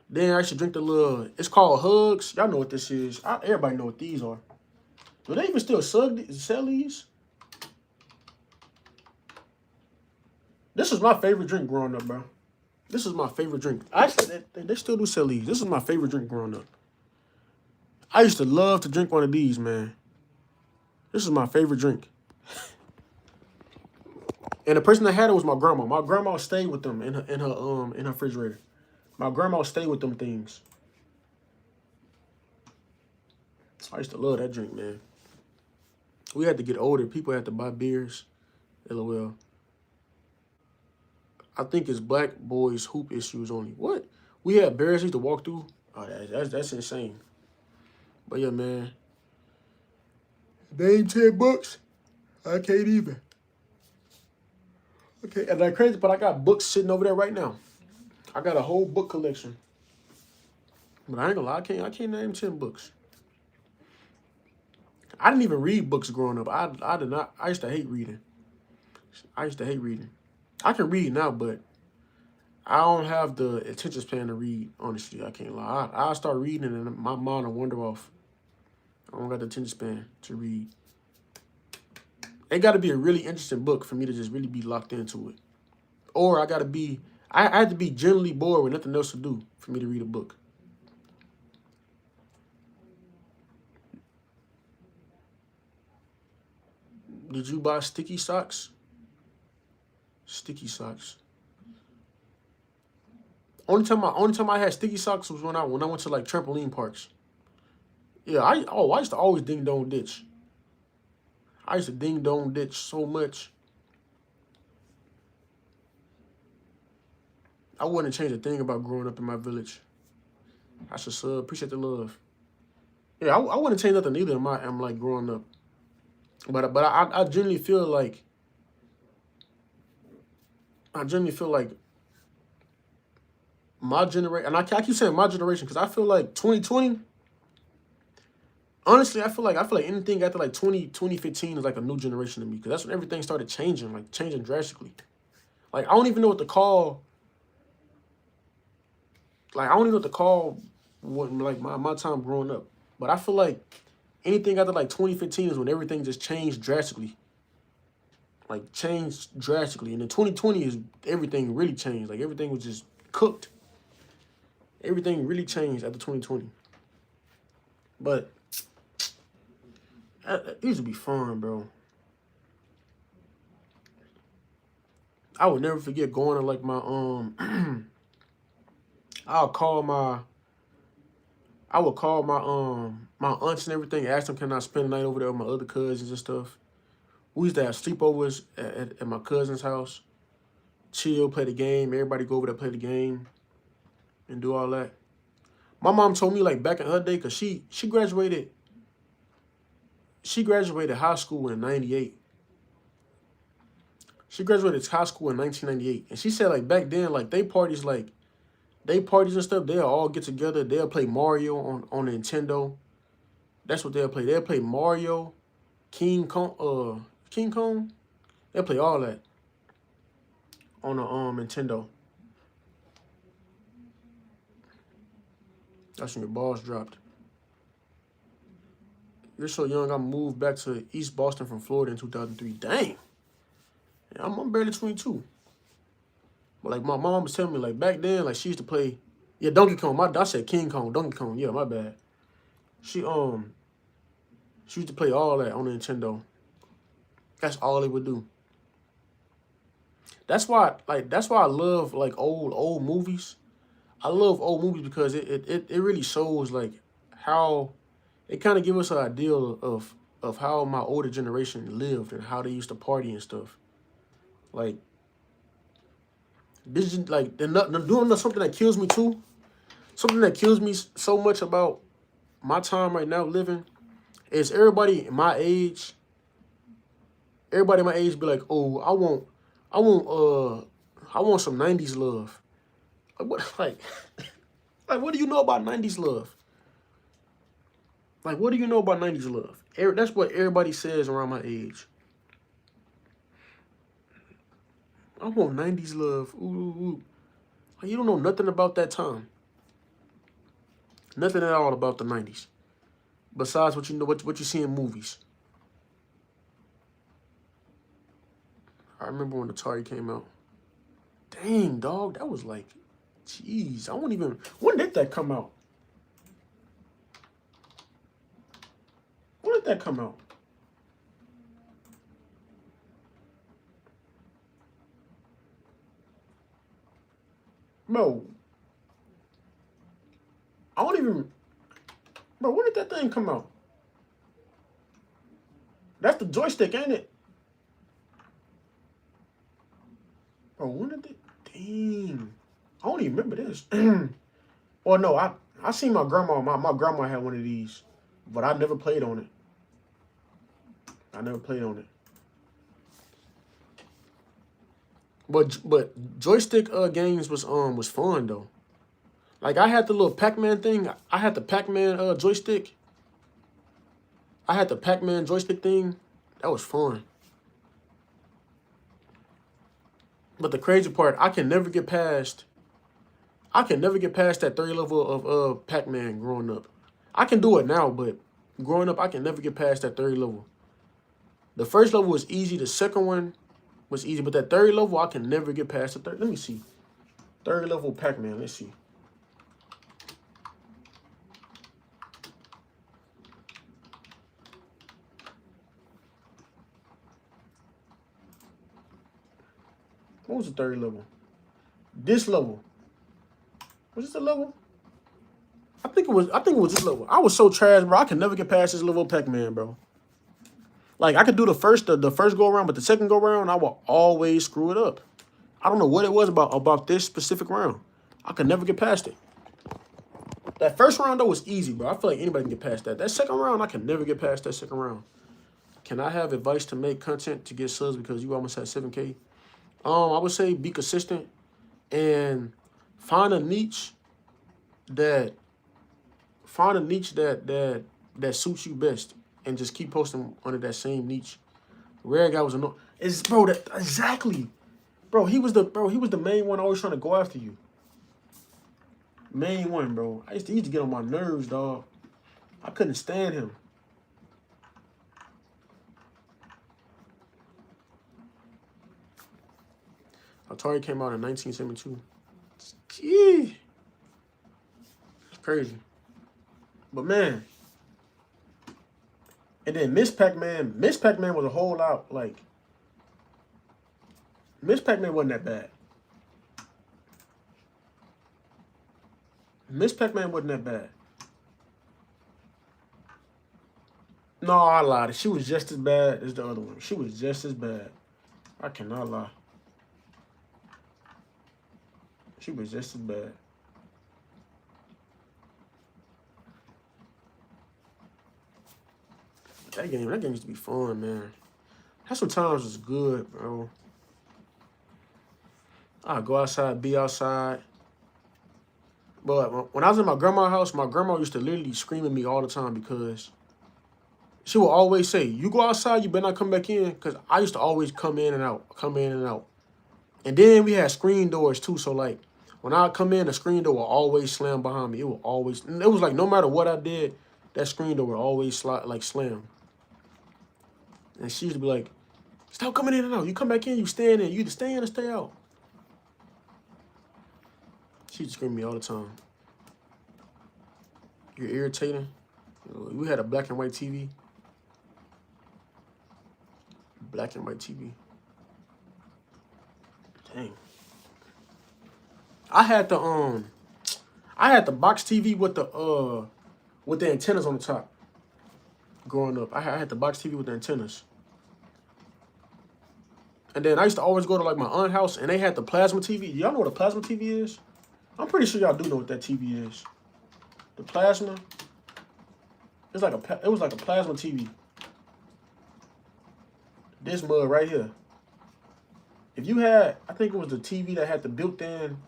[SPEAKER 1] Then I used to drink the little, it's called Hugs. Y'all know what this is. Everybody know what these are. Do they even still sell these? This is my favorite drink growing up, bro. This is my favorite drink. Actually, they still do sell these. This is my favorite drink growing up. I used to love to drink one of these, man. This is my favorite drink. And the person that had it was my grandma. My grandma stayed with them in her refrigerator. My grandma stayed with them things. I used to love that drink, man. We had to get older. People had to buy beers. LOL. I think it's black boys hoop issues only. What? We had bears to walk through? Oh, that's insane. But yeah, man. Name 10 books. I can't even. Okay, and that's crazy, but I got books sitting over there right now. I got a whole book collection. But I ain't gonna lie, I can't name 10 books. I didn't even read books growing up. I did not. I used to hate reading. I can read now, but I don't have the attention span to read, honestly. I can't lie. I start reading and my mind will wander off. I don't got the attention span to read. It got to be a really interesting book for me to just really be locked into it. Or I had to be generally bored with nothing else to do for me to read a book. Did you buy sticky socks? Sticky socks. Only time I had sticky socks was when I went to like trampoline parks. Yeah, I used to always ding dong ditch. I used to ding dong ditch so much. I wouldn't change a thing about growing up in my village. I should appreciate the love. Yeah, I wouldn't change nothing either. I'm like growing up. But I genuinely feel like my generation, and I keep saying my generation because I feel like 2020. Honestly, I feel like anything after like 2015 is like a new generation to me because that's when everything started changing, like changing drastically. Like I don't even know what to call. Like I don't even know what to call what like my time growing up. But I feel like anything after like 2015 is when everything just changed drastically. Like changed drastically. And then 2020 is everything really changed. Like everything was just cooked. Everything really changed after 2020. But It used to be fun, bro. I would never forget going to like my I'll call my I would call my aunts and everything, ask them can I spend the night over there with my other cousins and stuff. We used to have sleepovers at my cousin's house, chill, play the game. Everybody go over there, play the game, and do all that. My mom told me like back in her day, cause she graduated high school in '98. She graduated high school in 1998, and she said like back then like they parties and stuff. They'll all get together. They'll play Mario on Nintendo. That's what they'll play. They'll play Mario, King Kong. They'll play all that on the Nintendo. That's when your balls dropped. You're so young. I moved back to East Boston from Florida in 2003. Dang. Yeah, I'm barely 22. But like my mom was telling me like back then, like she used to play, yeah, Donkey Kong. I said King Kong, Donkey Kong. Yeah, my bad. She used to play all that on the Nintendo. That's all they would do. That's why I love like old movies. I love old movies because it really shows like how it kind of give us an idea of how my older generation lived and how they used to party and stuff. Like this is like they're doing something that kills me too. Something that kills me so much about my time right now living is everybody my age be like, oh, I want some 90s love. Like what like what do you know about 90s love? Like what do you know about 90s love? That's what everybody says around my age. I want 90s love. Ooh. Like, you don't know nothing about that time. Nothing at all about the 90s. Besides what you know, what you see in movies. I remember when Atari came out. Dang, dog, that was like, jeez, when did that come out? When did that come out? Bro, I don't even, bro, when did that thing come out? That's the joystick, ain't it? Bro, when did it, dang, I don't even remember this. Well, no, I seen my grandma, my grandma had one of these, but I never played on it. But joystick games was fun though. Like I had the little Pac-Man thing. I had the Pac-Man joystick. I had the Pac-Man joystick thing. That was fun. But the crazy part, I can never get past that third level of Pac-Man growing up. I can do it now, but growing up, I can never get past that third level. The first level was easy. The second one was easy, but that third level, I can never get past the third. Let me see. Third level Pac-Man. Let's see. What was the third level? This level. Was this the level? I think it was this level. I was so trash, bro. I can never get past this level of Pac-Man, bro. Like I could do the first go around, but the second go around, I will always screw it up. I don't know what it was about this specific round. I could never get past it. That first round though was easy, bro. I feel like anybody can get past that. That second round, I can never get past that second round. Can I have advice to make content to get subs because you almost had 7K? I would say be consistent and find a niche that suits you best and just keep posting under that same niche. Rare Guy was exactly. Bro, he was the main one always trying to go after you. Main one, bro. I used to get on my nerves, dog. I couldn't stand him. Atari came out in 1972. Gee. It's crazy. But man, And then Miss Pac-Man was a whole lot, like, Miss Pac-Man wasn't that bad. Miss Pac-Man wasn't that bad. No, I lied. She was just as bad as the other one. She was just as bad. I cannot lie. She was just as bad. That game used to be fun, man. That sometimes was good, bro. I'd go outside, be outside. But when I was in my grandma's house, my grandma used to literally scream at me all the time because she would always say, "You go outside, you better not come back in." Because I used to always come in and out, come in and out. And then we had screen doors too. So like when I come in, the screen door will always slam behind me. It was like no matter what I did, that screen door would always slam. And she used to be like, "Stop coming in and out. You come back in, you staying in. You either stay in or stay out." She used to scream at me all the time. You're irritating. We had a black and white TV. Black and white TV. Dang. I had the box TV with the antennas on the top. Growing up, I had the box TV with the antennas. And then I used to always go to like my aunt's house, and they had the plasma TV. Y'all know what a plasma TV is? I'm pretty sure y'all do know what that TV is. The plasma. It was like a plasma TV. This mug right here. If you had, I think it was the TV that had the built-in.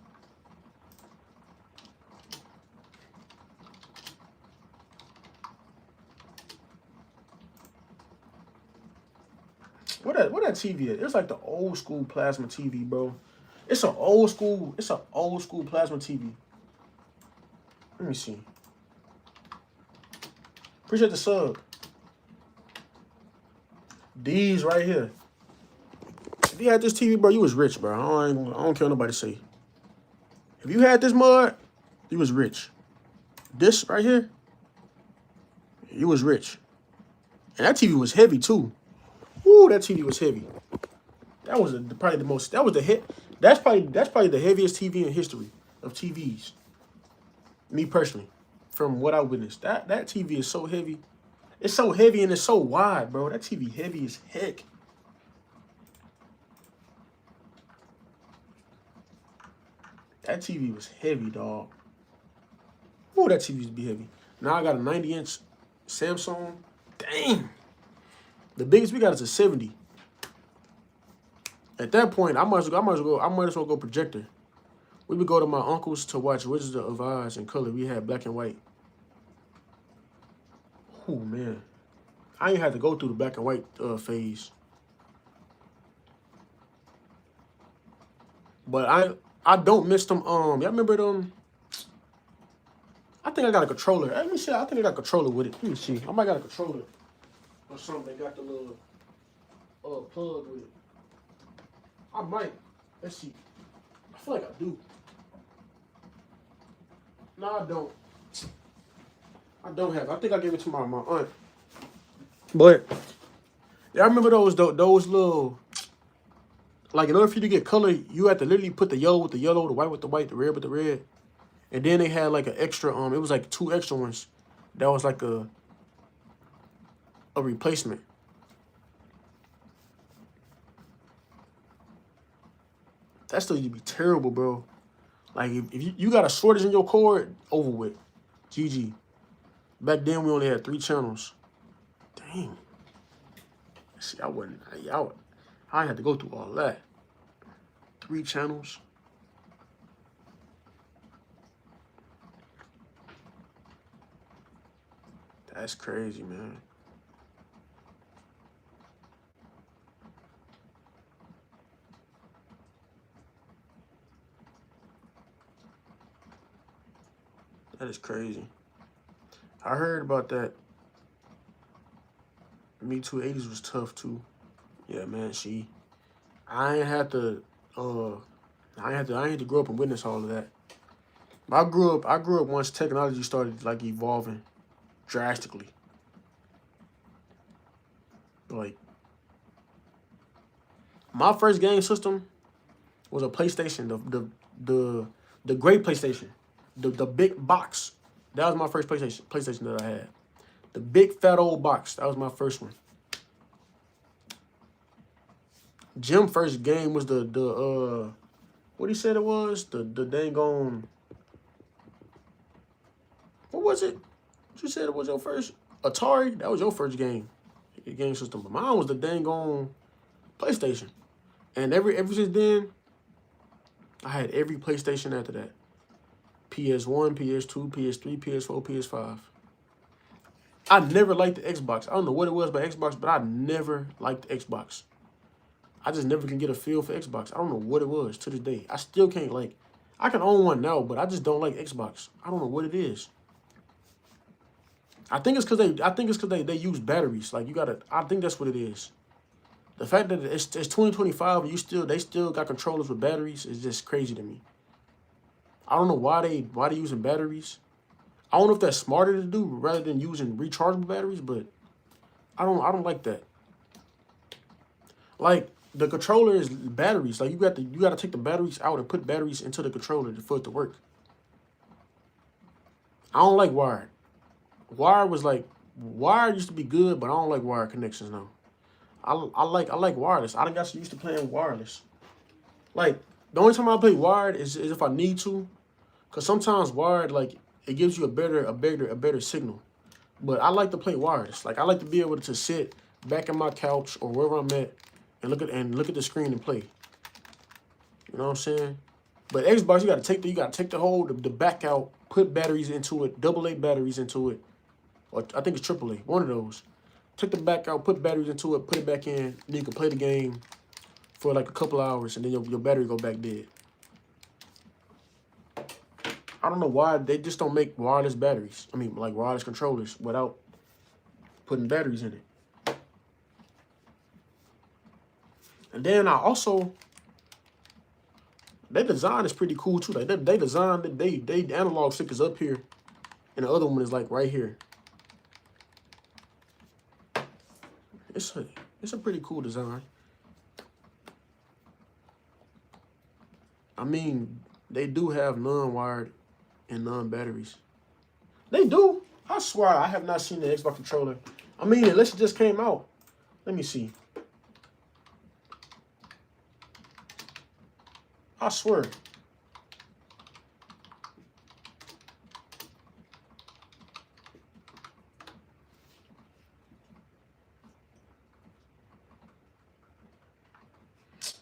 [SPEAKER 1] What that TV is? It's like the old school plasma TV, bro. It's an old school plasma TV. Let me see. Appreciate the sub. These right here. If you had this TV, bro, you was rich, bro. I don't care what nobody say. If you had this mud, you was rich. This right here, you was rich. And that TV was heavy too. Ooh, that TV was heavy. That was probably the most. That was the hit. That's probably the heaviest TV in history of TVs. Me personally, from what I witnessed, that TV is so heavy. It's so heavy and it's so wide, bro. That TV heavy as heck. That TV was heavy, dog. Ooh, that TV used to be heavy. Now I got a 90-inch Samsung. Dang. The biggest we got is a 70. At that point, I might as well go projector. We would go to my uncle's to watch Wizards of Oz in color. We had black and white. Oh man, I ain't had to go through the black and white phase. But I don't miss them. Y'all remember them? I think I got a controller. Let me see. I think I got a controller with it. Let me see. I might got a controller or something. They got the little plug with it. I might. Let's see. I feel like I do. No, I don't. I don't have. I think I gave it to my aunt. But yeah, I remember those little. Like in order for you to get color, you had to literally put the yellow with the yellow, the white with the white, the red with the red, and then they had like an extra. It was like 2 extra ones. That was like a replacement. That still used to be terrible, bro. Like if you got a shortage in your cord, over with. GG. Back then we only had 3 channels. Dang. See, I had to go through all that. 3 channels. That's crazy, man. That is crazy. I heard about that. Me Too 80s was tough too. Yeah, man. I ain't had to grow up and witness all of that. I grew up once technology started like evolving drastically. Like, my first game system was a PlayStation, the great PlayStation, the big box. That was my first PlayStation that I had. The big fat old box. That was my first one. Jim first game was the what he said it was? The dang on, what was it? You said it was your first Atari? That was your first game. Your game system. But mine was the dang on PlayStation. And ever since then, I had every PlayStation after that. PS1, PS2, PS3, PS4, PS5. I never liked the Xbox. I don't know what it was about Xbox, but I never liked the Xbox. I just never can get a feel for Xbox. I don't know what it was to this day. I still can't, like, I can own one now, but I just don't like Xbox. I don't know what it is. I think it's because they use batteries. Like, you gotta, I think that's what it is. The fact that it's 2025 and they still got controllers with batteries is just crazy to me. I don't know why they using batteries. I don't know if that's smarter to do rather than using rechargeable batteries, but I don't like that. Like, the controller is batteries. Like, you got to take the batteries out and put batteries into the controller for it to work. I don't like wired. Wired used to be good, but I don't like wired connections now. I like wireless. I done got used to playing wireless. Like, the only time I play wired is if I need to, cause sometimes wired, like, it gives you a better signal. But I like to play wireless. Like, I like to be able to sit back on my couch or wherever I'm at and look at the screen and play. You know what I'm saying? But Xbox, you gotta take the whole the back out, put batteries into it, AA batteries into it, or I think it's AAA, one of those. Take the back out, put batteries into it, put it back in, then you can play the game for like a couple hours, and then your battery go back dead. I don't know why they just don't make wireless batteries. I mean, like wireless controllers without putting batteries in it. And then their design is pretty cool too. Like they designed they analog stick is up here, and the other one is like right here. It's a pretty cool design. I mean, they do have non-wired and non-batteries. They do. I swear I have not seen the Xbox controller. I mean, unless it just came out. Let me see. I swear.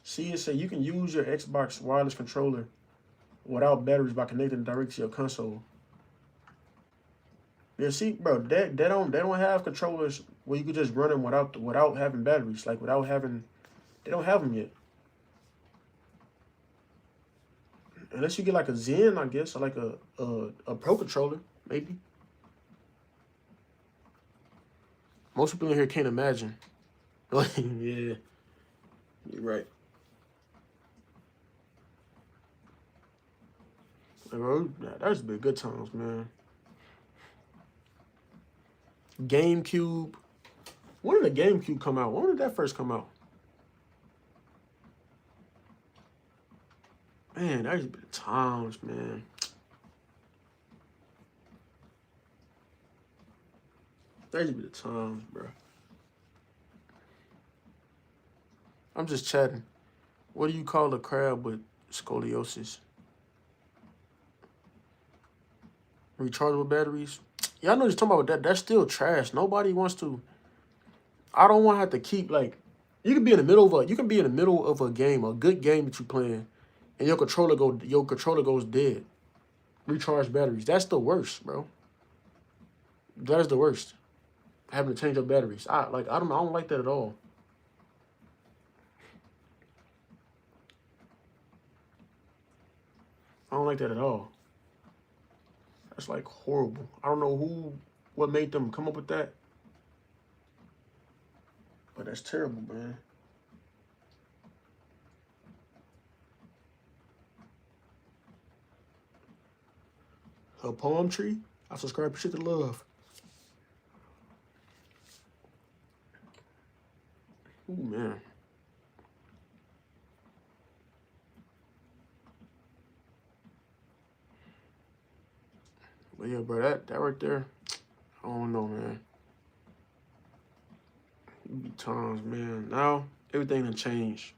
[SPEAKER 1] See, it say you can use your Xbox wireless controller without batteries by connecting directly to your console. Yeah, see, bro, they don't have controllers where you could just run them without having batteries, like they don't have them yet. Unless you get like a Zen, I guess, or like a Pro controller, maybe. Most people in here can't imagine. Yeah, you're right. Like, bro, that used to be good times, man. GameCube. When did the GameCube come out? When did that first come out? Man, that used to be the times, man. That used to be the times, bro. I'm just chatting. What do you call a crab with scoliosis? Rechargeable batteries? Yeah, I know you're talking about that. That's still trash. Nobody wants to. I don't want to have to keep, like, you can be in the middle of a game, a good game that you're playing, and your controller goes dead. Recharge batteries. That's the worst, bro. That is the worst. Having to change your batteries. I don't like that at all. I don't like that at all. That's like horrible. I don't know what made them come up with that. But that's terrible, man. A palm tree? I subscribe to shit to love. Ooh, man. But yeah, bro, that right there, I don't know, man. It be times, man. Now everything done changed.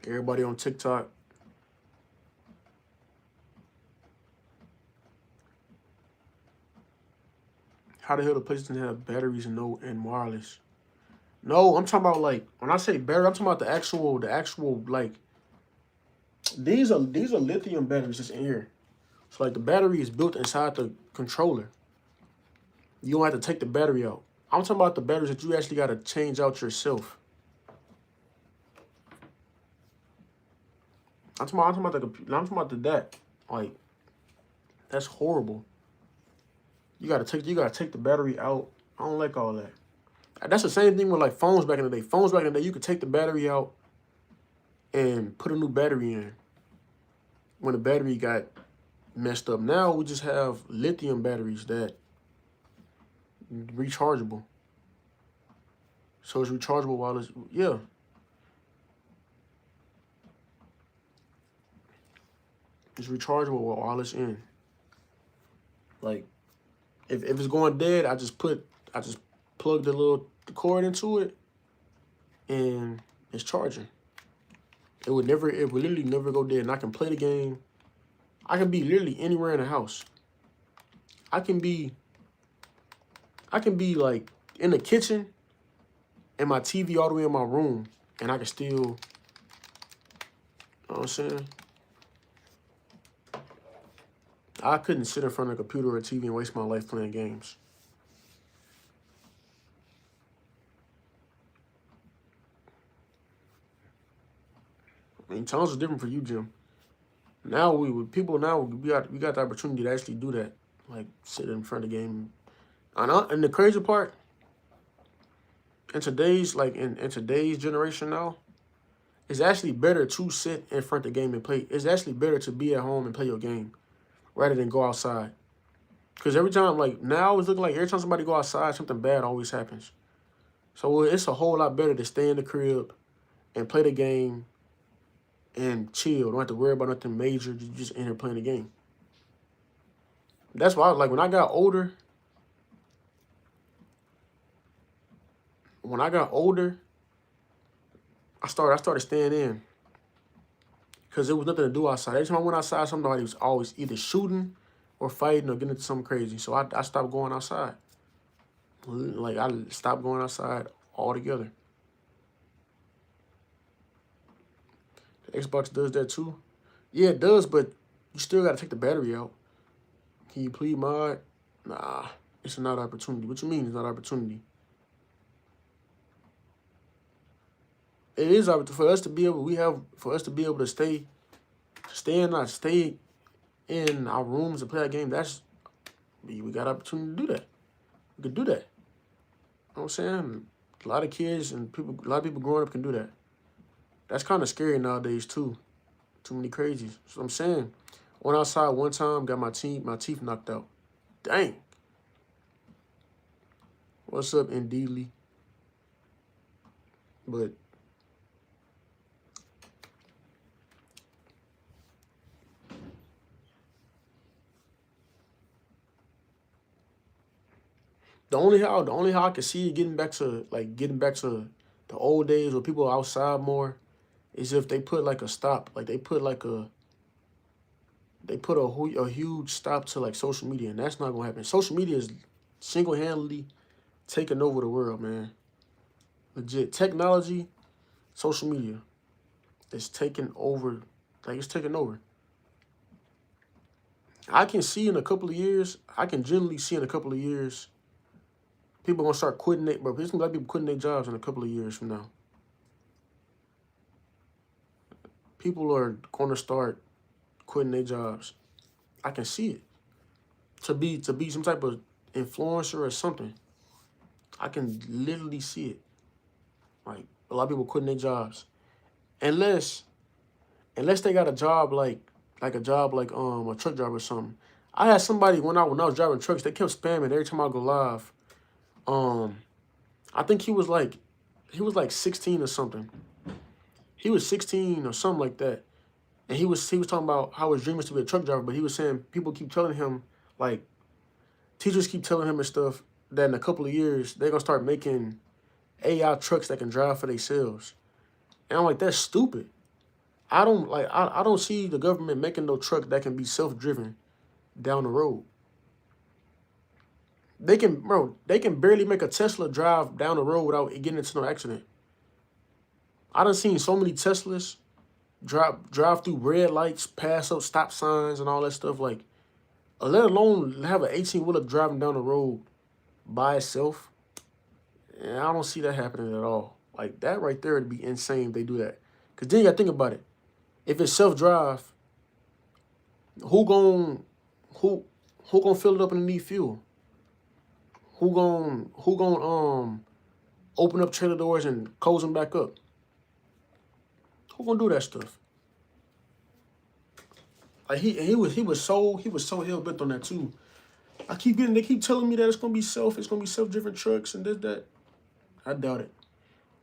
[SPEAKER 1] Everybody on TikTok. How the hell the PlayStation have batteries and wireless? No, I'm talking about like when I say battery, I'm talking about the actual like these are lithium batteries that's in here. So like the battery is built inside the controller. You don't have to take the battery out. I'm talking about the batteries that you actually gotta change out yourself. I'm talking about the computer. I'm talking about the that. Like that's horrible. You gotta take the battery out. I don't like all that. That's the same thing with like phones back in the day. Phones back in the day, you could take the battery out and put a new battery in when the battery got messed up. Now we just have lithium batteries that rechargeable. So it's rechargeable while it's yeah. It's rechargeable while it's in. Like if it's going dead, I just plug the cord into it and it's charging. It would literally never go dead. And I can play the game. I can be literally anywhere in the house. I can be like in the kitchen and my TV all the way in my room and I can still, you know what I'm saying? I couldn't sit in front of a computer or a TV and waste my life playing games. I mean, times are different for you, Jim. Now we got the opportunity to actually do that, like sit in front of the game. And the crazy part, in today's generation now, it's actually better to sit in front of the game and play. It's actually better to be at home and play your game rather than go outside. Because every time, like now, it's looking like every time somebody go outside, something bad always happens. So it's a whole lot better to stay in the crib and play the game and chill. Don't have to worry about nothing major. You just in here playing the game. That's why I was like, when I got older, I started staying in because there was nothing to do outside. Every time I went outside, somebody was always either shooting or fighting or getting into something crazy. So I stopped going outside. Like I stopped going outside altogether. The Xbox does that too. Yeah, it does, but you still got to take the battery out. Can you plead mod? Nah, it's not an opportunity. What you mean it's not an opportunity? It is for us to be able. To stay in our rooms and play that game. We got opportunity to do that. We could do that. You know what I'm saying? A lot of kids and a lot of people growing up can do that. That's kind of scary nowadays too. Too many crazies. So I'm saying, went outside one time, got my teeth knocked out. Dang. What's up, Indeedly? But the only how I can see it getting back to the old days where people are outside more is if they put like a stop, like they put a huge stop to like social media, and that's not gonna happen. Social media is single-handedly taking over the world, man. Legit technology, social media is taking over. Like it's taking over. I can see in a couple of years. I can generally see in a couple of years. People gonna start quitting it, but there's gonna be people quitting their jobs in a couple of years from now. People are gonna start quitting their jobs. I can see it. To be some type of influencer or something. I can literally see it. Like a lot of people quitting their jobs. Unless they got a job like a truck driver or something. I had somebody when I was driving trucks, they kept spamming every time I go live. I think he was like he was like 16 or something. He was 16 or something like that. And he was talking about how his dream is to be a truck driver, but he was saying people keep telling him, like, teachers keep telling him and stuff, that in a couple of years they're gonna start making AI trucks that can drive for themselves. And I'm like, that's stupid. I don't see the government making no truck that can be self-driven down the road. They can barely make a Tesla drive down the road without getting into no accident. I done seen so many Teslas drive through red lights, pass up stop signs and all that stuff. Like, let alone have an 18-wheeler driving down the road by itself. And I don't see that happening at all. Like, that right there would be insane if they do that. Because then you got to think about it. If it's self-drive, who gon' fill it up and need fuel? Who gon' open up trailer doors and close them back up? Who gonna do that stuff? Like he was so hell bent on that too. They keep telling me that it's gonna be self-driven trucks and this, that. I doubt it.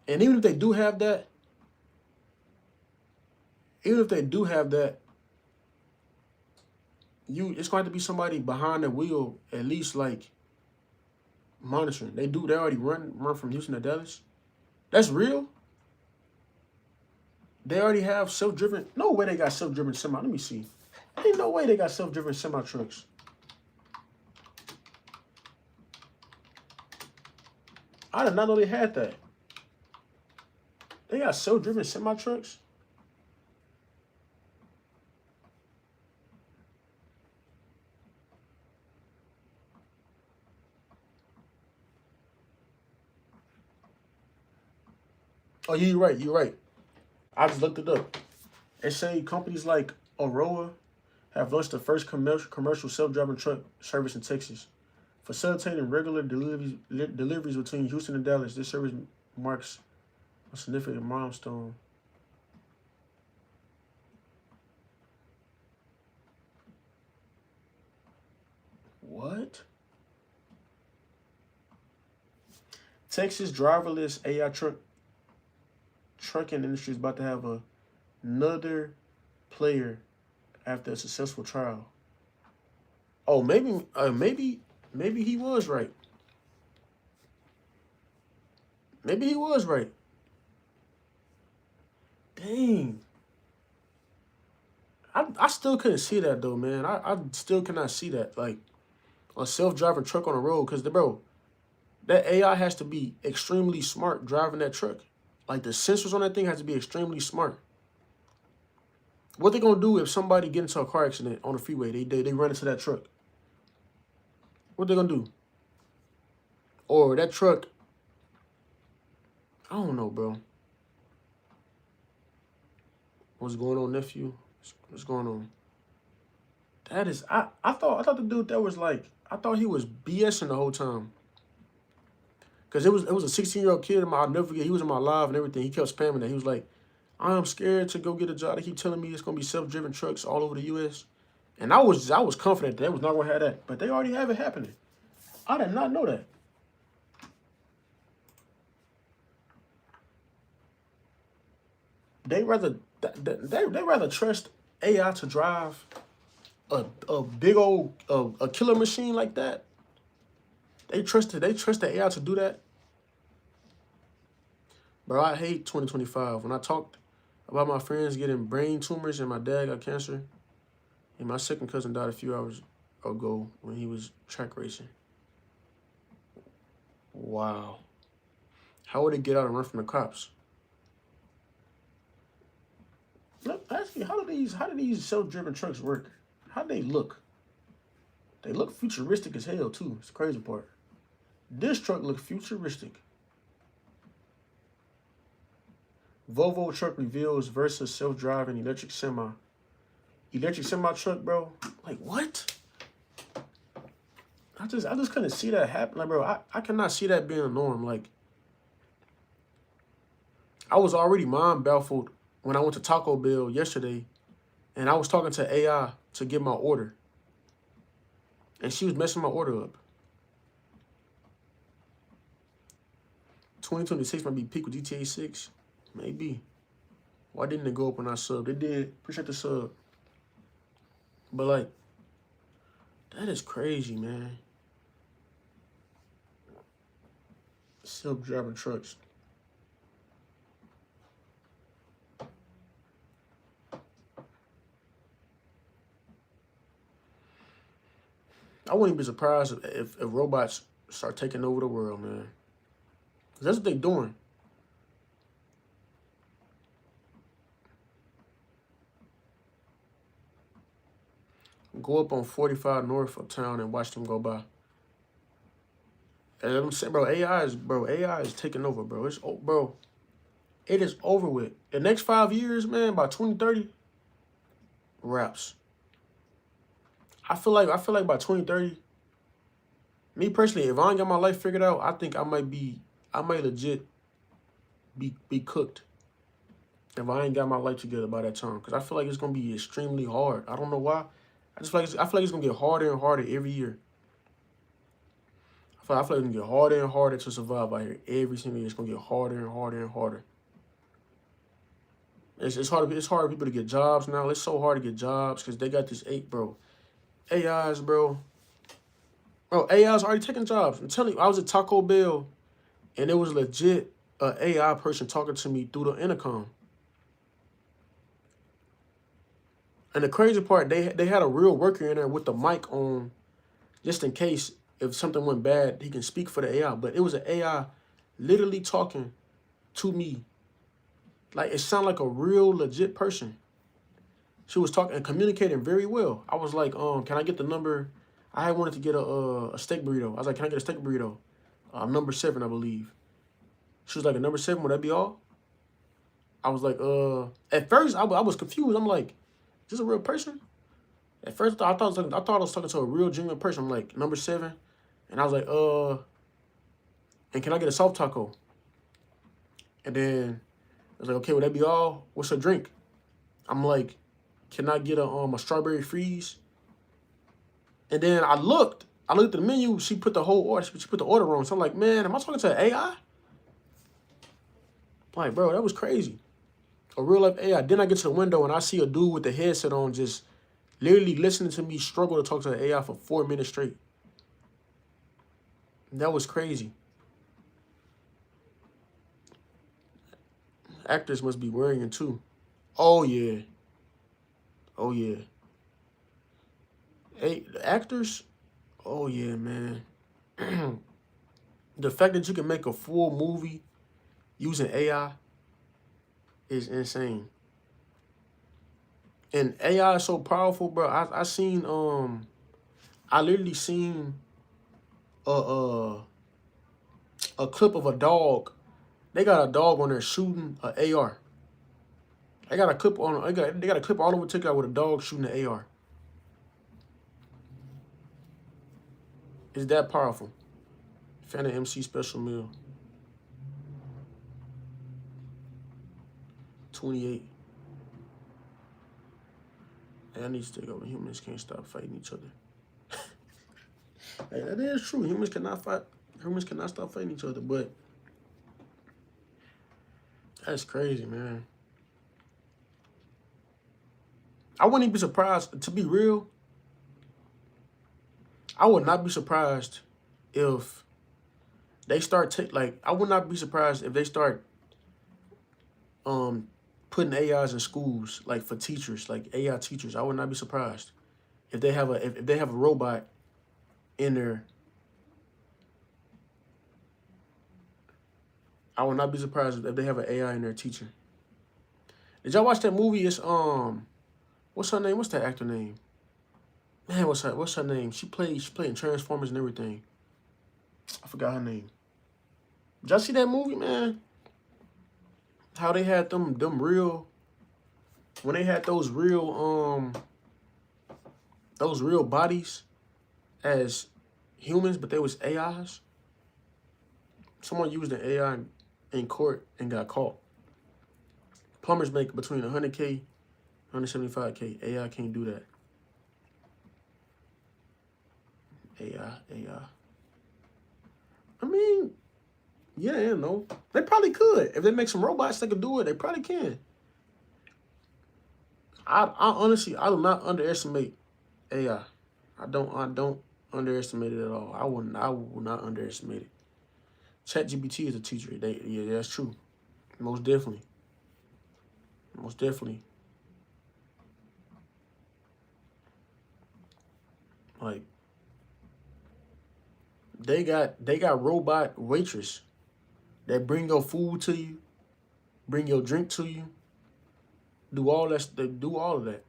[SPEAKER 1] And even if they do have that, it's going to have to be somebody behind the wheel, at least, like, monitoring. They already run from Houston to Dallas. That's real. They already have self-driven. No way they got self-driven semi. Let me see. Ain't no way they got self-driven semi trucks. I did not know they had that. They got self-driven semi trucks. Oh, yeah, you're right. You're right. I just looked it up. It say companies like Aurora have launched the first commercial self-driving truck service in Texas, facilitating regular deliveries between Houston and Dallas. This service marks a significant milestone. What? Texas driverless AI trucking industry is about to have another player after a successful trial. Oh, maybe he was right. Maybe he was right. Dang. I still couldn't see that though, man. I still cannot see that. Like, a self-driving truck on the road, because bro, that AI has to be extremely smart driving that truck. Like, the sensors on that thing has to be extremely smart. What they gonna do if somebody get into a car accident on the freeway? They run into that truck. What they gonna do? Or that truck, I don't know, bro. What's going on, nephew? What's going on? That is, I thought the dude that was like, I thought he was BSing the whole time. Cause it was a 16-year-old kid. I'll never forget. He was in my live and everything. He kept spamming that. He was like, "I'm scared to go get a job. They keep telling me it's gonna be self-driven trucks all over the U.S." And I was confident that they was not gonna have that, but they already have it happening. I did not know that. They rather trust AI to drive a big old a killer machine like that. They trust the AI to do that. Bro, I hate 2025. When I talked about my friends getting brain tumors and my dad got cancer, and my second cousin died a few hours ago when he was track racing. Wow. How would they get out and run from the cops? Look, ask me, how do these self-driven trucks work? How do they look? They look futuristic as hell too. It's the crazy part. This truck looks futuristic. Volvo truck reveals versus self-driving electric semi. Electric semi truck, bro. Like, what? I just couldn't see that happen. Like, bro, I cannot see that being a norm. Like, I was already mind baffled when I went to Taco Bell yesterday, and I was talking to AI to get my order, and she was messing my order up. 2026 might be peak with GTA 6. Maybe. Why didn't it go up when I subbed? It did. Appreciate the sub. But, like, that is crazy, man. Self-driving trucks. I wouldn't be surprised if robots start taking over the world, man. That's what they're doing. Go up on 45 north of town and watch them go by. And I'm saying, bro, AI is taking over, bro. It is over with. The next 5 years, man, by 2030, wraps. I feel like by 2030, me personally, if I ain't got my life figured out, I think I might legit be cooked if I ain't got my life together by that time. Because I feel like it's gonna be extremely hard. I don't know why. I feel like it's gonna get harder and harder every year. I feel like it's gonna get harder and harder to survive out here. Every single year, it's gonna get harder and harder and harder. It's hard for people to get jobs now. It's so hard to get jobs because they got this AIs, bro. Bro, AI's already taking jobs. I'm telling you, I was at Taco Bell, and it was legit an AI person talking to me through the intercom. And the crazy part, they had a real worker in there with the mic on, just in case if something went bad, he can speak for the AI. But it was an AI literally talking to me. Like, it sounded like a real legit person. She was talking and communicating very well. I was like, can I get the number? I had wanted to get a steak burrito. I was like, can I get a steak burrito? Number 7, I believe. She was like, a number 7, would that be all? I was like, at first I was confused. I'm like, is this a real person? At first I thought I was talking to a real genuine person. I'm like, number 7. And I was like, and can I get a soft taco? And then I was like, okay, would that be all? What's a drink? I'm like, can I get a strawberry freeze? And then I looked at the menu. She put the whole order. She put the order wrong. So I'm like, man, am I talking to an AI? I'm like, bro, that was crazy. A real life AI. Then I get to the window and I see a dude with the headset on just literally listening to me struggle to talk to the AI for 4 minutes straight. That was crazy. Actors must be worrying too. Oh, yeah. Oh, yeah. Hey, the actors? Oh, yeah, man. The fact that you can make a full movie using AI is insane. And AI is so powerful, bro. I literally seen a clip of a dog. They got a dog on there shooting an AR. They got a clip all over TikTok with a dog shooting an AR. It's that powerful. Fan of MC special meal. 28. Hey, I need to take over. Humans can't stop fighting each other. Hey, that is true. Humans cannot stop fighting each other, but that's crazy, man. I wouldn't even be surprised, to be real. I would not be surprised if they start I would not be surprised if they start putting AIs in schools, like for teachers, like AI teachers. I would not be surprised if they have a robot in there. I would not be surprised if they have an AI in their teaching. Did y'all watch that movie? It's what's her name? What's that actor name? Man, what's her name? She played in Transformers and everything. I forgot her name. Did y'all see that movie, man? How they had them real, when they had those real bodies as humans, but they was AIs. Someone used an AI in court and got caught. Plumbers make between 100K, 175K. AI can't do that. AI. I mean, Yeah, you know. They probably could. If they make some robots that could do it, they probably can. I honestly, I do not underestimate AI. I don't underestimate it at all. I will not underestimate it. ChatGPT is a teacher. Yeah, that's true. Most definitely. Most definitely. Like they got robot waitress that bring your food to you, bring your drink to you, do all that. They do all of that.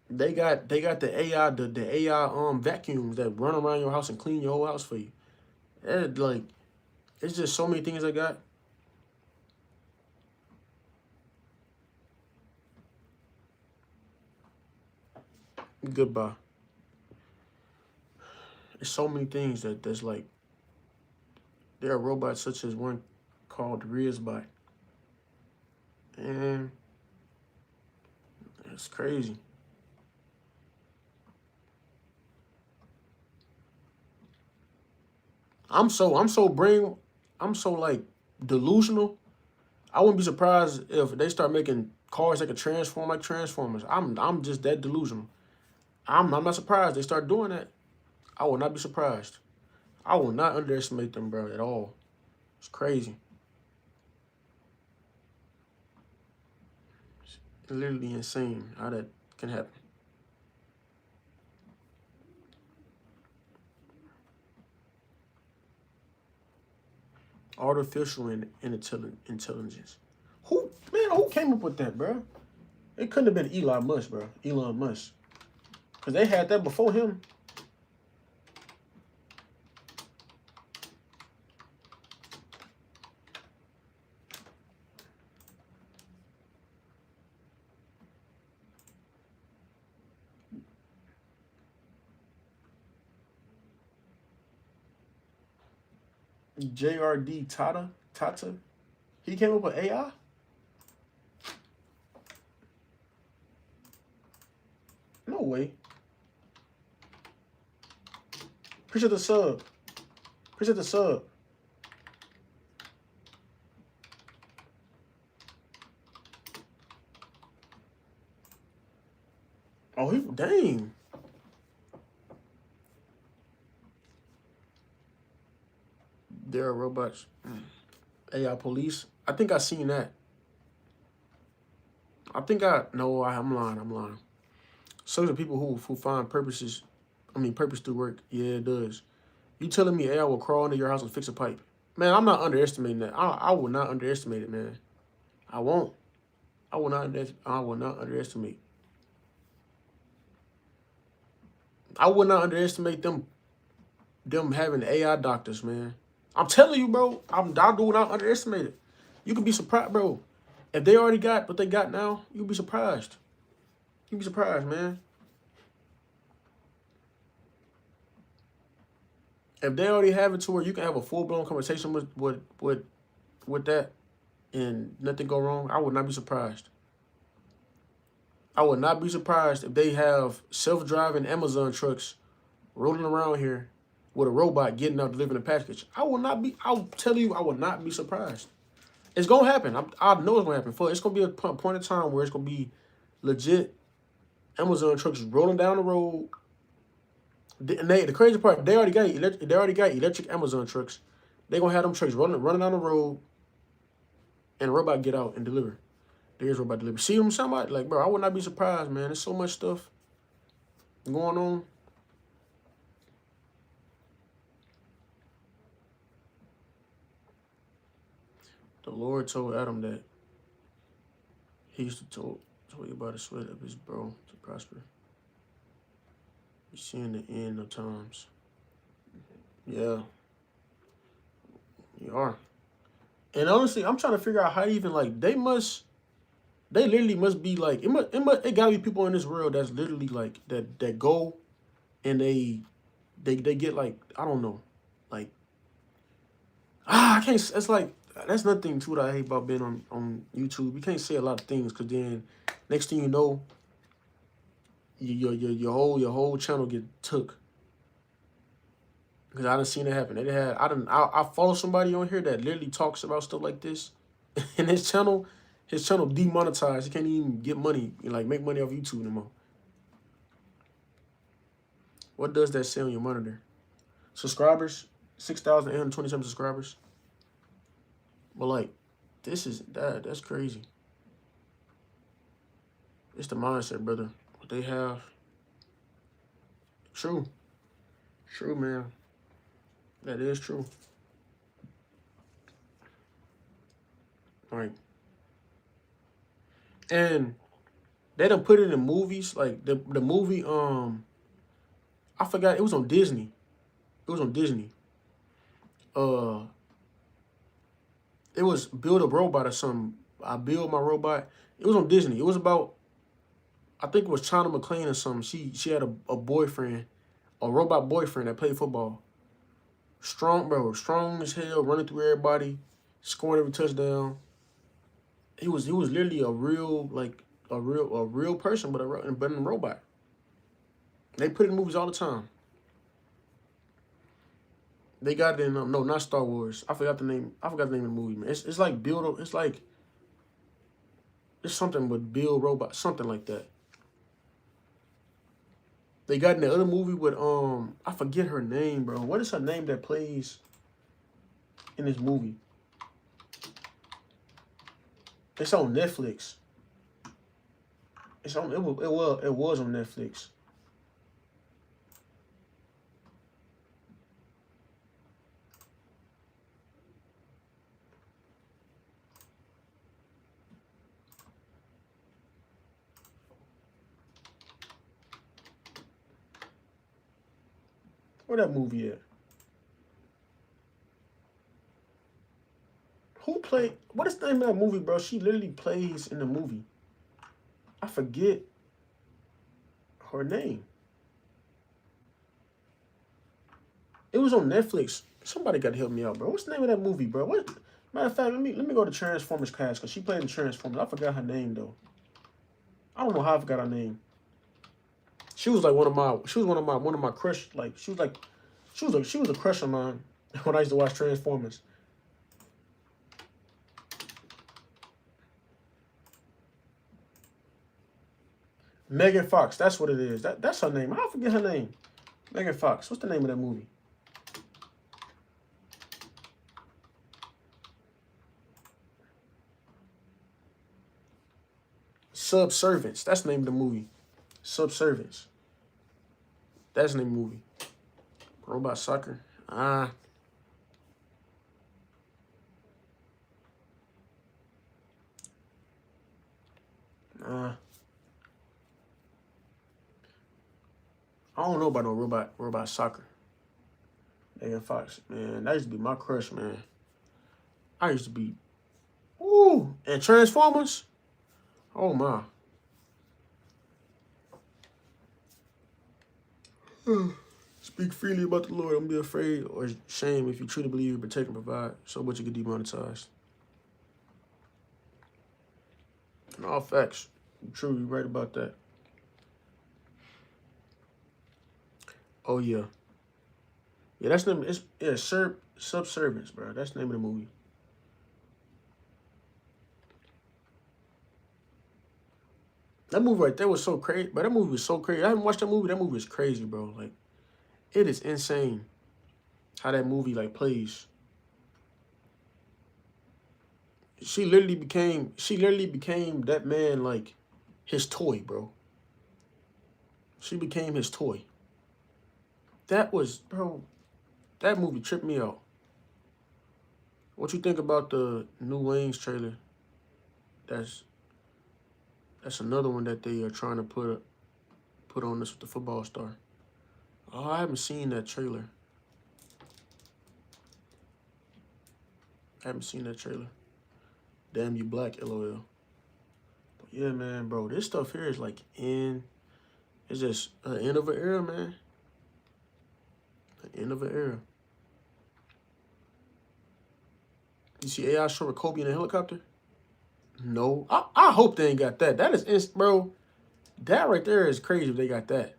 [SPEAKER 1] They got the AI the AI vacuums that run around your house and clean your whole house for you. And like it's just so many things I got. Goodbye. There's so many things that's like there are robots such as one called Rizbot. And it's crazy. I'm so like delusional. I wouldn't be surprised if they start making cars that could transform like Transformers. I'm just that delusional. I'm not surprised they start doing that. I will not be surprised. I will not underestimate them, bro, at all. It's crazy. It's literally insane how that can happen. Artificial intelligence. Who came up with that, bro? It couldn't have been Elon Musk, bro. Elon Musk. Because they had that before him. JRD Tata. He came up with AI? No way. Appreciate the sub. Appreciate the sub. Oh, dang. There are robots. AI police. I think I seen that. No, I'm lying. I'm lying. So the people who find purpose through work. Yeah, it does. You telling me AI will crawl into your house and fix a pipe? Man, I'm not underestimating that. I will not underestimate it, man. I won't. I will not underestimate. I would not underestimate them having AI doctors, man. I'm telling you, bro. I do not underestimate it. You can be surprised, bro. If they already got what they got now, you'll be surprised. You'll be surprised, man. If they already have it to where you can have a full blown conversation with that and nothing go wrong, I would not be surprised. I would not be surprised if they have self driving Amazon trucks rolling around here with a robot getting out delivering a package. I'll tell you, I will not be surprised. It's gonna happen. I know it's gonna happen. It's gonna be a point in time where it's gonna be legit Amazon trucks rolling down the road. And the crazy part, they already got electric Amazon trucks. They gonna have them trucks running down the road, and a robot get out and deliver. There's robot delivery. See what I'm talking about? Like, bro, I would not be surprised, man. There's so much stuff going on. The Lord told Adam that he used to told you about the sweat of his bro to prosper. You're seeing the end of times. Yeah, you are. And honestly, I'm trying to figure out how even like they literally must be like it gotta be people in this world that's literally like that go and they get like I don't know, like I can't. It's like that's another thing too that I hate about being on YouTube. You can't say a lot of things because then next thing you know, your whole channel get took. Because I done seen it happen. I follow somebody on here that literally talks about stuff like this. And his channel demonetized. He can't even get money, like make money off YouTube anymore. What does that say on your monitor? Subscribers, 6,827 subscribers. But like, that's crazy. It's the mindset, brother. What they have. True. True, man. That is true. Like, and they done put it in movies. Like the movie, I forgot, it was on Disney. It was on Disney. It was Build a Robot or something. I Build My Robot. It was on Disney. It was about, I think it was China McClain or something. She had a boyfriend, a robot boyfriend that played football. Strong, bro. Strong as hell, running through everybody, scoring every touchdown. He was literally a real person, but a robot. They put it in movies all the time. They got it in no, not Star Wars. I forgot the name. I forgot the name of the movie, man. It's like Build. It's like it's something with Build Robot, something like that. They got in the other movie with I forget her name, bro. What is her name that plays in this movie? It's on Netflix. It's on. It was on Netflix. Where that movie at? Who played? What is the name of that movie, bro? She literally plays in the movie. I forget her name. It was on Netflix. Somebody got to help me out, bro. What's the name of that movie, bro? What? Matter of fact, let me go to Transformers cast because she played in Transformers. I forgot her name though. I don't know how I forgot her name. She was like one of my crush. Like she was a crush of mine when I used to watch Transformers. Megan Fox, that's what it is. That's her name. I forget her name. Megan Fox. What's the name of that movie? Subservience. That's the name of the movie. Subservience. That's the name of the movie. Robot Soccer. I don't know about no robot soccer. Megan Fox, man, that used to be my crush, man. I used to be, ooh, and Transformers. Oh my. Speak freely about the Lord. Don't be afraid or shame if you truly believe you protect and provide. So much you get demonetized. In all facts, true, you're right about that. Oh yeah. Yeah, that's the name. It's Subservience, bro. That's the name of the movie. That movie right there was so crazy, but that movie was so crazy. I haven't watched that movie. That movie is crazy, bro. Like, it is insane how that movie like plays. She literally became that man like his toy, bro. She became his toy. That was, bro. That movie tripped me out. What you think about the new Wayne's trailer? That's another one that they are trying to put on this with the football star. Oh, I haven't seen that trailer. Damn you black, LOL. But yeah, man, bro, this stuff here is like it's just an end of an era, man. An end of an era. You see AI short Kobe in a helicopter? No. I hope they ain't got that. That is, bro, that right there is crazy if they got that.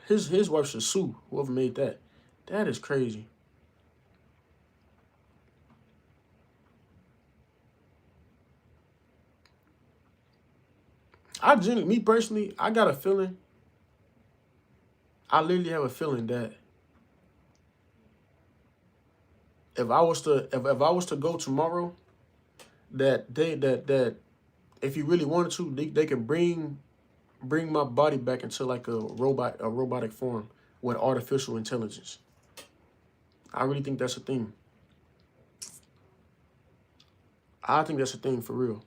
[SPEAKER 1] His wife should sue whoever made that. That is crazy. Me personally, I got a feeling. I literally have a feeling that if I was to if I was to go tomorrow, that if you really wanted to, they can bring my body back into like a robotic form with artificial intelligence. I really think that's a thing. I think that's a thing for real.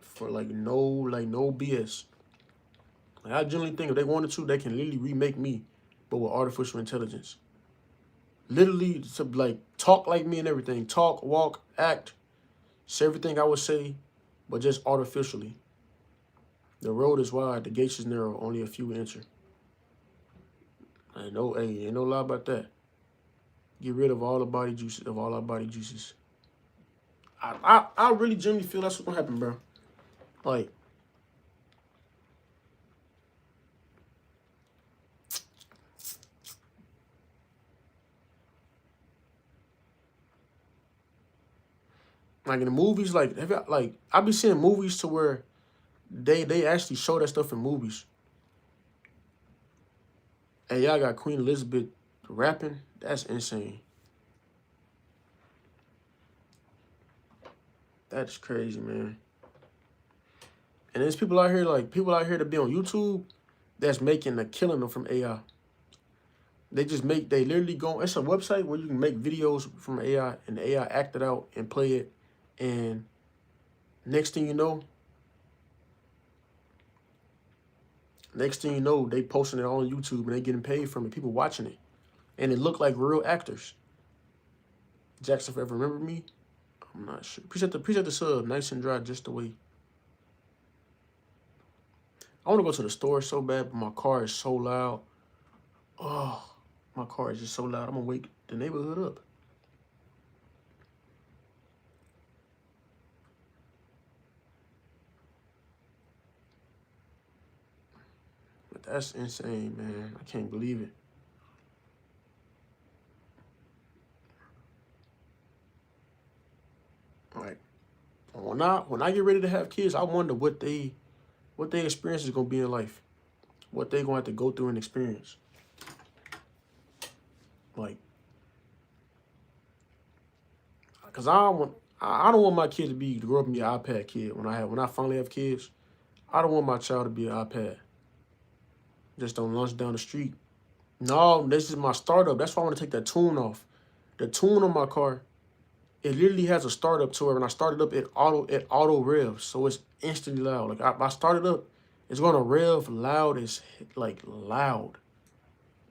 [SPEAKER 1] For no BS. Like, I generally think if they wanted to, they can literally remake me, but with artificial intelligence. Literally to like talk like me and everything. Talk, walk, act, say everything I would say, but just artificially. The road is wide, the gates is narrow, only a few enter. Ain't no lie about that. Get rid of all the body juices, of all our body juices. I really genuinely feel that's what's gonna happen, bro. Like, in the movies, I be seeing movies to where they actually show that stuff in movies. And y'all got Queen Elizabeth rapping. That's insane. That's crazy, man. And there's people out here that be on YouTube that's making a killing them from AI. They literally go, it's a website where you can make videos from AI and the AI act it out and play it. And next thing you know, they posting it on YouTube and they getting paid from it. People watching it. And it look like real actors. Jackson Forever Remember Me? I'm not sure. Appreciate the sub. Nice and dry just the way. I want to go to the store so bad, but my car is so loud. Oh, my car is just so loud. I'm going to wake the neighborhood up. But that's insane, man. I can't believe it. Like, when I get ready to have kids, I wonder what their experience is going to be in life. What they going to have to go through and experience. Like, because I don't want my kid to grow up and be an iPad kid. When I finally have kids, I don't want my child to be an iPad. Just don't launch down the street. No, this is my startup. That's why I want to take that tune off. The tune on my car, it literally has a startup to it. When I start it up, it auto revs, so it's instantly loud. Like I start it up, it's gonna rev loud as loud.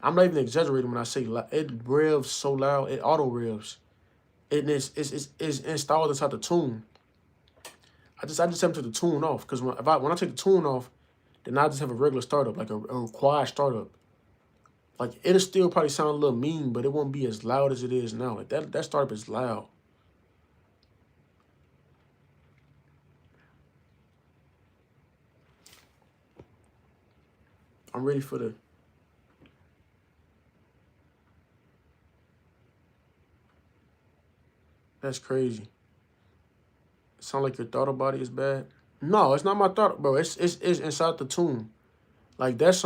[SPEAKER 1] I'm not even exaggerating when I say loud. It revs so loud, it auto revs. It's installed inside the tune. I just have to take the tune off because when I take the tune off, then I just have a regular startup, like a quiet startup. Like it'll still probably sound a little mean, but it won't be as loud as it is now. Like that startup is loud. I'm ready for the. That's crazy. Sound like your throttle body is bad. No, it's not my thought, bro. It's inside the tune. Like that's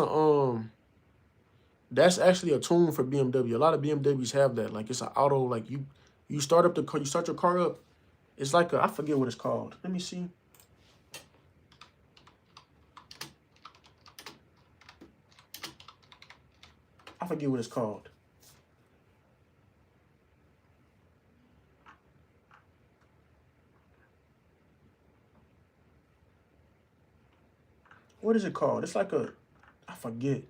[SPEAKER 1] actually a tune for BMW. A lot of BMWs have that. Like it's an auto. Like you start up the car, you start your car up. It's like I forget what it's called. Let me see. I forget what it's called. What is it called? It's like I forget.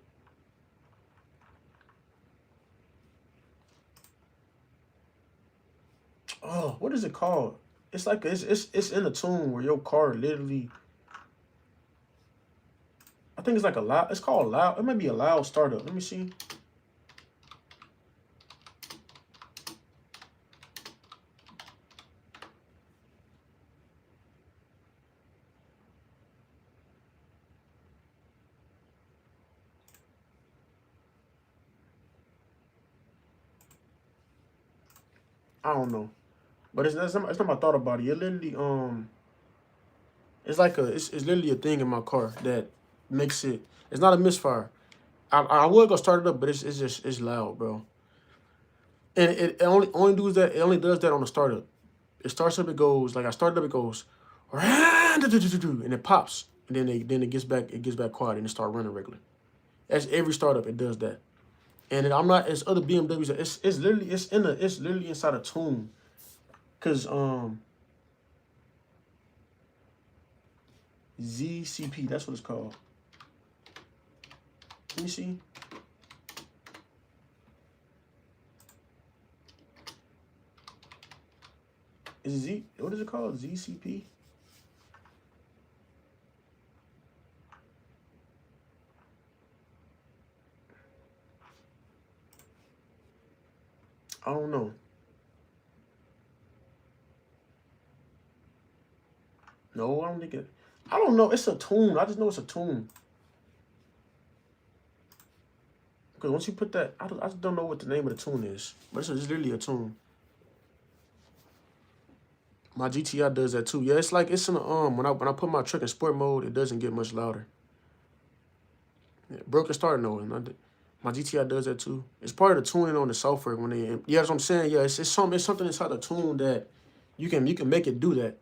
[SPEAKER 1] Oh, what is it called? It's like it's in a tune where your car literally. I think it's like a loud. It's called loud. It might be a loud startup. Let me see. I don't know. But it's not my thought about it. It literally it's like it's literally a thing in my car that makes it. It's not a misfire. I would go start it up, but it's just it's loud, bro. And it only does that. It only does that on the startup. It starts up. It goes like I started up. It goes, and it pops, and then it gets back. It gets back quiet, and it start running regular. That's every startup. It does that. And I'm not. It's other BMWs. It's literally it's literally inside a tune. Cause ZCP. That's what it's called. Let me see. Is it Z? What is it called? ZCP? I don't know. No, I don't think it. I don't know. It's a tune. I just know it's a tune. Because once you put that, I just don't know what the name of the tune is. But it's literally a tune. My GTI does that too. Yeah, it's like it's in the when I put my truck in sport mode, it doesn't get much louder. Yeah, broken start no, my GTI does that too. It's part of the tuning on the software when they. Yeah, that's what I'm saying. Yeah, it's something inside the tune that you can make it do that.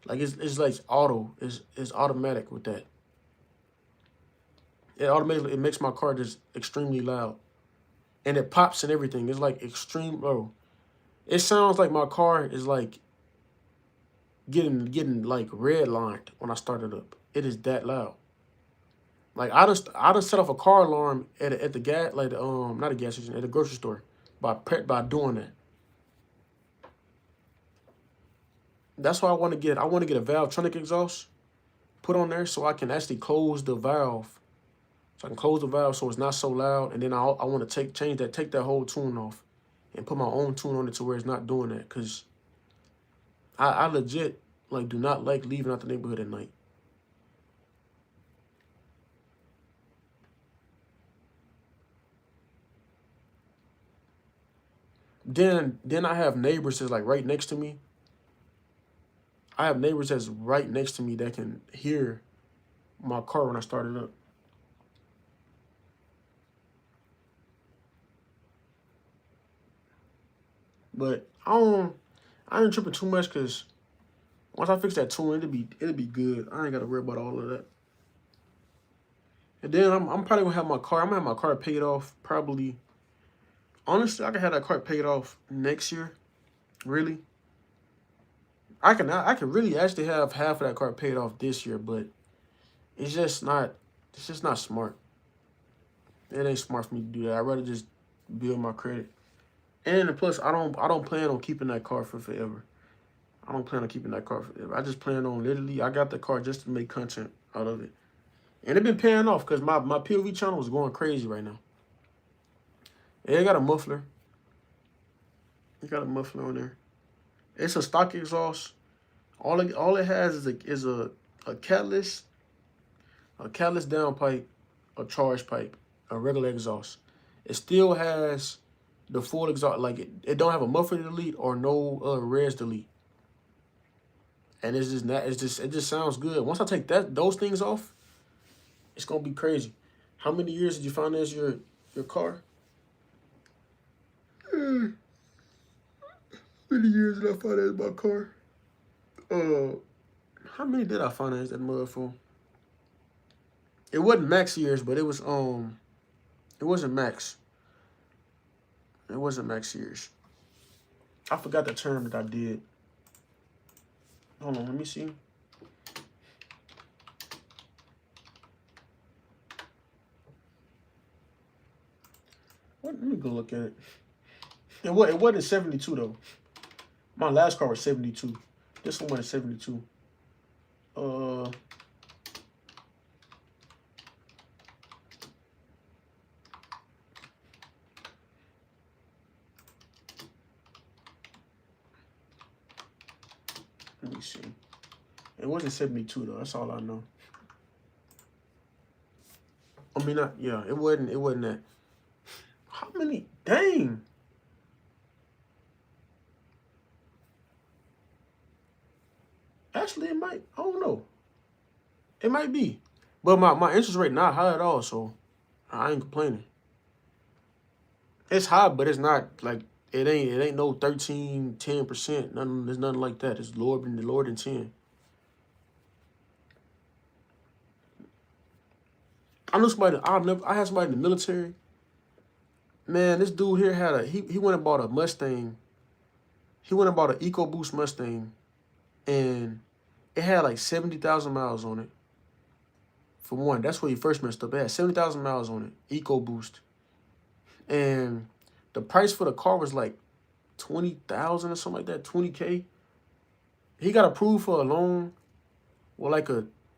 [SPEAKER 1] Like it's like auto. It's automatic with that. It makes my car just extremely loud, and it pops and everything. It's like extreme, bro. It sounds like my car is like getting like redlined when I start it up. It is that loud. Like I just set off a car alarm at the gas like the not a gas station at the grocery store by doing that. That's why I want to get a Valvetronic exhaust put on there so I can actually close the valve. So I can close the valve so it's not so loud, and then I want to take that whole tune off and put my own tune on it to where it's not doing that, because I legit like do not like leaving out the neighborhood at night. Then I have neighbors that's like right next to me. I have neighbors that's right next to me that can hear my car when I start it up. But I ain't tripping too much, because once I fix that tune, it'll be good. I ain't gotta worry about all of that. And then I'm probably gonna have my car. I'm gonna have my car paid off probably. Honestly, I can have that car paid off next year. Really, I can really actually have half of that car paid off this year, but it's just not. It's just not smart. It ain't smart for me to do that. I'd rather just build my credit. And plus, I don't plan on keeping that car for forever. I don't plan on keeping that car forever. I just plan on literally. I got the car just to make content out of it, and it been paying off because my POV channel is going crazy right now. Yeah, it got a muffler. It got a muffler on there. It's a stock exhaust. All it has is a catalyst, downpipe, a charge pipe, a regular exhaust. It still has the full exhaust. Like it don't have a muffler delete or no res delete. And it's just not. It just sounds good. Once I take those things off, it's gonna be crazy. How many years did you finance your car? How many years did I finance my car? How many did I finance that mud for? It wasn't max years, but it wasn't max. It wasn't max years. I forgot the term that I did. Hold on, let me see. Let me go look at it. It wasn't 72 though. My last car was 72. This one was 72. Let me see. It wasn't 72 though. That's all I know. I mean, yeah, it wasn't that. How many? Dang. Actually, it might. I don't know. It might be. But my interest rate not high at all, so I ain't complaining. It's high, but it's not like it ain't no 13, 10%. Nothing, there's nothing like that. It's lower than 10. I knew somebody. I had somebody in the military. Man, this dude here had he went and bought a Mustang. He went and bought an EcoBoost Mustang, and it had like 70,000 miles on it. For one, that's where he first messed up. It had 70,000 miles on it, EcoBoost, and the price for the car was like 20,000 or something like that, 20K. He got approved for a loan. Well,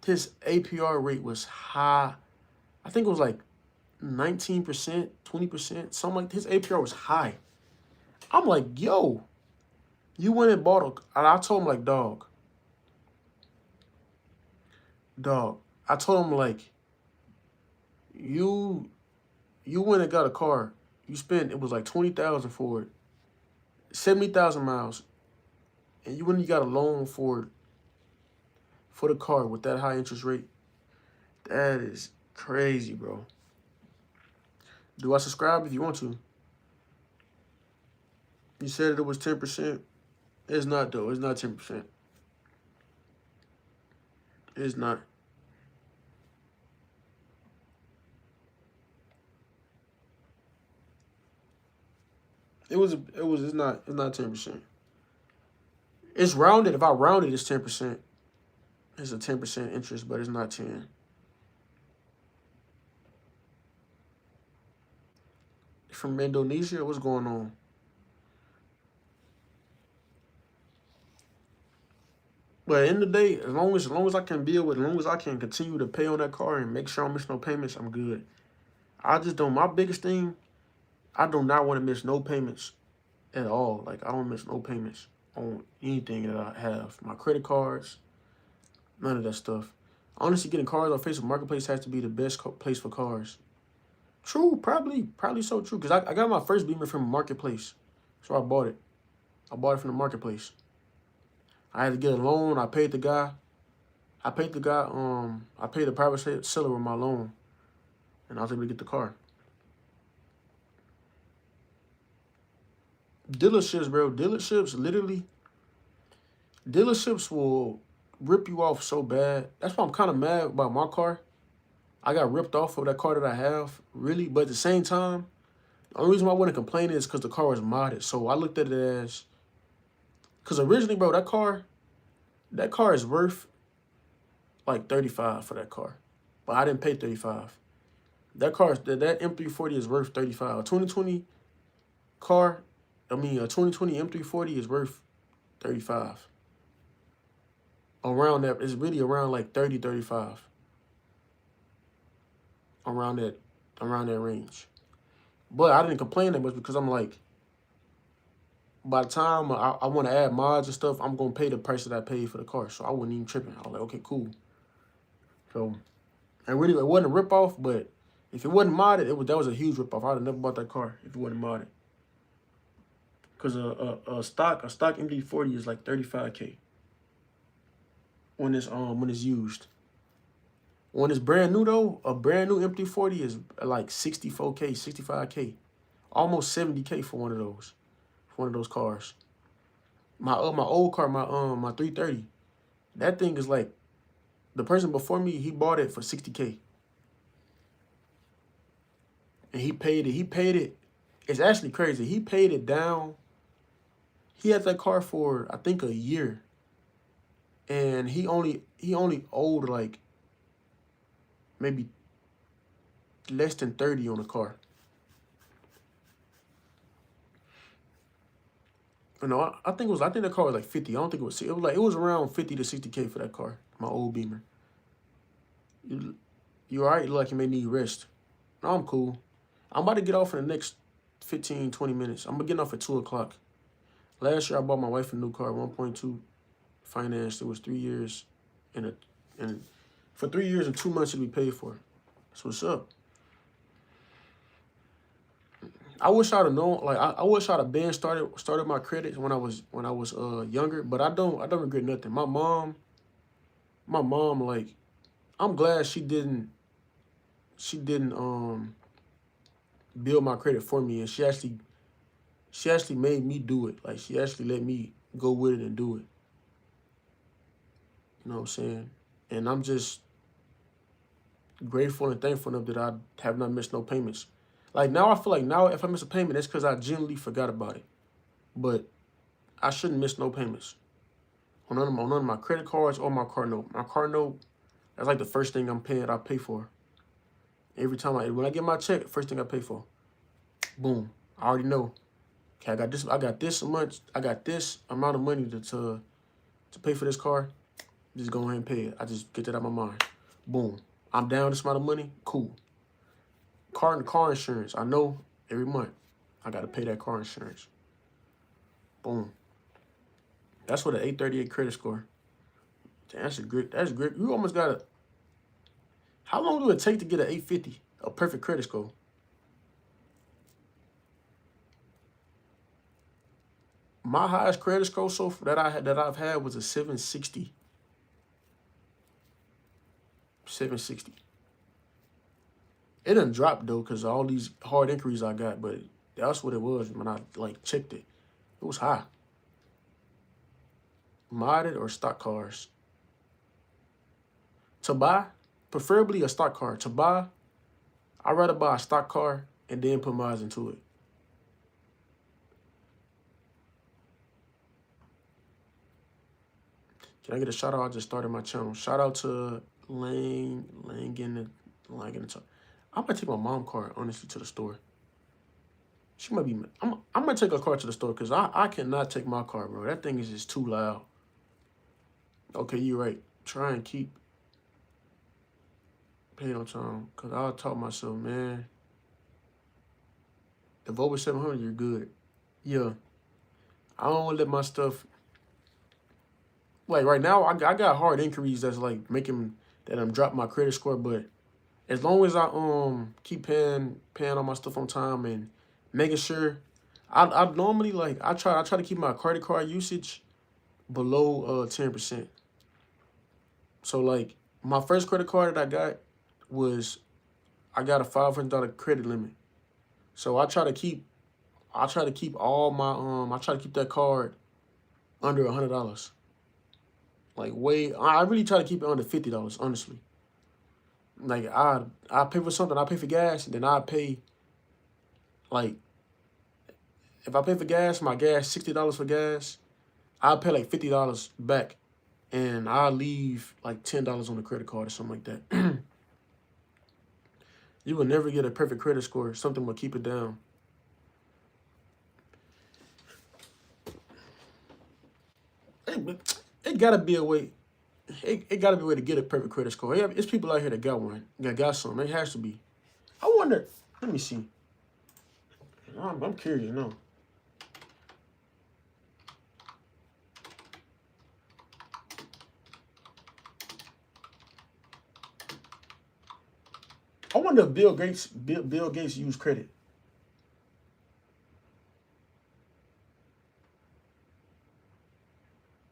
[SPEAKER 1] his APR rate was high. I think it was like 19%, 20%, something like his APR was high. I'm like, yo, you went and bought and I told him like, dog. I told him like, you went and got a car. You spent, it was like 20,000 for it, 70,000 miles, and you went and you got a loan for the car with that high interest rate. That is crazy, bro. Do I subscribe if you want to? You said it was 10%. It's not though. It's not 10%. It's not. It's not 10%. It's rounded. If I round it, it's 10%. It's a 10% interest, but it's not 10. From Indonesia, what's going on? But in the day, as long as I can build with, as long as I can continue to pay on that car and make sure I don't miss no payments, I'm good. I just don't. My biggest thing, I do not want to miss no payments at all. Like I don't miss no payments on anything that I have. My credit cards, none of that stuff. Honestly, getting cars on Facebook Marketplace has to be the best place for cars. True, probably so true. Because I got my first Beamer from Marketplace. So I bought it. I bought it from the Marketplace. I had to get a loan. I paid the guy. I paid the private seller with my loan. And I was able to get the car. Dealerships, bro. Dealerships will rip you off so bad. That's why I'm kind of mad about my car. I got ripped off of that car that I have, really. But at the same time, the only reason why I wouldn't complain is because the car was modded. So I looked at it as, because originally, bro, that car is worth like 35 for that car. But I didn't pay 35. That M340 is worth 35. A 2020 car, a 2020 M340 is worth 35. Around that, it's really around like 30, 35. Around that range. But I didn't complain that much because I'm like, by the time I want to add mods and stuff, I'm going to pay the price that I paid for the car. So I wasn't even tripping. I was like, okay, cool. So, and really, it wasn't a ripoff, but if it wasn't modded, that was a huge ripoff. I would have never bought that car if it wasn't modded. Because a stock MD40 is like 35K when it's used. When it's brand new though, a brand new MD40 is like 64K, 65K, almost 70K for one of those cars. My old car, my 330, that thing is like, the person before me, he bought it for 60K. And he paid it. It's actually crazy. He paid it down. He had that car for, I think, a year. And he only owed like maybe less than 30 on the car. No, I think the car was like 50. I don't think it was around 50 to 60K for that car, my old Beamer. You all right? You look like you may need rest. No, I'm cool. I'm about to get off in the next 15, 20 minutes. I'm getting off at 2 o'clock. Last year, I bought my wife a new car, 1.2 financed. It was 3 years, and for 3 years and 2 months it'll be paid for. That's what's up. I wish I'd have known. Like I wish I'd have been started my credit when I was younger. But I don't regret nothing. My mom my mom, like, I'm glad she didn't build my credit for me, and she actually made me do it. Like, she actually let me go with it and do it. You know what I'm saying? And I'm just grateful and thankful enough that I have not missed no payments. Like, now I feel like now if I miss a payment, that's because I genuinely forgot about it. But I shouldn't miss no payments on none of my credit cards or my car note. My car note, that's like the first thing I pay for. Every time when I get my check, first thing I pay for. Boom. I already know. Okay, I got this much, I got this amount of money to pay for this car. Just go ahead and pay it. I just get that out of my mind. Boom. I'm down this amount of money. Cool. Car insurance. I know every month I gotta pay that car insurance. Boom. That's what an 838 credit score. Damn, that's great. You almost got how long do it take to get an 850? A perfect credit score. My highest credit score that I've had was a 760. 760. It done dropped though, because all these hard inquiries I got, but that's what it was when I like checked it. It was high. Modded or stock cars? To buy, preferably a stock car. To buy, I'd rather buy a stock car and then put mods into it. Can I get a shout out? I just started my channel. Shout out to Lang in the top. I might take my mom car, honestly, to the store. She might be, I might take her car to the store because I cannot take my car, bro. That thing is just too loud. Okay, you're right. Try and keep paying on time because I'll talk myself, man. If over 700, you're good. Yeah. I don't want to let my stuff, like right now, I got hard inquiries that's like making that I'm drop my credit score, but as long as I keep paying all my stuff on time and making sure, I normally like I try to keep my credit card usage below 10%. So like my first credit card that I got was I got a $500 credit limit. So I try to keep all my I try to keep that card under $100. Like I really try to keep it under $50, honestly. Like I pay for something, I pay for gas, and then I pay like if I pay for gas, my gas $60 for gas, I pay like $50 back, and I leave like $10 on the credit card or something like that. You will never get a perfect credit score. Something will keep it down. It gotta be a way. It gotta be a way to get a perfect credit score. Yeah, it's people out here that got one, that got some. It has to be. I wonder. Let me see. I'm curious. No. I wonder if Bill Gates used credit.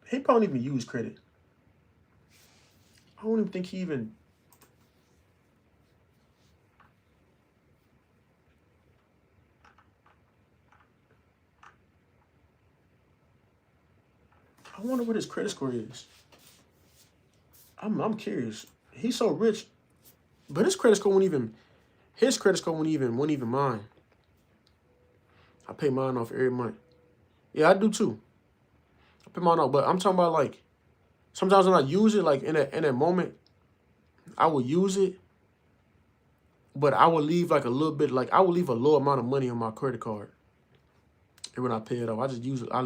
[SPEAKER 1] He probably even used credit. I don't even think he even. I wonder what his credit score is. I'm curious. He's so rich, but his credit score wouldn't even mine. I pay mine off every month. Yeah, I do too. I pay mine off, but I'm talking about like sometimes when I use it, like in that moment, I will use it, but I will leave like a little bit, like I will leave a low amount of money on my credit card. And when I pay it off, I just use it. I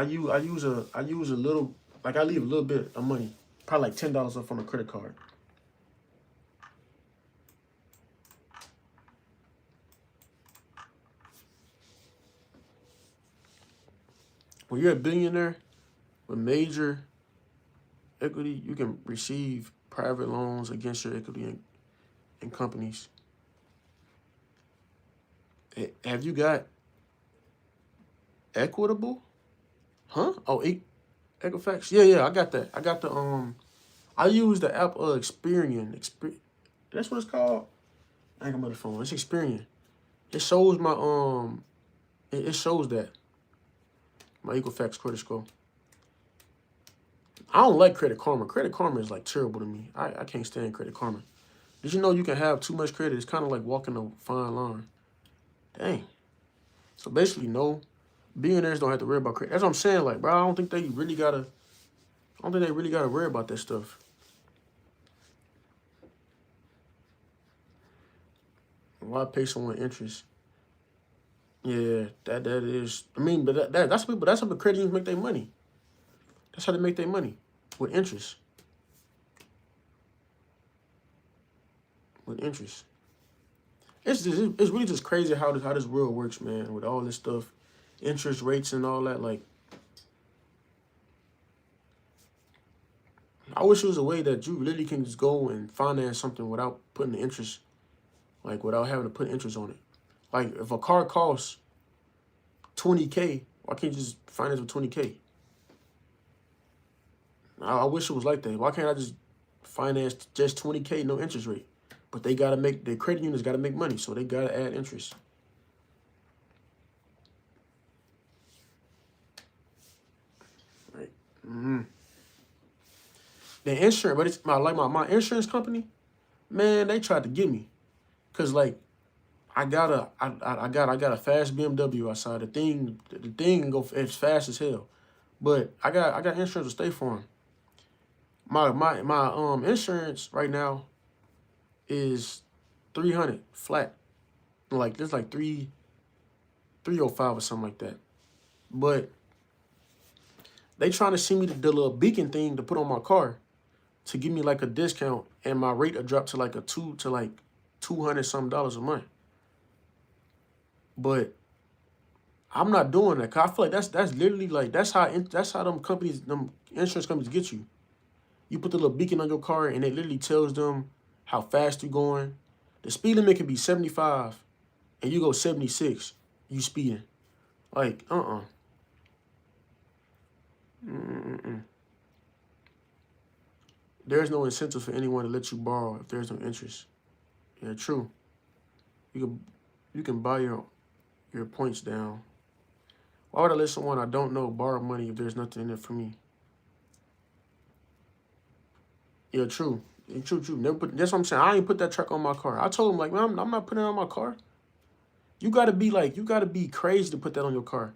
[SPEAKER 1] use a little, like I leave a little bit of money, probably like $10 off on a credit card. When you're a billionaire with major equity, you can receive private loans against your equity in companies. Have you got Equitable? Huh? Oh, Equifax. Yeah, I got that. I got the I use the app Experian. That's what it's called. I ain't got my phone. It's Experian. It shows my it shows that my Equifax credit score. I don't like Credit Karma. Credit Karma is like terrible to me. I can't stand Credit Karma. Did you know you can have too much credit? It's kind of like walking a fine line. Dang. So basically, no, billionaires don't have to worry about credit. That's what I'm saying. Like, bro, I don't think they really gotta worry about that stuff. Why pay someone interest? Yeah, that is. I mean, but that's how the credit unions make their money. That's how they make their money, with interest. With interest. It's really just crazy how this world works, man. With all this stuff, interest rates and all that. Like, I wish it was a way that you literally can just go and finance something without putting the interest, like without having to put interest on it. Like, if a car costs $20K, why can't you just finance with $20K? I wish it was like that. Why can't I just finance just $20K, no interest rate? But they gotta make, their credit unions gotta make money, so they gotta add interest. Right. The insurance, but it's my insurance company, man, they tried to get me. Cause like I got a fast BMW outside. The thing can go as fast as hell. But I got insurance to State Farm. My insurance right now is 300 flat. Like there's like 305 or something like that. But they trying to send me the little beacon thing to put on my car to give me like a discount, and my rate will drop to like $200 something a month. But I'm not doing that, cause I feel like that's literally like that's how them insurance companies get you. You put the little beacon on your car, and it literally tells them how fast you're going. The speed limit can be 75, and you go 76. You speeding. Like There's no incentive for anyone to let you borrow if there's no interest. Yeah, true. You can buy your points down. Why would I let someone I don't know borrow money if there's nothing in it for me? Yeah, true. True. That's what I'm saying. I ain't put that truck on my car. I told him, like, man, I'm not putting it on my car. You gotta be crazy to put that on your car.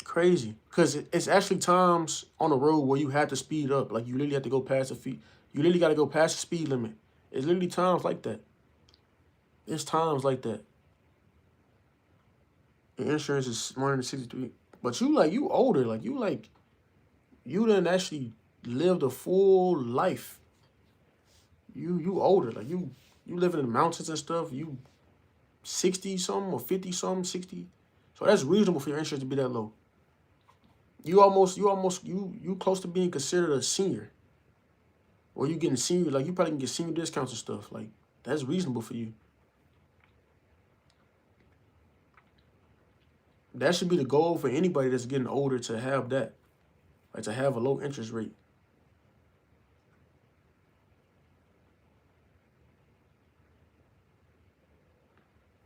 [SPEAKER 1] Crazy. Because it's actually times on the road where you have to speed up. Like, you literally have to go past you literally got to go past the speed limit. It's literally times like that. It's times like that. The insurance is more than 63. But you older. Like, you done actually lived a full life. You older. Like, you living in the mountains and stuff. You 60 something or 50 something, 60. So that's reasonable for your insurance to be that low. You close to being considered a senior. Or you getting senior, like you probably can get senior discounts and stuff. Like, that's reasonable for you. That should be the goal for anybody that's getting older, to have that. Like, to have a low interest rate.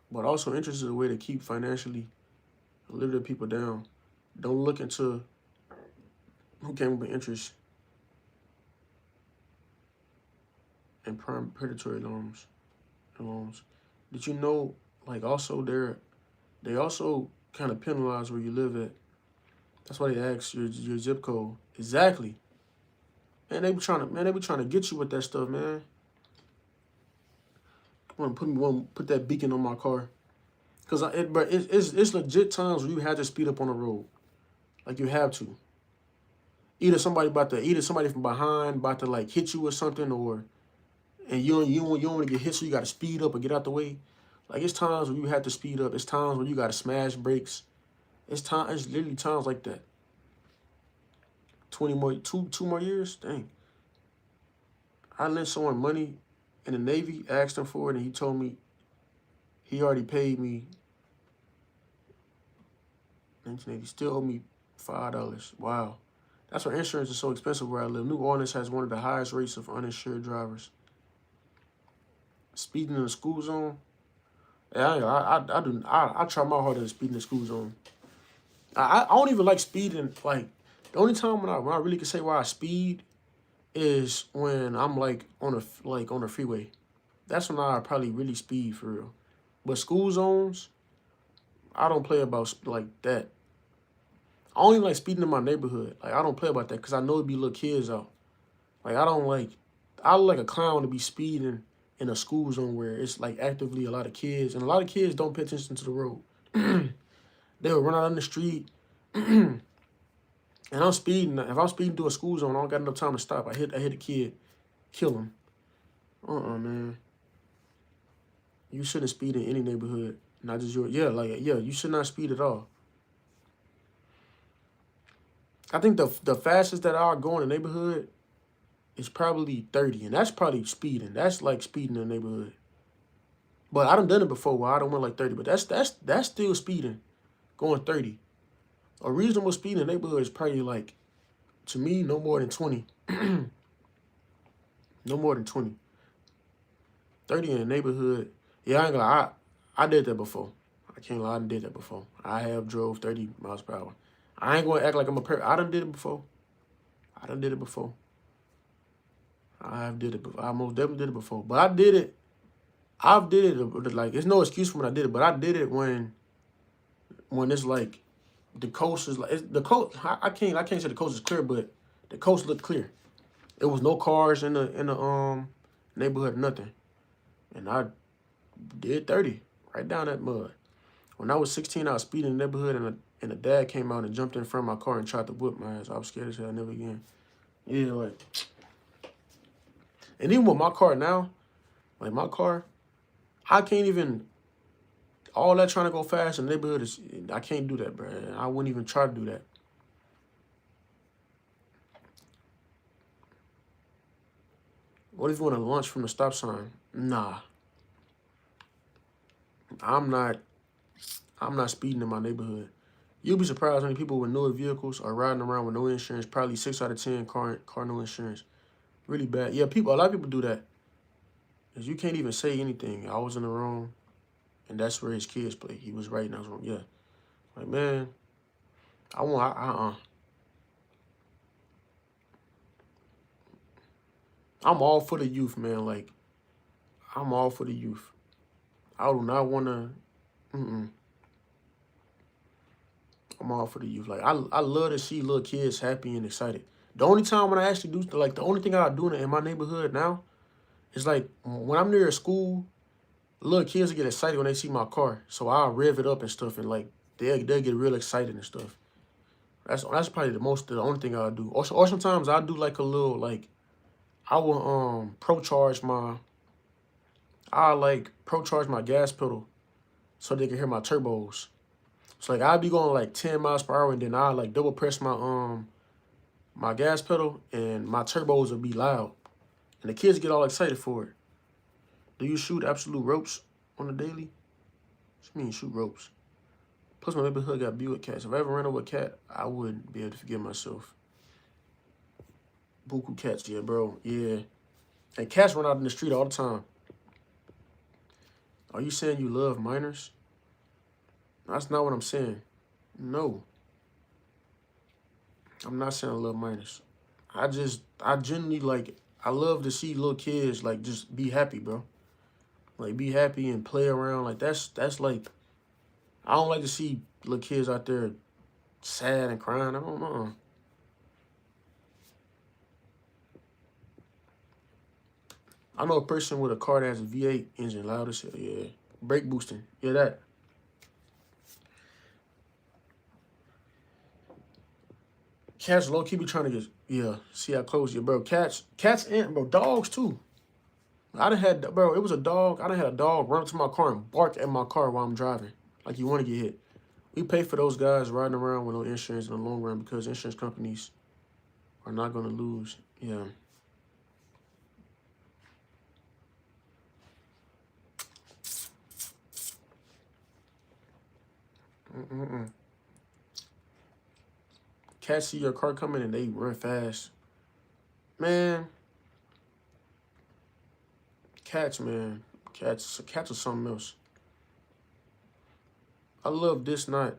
[SPEAKER 1] But also, interest is a way to keep financially literate people down. Don't look into who came up with interest and prime predatory loans. Did you know, like, also they also kind of penalize where you live at. That's why they ask your zip code. Exactly. Man, they be trying to get you with that stuff, man. Want to put that beacon on my car. Cause it's legit times where you have to speed up on the road. Like, you have to. Either somebody from behind about to like hit you or something, and you don't want to get hit, so you got to speed up or get out the way. Like, it's times when you have to speed up. It's times when you got to smash brakes. It's literally times like that. 2 more years? Dang. I lent someone money in the Navy, asked him for it, and he told me he already paid me 1980. Still owe me $5. Wow. That's why insurance is so expensive where I live. New Orleans has one of the highest rates of uninsured drivers. Speeding in the school zone. Yeah, I try my hardest to speed in the school zone. I don't even like speeding. Like the only time when I really can say why I speed is when I'm like on a freeway. That's when I probably really speed for real. But school zones, I don't play about like that. I don't even like speeding in my neighborhood. Like I don't play about that because I know it'd be little kids out. Like I don't like. I look like a clown to be speeding in a school zone where it's like actively a lot of kids and a lot of kids don't pay attention to the road. They'll run out on the street. And I'm speeding. If I'm speeding through a school zone, I don't got enough time to stop. I hit a kid, kill him. Man. You shouldn't speed in any neighborhood, not just your. Yeah, you should not speed at all. I think the fastest that I'll go in the neighborhood is probably 30, and that's probably speeding. That's like speeding in the neighborhood. But I done it before where I don't went like 30, but that's still speeding, going 30. A reasonable speed in the neighborhood is probably like, to me, no more than 20. No more than 20. 30 in the neighborhood. Yeah, I ain't gonna lie. I did that before. I can't lie, I did that before. I have drove 30 miles per hour. I ain't gonna act like I'm I done did it before. I done did it before. I have did it before. I most definitely did it before. But I did it. I've did it like it's no excuse for when I did it, but I did it when it's like the coast is like the coast. I can't say the coast is clear, but the coast looked clear. There was no cars in the neighborhood, nothing, and I did 30 right down that mud. When I was 16, I was speeding in the neighborhood, and a dad came out and jumped in front of my car and tried to whip my ass. I was scared as hell. Never again. Yeah, like, and even with my car now, like my car, I can't even. All that trying to go fast in the neighborhood is I can't do that, bro. I wouldn't even try to do that. What if you want to launch from the stop sign? Nah, I'm not. I'm not speeding in my neighborhood. You'll be surprised how many people with newer vehicles are riding around with no insurance. Probably 6 out of 10 car no insurance. Really bad. Yeah, a lot of people do that. Cause you can't even say anything. I was in the wrong, and that's where his kids play. He was right and I was wrong. Yeah, like man, I'm all for the youth, man. Like I'm all for the youth. I do not want to. I'm all for the youth. Like I love to see little kids happy and excited. The only time when I actually do like the only thing I do in my neighborhood now is like when I'm near a school, little kids get excited when they see my car. So I'll rev it up and stuff, and like they'll get real excited and stuff. That's probably the only thing I'll do. Or sometimes I'll do like a little like I will pro charge my gas pedal so they can hear my turbos. So like I'll be going like 10 miles per hour and then I'll like double press my gas pedal and my turbos will be loud. And the kids get all excited for it. Do you shoot absolute ropes on the daily? What you mean shoot ropes? Plus my neighborhood got Buick cats. If I ever ran over a cat, I wouldn't be able to forgive myself. Buku cats, yeah, bro. Yeah. And cats run out in the street all the time. Are you saying you love minors? That's not what I'm saying. No. I'm not saying I love minors. I genuinely like, I love to see little kids like just be happy, bro. Like be happy and play around. Like that's like, I don't like to see little kids out there sad and crying. I don't know. I know a person with a car that has a V8 engine, loud as hell. Yeah, brake boosting. Yeah, that. Cats low key be trying to see how close you, bro. Cats and bro, dogs too. I done had, bro, it was a dog. I done had a dog run up to my car and bark at my car while I'm driving. Like you want to get hit. We pay for those guys riding around with no insurance in the long run because insurance companies are not going to lose. Yeah. cats see your car coming and they run fast. Man, cats, man. Cats are something else. I love this, I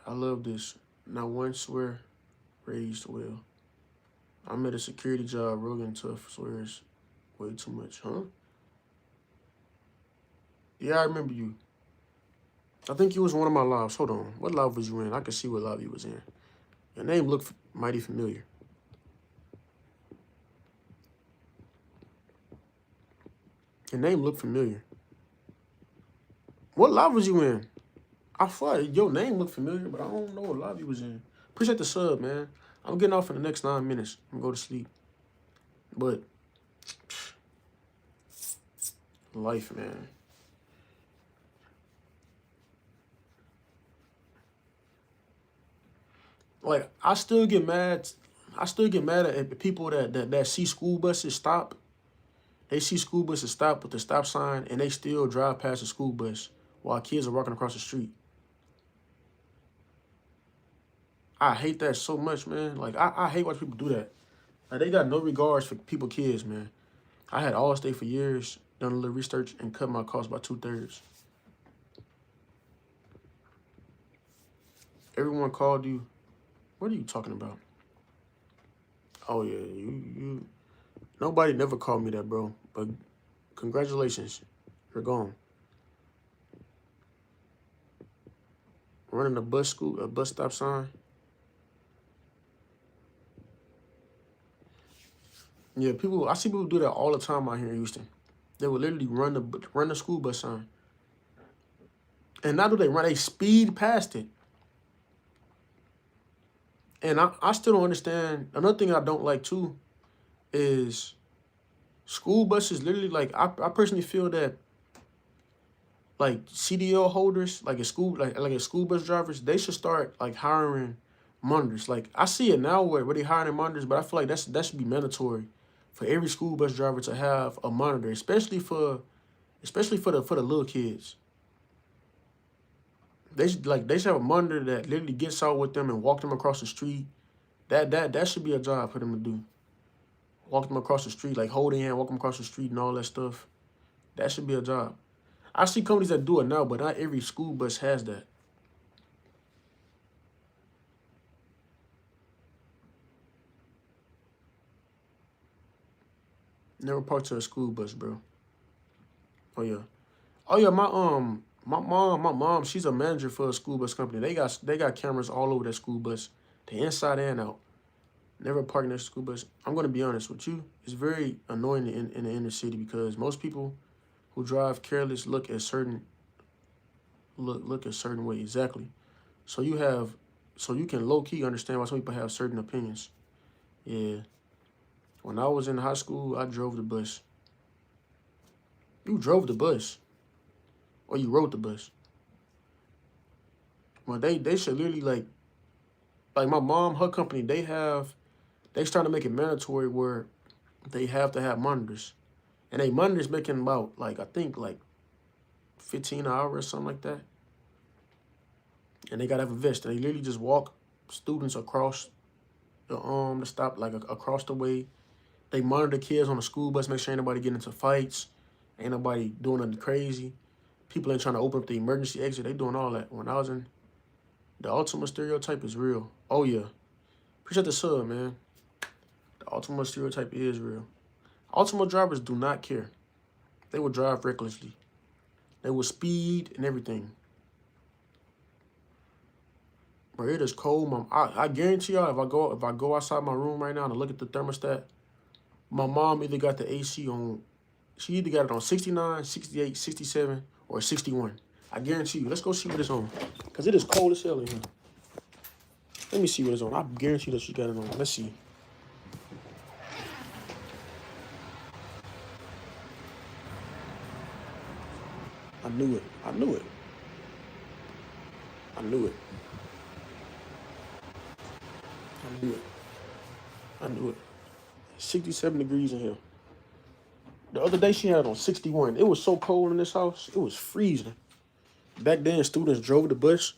[SPEAKER 1] love this. Not one swear, raised well. I'm at a security job, Rogan Tough swears way too much, huh? Yeah, I remember you. I think you was one of my lives. Hold on. What live was you in? I can see what live you was in. Your name looked mighty familiar. Your name looked familiar. What live was you in? I thought your name looked familiar, but I don't know what live you was in. Appreciate the sub, man. I'm getting off in the next 9 minutes. I'm gonna go to sleep. But life, man. Like, I still get mad at people that see school buses stop. They see school buses stop with the stop sign and they still drive past the school bus while kids are walking across the street. I hate that so much, man. Like, I hate watching people do that. Like, they got no regards for kids, man. I had Allstate for years, done a little research, and cut my costs by 2/3. Everyone called you. What are you talking about? Oh, yeah, you. Nobody never called me that, bro. But congratulations. You're gone. Running a bus stop sign. Yeah, I see people do that all the time out here in Houston. They would literally run the school bus sign. And not do they run, they speed past it. And I still don't understand. Another thing I don't like too is school buses literally, like, I personally feel that, like, CDL holders, like a school bus drivers, they should start like hiring monitors. Like, I see it now where they hiring monitors, but I feel like that should be mandatory for every school bus driver to have a monitor, especially for the little kids. They should have a monitor that literally gets out with them and walk them across the street. That should be a job for them to do. Walk them across the street, like hold their hand, walk them across the street and all that stuff. That should be a job. I see companies that do it now, but not every school bus has that. Never parked to a school bus, bro. Oh yeah. My mom, she's a manager for a school bus company. They got cameras all over that school bus, the inside and out. Never parked in a school bus. I'm gonna be honest with you. It's very annoying in the inner city because most people who drive careless look a certain way. Exactly. So you can low key understand why some people have certain opinions. Yeah. When I was in high school, I drove the bus. You drove the bus. Or you rode the bus. Well, they should literally like my mom, her company, they started to make it mandatory where they have to have monitors. And they monitors making about I think 15 an hour or something like that. And they gotta have a vest. And they literally just walk students across the stop, across the way. They monitor kids on the school bus, make sure ain't nobody getting into fights, ain't nobody doing nothing crazy. People ain't trying to open up the emergency exit. They doing all that. When I was in, the Ultima stereotype is real. Oh yeah. Appreciate the sub, man. The Ultima stereotype is real. Ultima drivers do not care. They will drive recklessly. They will speed and everything. Bro, it is cold, Mom. I guarantee y'all, if I go outside my room right now and look at the thermostat, my mom either got the AC on, she either got it on 69, 68, 67, or 61. I guarantee you. Let's go see what it's on. Because it is cold as hell in here. Let me see what it's on. I guarantee that she got it on. Let's see. I knew it. I knew it. I knew it. I knew it. I knew it. 67 degrees in here. The other day she had it on 61. It was so cold in this house. It was freezing. Back then, students drove the bus.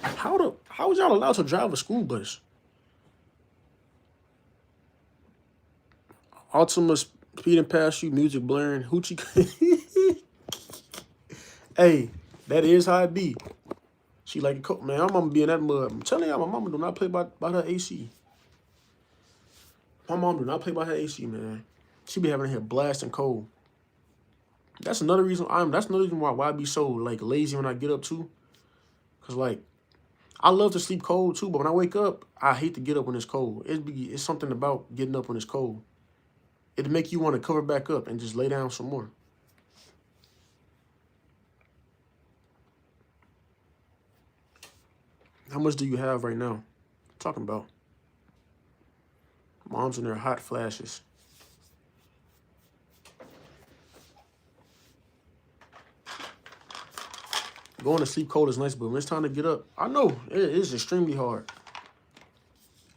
[SPEAKER 1] How was y'all allowed to drive a school bus? Ultima speeding past you, music blaring, hoochie. Hey, that is how it be. She like a coat, man. My mama be in that mud. I'm telling y'all, my mama do not play by her AC. My mom do not play by her AC, man. She be having her blasting cold. That's another reason why I be so like lazy when I get up too. Cause like I love to sleep cold too, but when I wake up, I hate to get up when it's cold. It's something about getting up when it's cold. It'll make you want to cover back up and just lay down some more. How much do you have right now? Talking about. Mom's in their hot flashes. Going to sleep cold is nice, but when it's time to get up, I know it is extremely hard.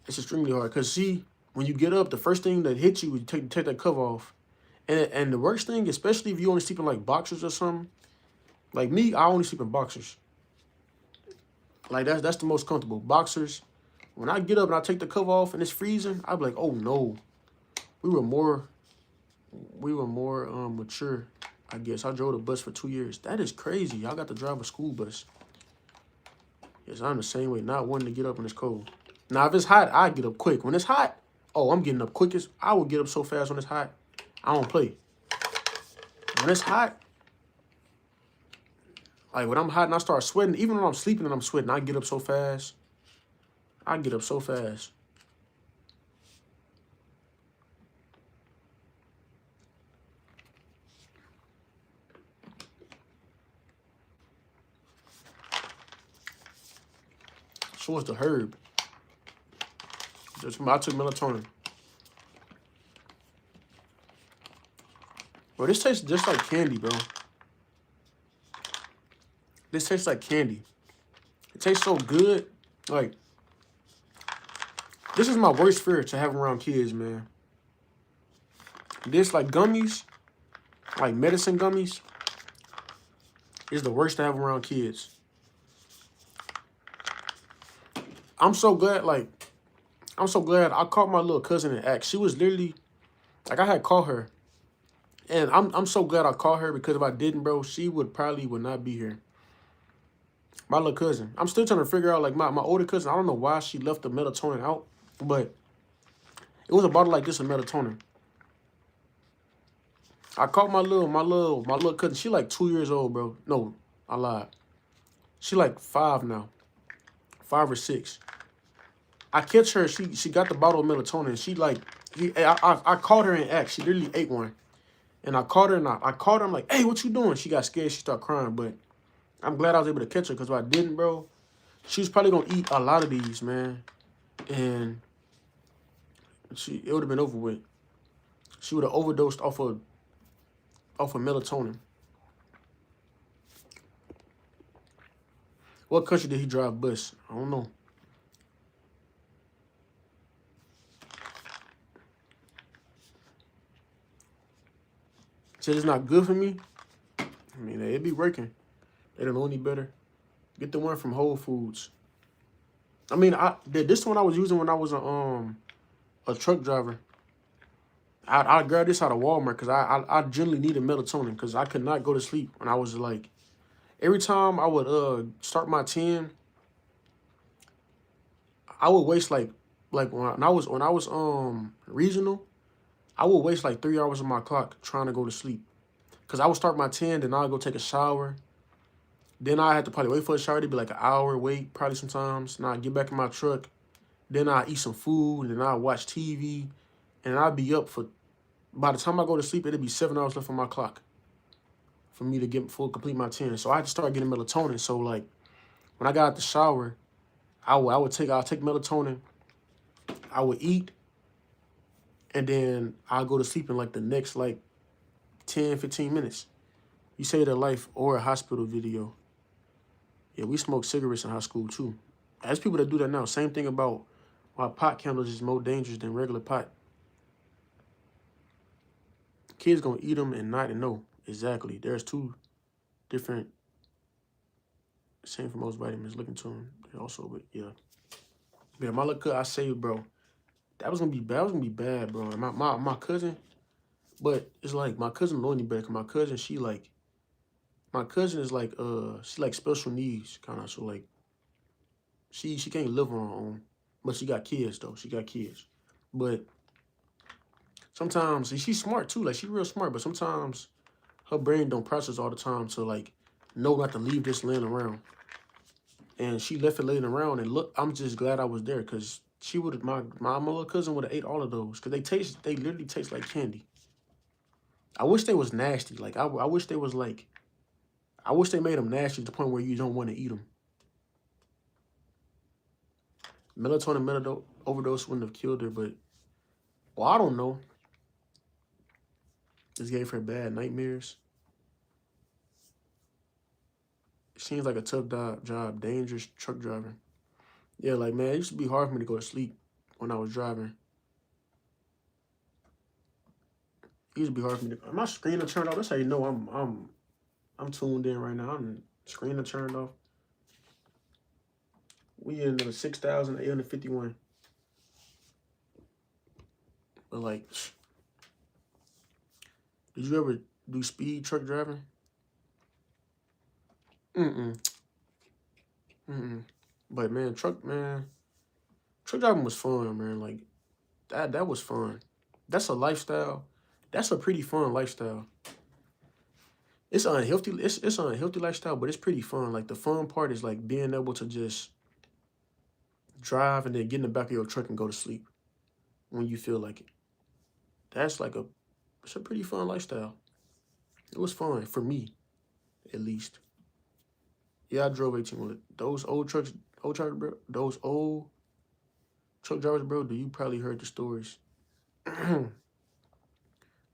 [SPEAKER 1] It's extremely hard because see, when you get up, the first thing that hits you is take that cover off, and the worst thing, especially if you only sleep in like boxers or something, like me, I only sleep in boxers. Like that's the most comfortable boxers. When I get up and I take the cover off and it's freezing, I be like, oh no, we were more mature. I guess I drove the bus for 2 years. That is crazy. I got to drive a school bus. Yes, I'm the same way. Not wanting to get up when it's cold. Now, if it's hot, I get up quick. When it's hot, oh, I'm getting up quickest. I will get up so fast when it's hot. I don't play. When it's hot, like when I'm hot and I start sweating, even when I'm sleeping and I'm sweating, I get up so fast. I get up so fast. So was the herb. I took melatonin. Bro, this tastes just like candy, bro. This tastes like candy. It tastes so good. Like, this is my worst fear to have around kids, man. This, like gummies, like medicine gummies, is the worst to have around kids. I'm so glad I caught my little cousin in act. She was literally, like I had caught her. And I'm so glad I caught her because if I didn't, bro, she would not be here. My little cousin. I'm still trying to figure out, like, my older cousin, I don't know why she left the melatonin out, but it was a bottle like this of melatonin. I caught my little cousin. She like 2 years old, bro. No, I lied. She like 5 now. 5 or 6. I catch her. She got the bottle of melatonin. She like I caught her in act. She literally ate one, and I caught her and I called her. I'm like, hey, what you doing? She got scared. She started crying, but I'm glad I was able to catch her because if I didn't, bro, she was probably gonna eat a lot of these, man, and it would have been over with. She would have overdosed off of melatonin. What country did he drive bus? I don't know. Said it's not good for me. I mean, it'd be working. They don't know any better. Get the one from Whole Foods. I mean, this one I was using when I was a truck driver. I grabbed this out of Walmart because I generally needed melatonin because I could not go to sleep when I was like, every time I would start my 10, I would waste like when I was regional, I would waste like 3 hours of my clock trying to go to sleep. Cause I would start my 10, then I'd go take a shower. Then I had to probably wait for a shower. It'd be like an hour wait, probably sometimes. And I'd get back in my truck. Then I'd eat some food, and then I'd watch TV. And I'd be up for, by the time I go to sleep, it'd be 7 hours left on my clock for me to complete my 10. So I had to start getting melatonin. So like, when I got out the shower, I'll take melatonin. I would eat, and then I'll go to sleep in like the next like 10, 15 minutes. You saved a life or a hospital video. Yeah, we smoked cigarettes in high school too. There's people that do that now. Same thing about why pot candles is more dangerous than regular pot. Kids gonna eat them and not know. Exactly. There's 2 different, same for most vitamins. Look into them. They also, but yeah. Yeah, my little cousin, I say, bro, that was gonna be bad. That was gonna be bad, bro. And my cousin, But it's like my cousin know any better. 'Cause my cousin is like she like special needs kind of. So like she can't live on her own, but she got kids though. She got kids, but sometimes and she's smart too. Like she real smart, but sometimes her brain don't process all the time to like know not to leave this laying around. And she left it laying around. And look, I'm just glad I was there because she would my little cousin would have ate all of those because they literally taste like candy. I wish they was nasty. Like I wish they was like I wish they made them nasty to the point where you don't want to eat them. Melatonin overdose wouldn't have killed her, but well, I don't know. This gave her bad nightmares. Seems like a tough job, dangerous truck driving. Yeah, like man, it used to be hard for me to go to sleep when I was driving. It used to be hard for me to. My screen turned off. That's how you know I'm tuned in right now. I'm screen turned off. We in the 6,851. But like, did you ever do speed truck driving? Mm-mm. Mm-mm. But man, truck driving was fun, man. Like that was fun. That's a lifestyle. That's a pretty fun lifestyle. It's unhealthy. It's an unhealthy lifestyle, but it's pretty fun. Like the fun part is like being able to just drive and then get in the back of your truck and go to sleep when you feel like it. That's like it's a pretty fun lifestyle. It was fun for me, at least. Yeah, I drove 18 wheeler. Those old trucks, bro. Those old truck drivers, bro. Do you probably heard the stories?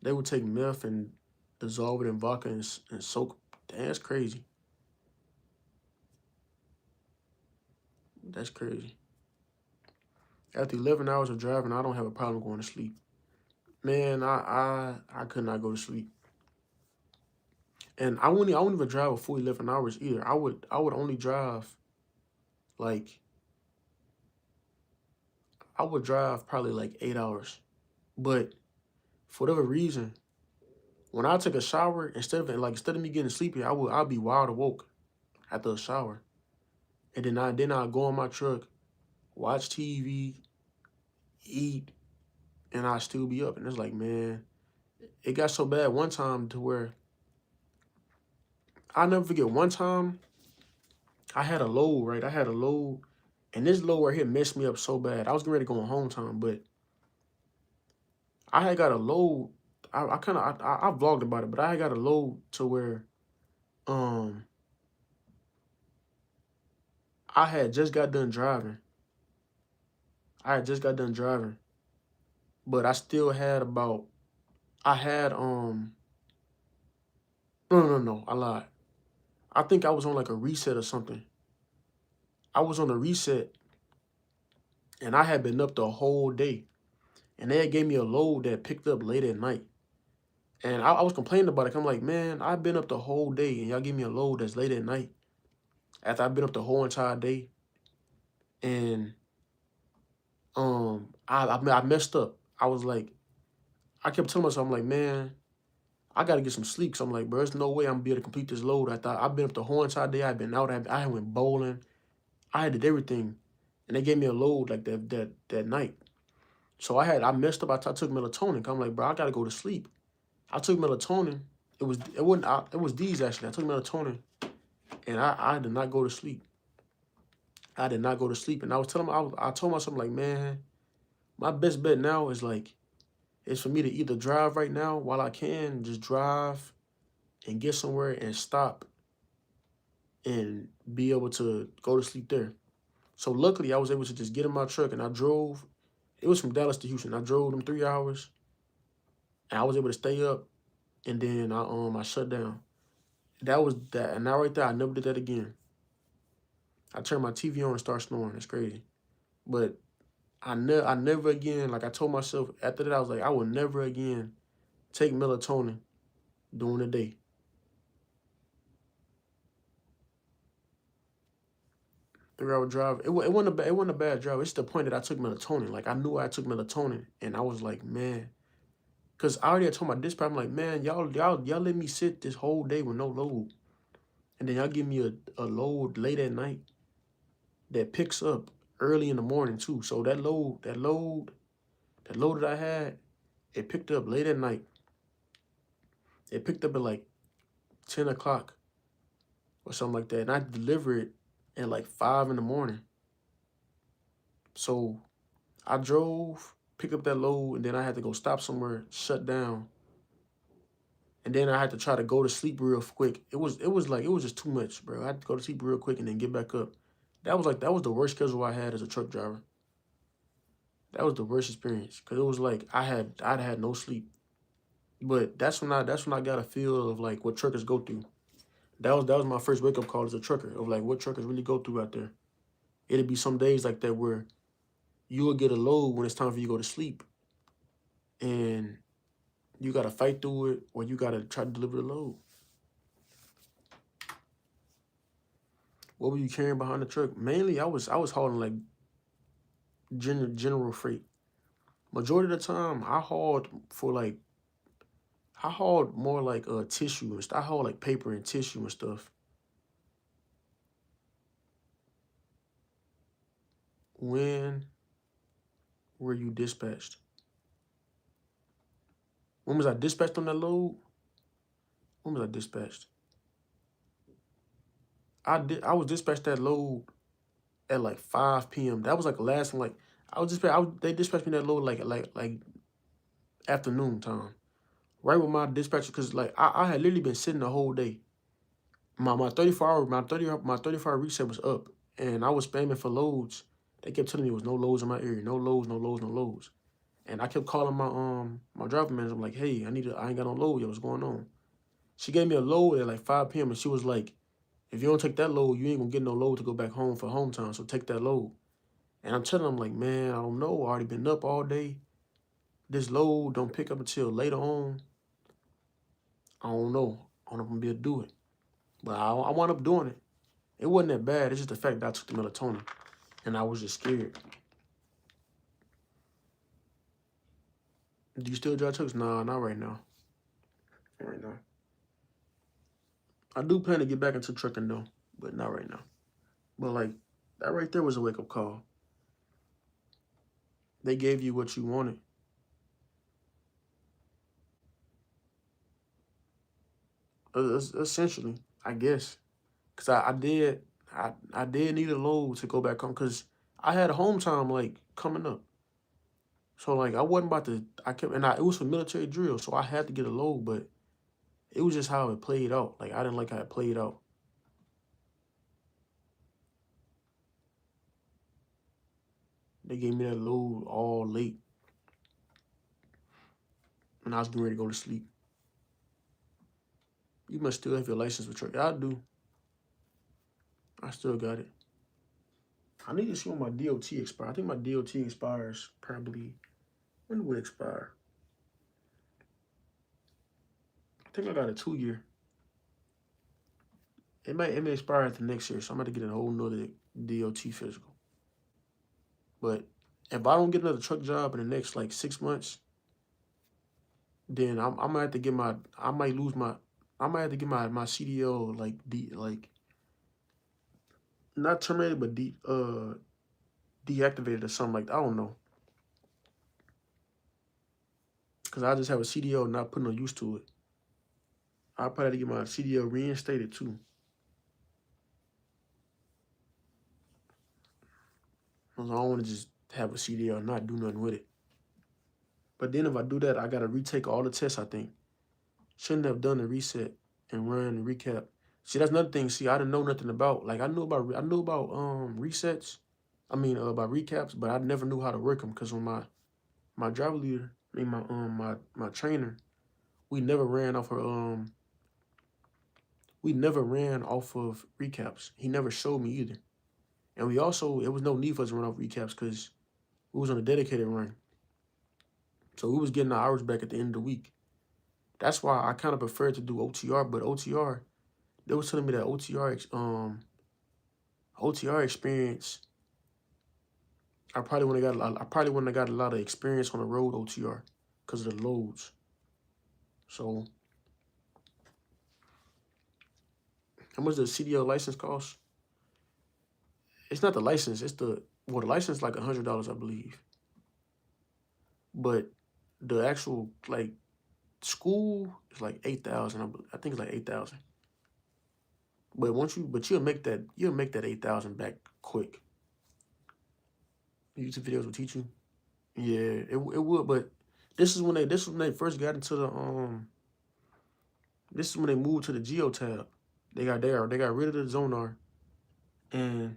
[SPEAKER 1] They would take meth and dissolve it in vodka and soak. Damn, that's crazy. That's crazy. After 11 hours of driving, I don't have a problem going to sleep. Man, I could not go to sleep. And I wouldn't even drive a full 11 hours either. I would only drive like I would drive probably like 8 hours. But for whatever reason, when I take a shower, instead of me getting sleepy, I'll be wide awoke after a shower. And then I'll go on my truck, watch TV, eat, and I still be up. And it's like, man, it got so bad one time to where I'll never forget one time I had a load, right? I had a load, and this load right here messed me up so bad. I was getting ready to go on home time, but I had got a load. I vlogged about it, but I had got a load to where um I had just got done driving. I had just got done driving, but I still had about I had no, I lied. I think I was on like a reset or something. I was on a reset and I had been up the whole day. And they had gave me a load that picked up late at night. And I was complaining about it. I'm like, man, I've been up the whole day and y'all give me a load that's late at night after I've been up the whole entire day. And I messed up. I was like, I kept telling myself, I'm like, man, I gotta get some sleep. So I'm like, bro, there's no way I'm gonna be able to complete this load. I thought I've been up the whole entire day. I've been out. I went bowling. I did everything, and they gave me a load like that night. So I messed up. I took melatonin. I'm like, bro, I gotta go to sleep. I took melatonin. It was these actually. I took melatonin, and I did not go to sleep. I did not go to sleep, and I was telling I told myself like, man, my best bet now is for me to either drive right now while I can, just drive and get somewhere and stop and be able to go to sleep there. So luckily, I was able to just get in my truck and I drove. It was from Dallas to Houston. I drove them 3 hours, and I was able to stay up. And then I shut down. That was that. And now right there, I never did that again. I turned my TV on and started snoring. It's crazy, but I never again. Like I told myself after that, I was like, I will never again take melatonin during the day. 3 hour drive. It wasn't a bad drive. It's the point that I took melatonin. Like I knew I took melatonin, and I was like, man, Cause I already had told my dispatcher, I'm like, man, y'all let me sit this whole day with no load. And then y'all give me a load late at night that picks up early in the morning too. So that load that I had, it picked up late at night. It picked up at like 10 o'clock or something like that. And I delivered it at like 5 in the morning. So I drove, picked up that load, and then I had to go stop somewhere, shut down. And then I had to try to go to sleep real quick. It was just too much, bro. I had to go to sleep real quick and then get back up. That was the worst schedule I had as a truck driver. That was the worst experience. Cause it was like I'd had no sleep. But that's when I got a feel of like what truckers go through. That was my first wake up call as a trucker of like what truckers really go through out there. It'd be some days like that where you will get a load when it's time for you to go to sleep. And you gotta fight through it or you gotta try to deliver the load. What were you carrying behind the truck? Mainly I was hauling like general freight. Majority of the time I hauled more like tissue and stuff. I hauled like paper and tissue and stuff. When were you dispatched? When was I dispatched on that load? When was I dispatched? I was dispatched that load at like 5 p.m. That was like the last one. Like they dispatched me that load like afternoon time. Right with my dispatcher, because like I had literally been sitting the whole day. My 34 hour reset was up and I was spamming for loads. They kept telling me there was no loads in my area. No loads, no loads, no loads. And I kept calling my driver manager. I'm like, hey, I ain't got no load yet. What's going on? She gave me a load at like 5 p.m. and she was like, if you don't take that load, you ain't gonna get no load to go back home for home time. So take that load. And I'm telling them like, man, I don't know. I already been up all day. This load don't pick up until later on. I don't know. I don't know if I'm gonna be able to do it. But I wound up doing it. It wasn't that bad. It's just the fact that I took the melatonin and I was just scared. Do you still drive trucks? Nah, not right now. Not right now. I do plan to get back into trucking though, but not right now. But like that right there was a wake up call. They gave you what you wanted. Essentially, I guess. Cause I did need a load to go back home because I had a home time like coming up. So like I wasn't about to it was for military drill, so I had to get a load, but it was just how it played out. Like I didn't like how it played out. They gave me that load all late when I was getting ready to go to sleep. You must still have your license for truck. Yeah, I do. I still got it. I need to see when my DOT expires. I think my DOT expires probably, when would it expire? I think I got a 2 year. It may expire after next year, so I'm going to get a whole nother DOT physical. But if I don't get another truck job in the next like 6 months, then I might have to get my CDL like not terminated but deactivated or something like that. I don't know. Cause I just have a CDL and not put no use to it. I'll probably have to get my CDL reinstated too. Cause I don't want to just have a CDL and not do nothing with it. But then if I do that, I gotta retake all the tests, I think. Shouldn't have done the reset and run the recap. See, that's another thing. See, I didn't know nothing about. Like I knew about resets. About recaps, but I never knew how to work them. Cause when my driver leader, my trainer, we never ran off of recaps. He never showed me either. And it was no need for us to run off recaps because we was on a dedicated run. So we was getting our hours back at the end of the week. That's why I kind of preferred to do OTR, but OTR, they was telling me that OTR experience, I probably wouldn't have got a lot of experience on the road OTR because of the loads. So how much does CDL license cost? It's not the license. It's the license like $100, I believe. But the actual like school is like 8,000. I think it's like 8,000. But you'll make that 8,000 back quick. YouTube videos will teach you. Yeah, it would. But this is when they first got into the This is when they moved to the Geo tab. They got rid of the Zonar and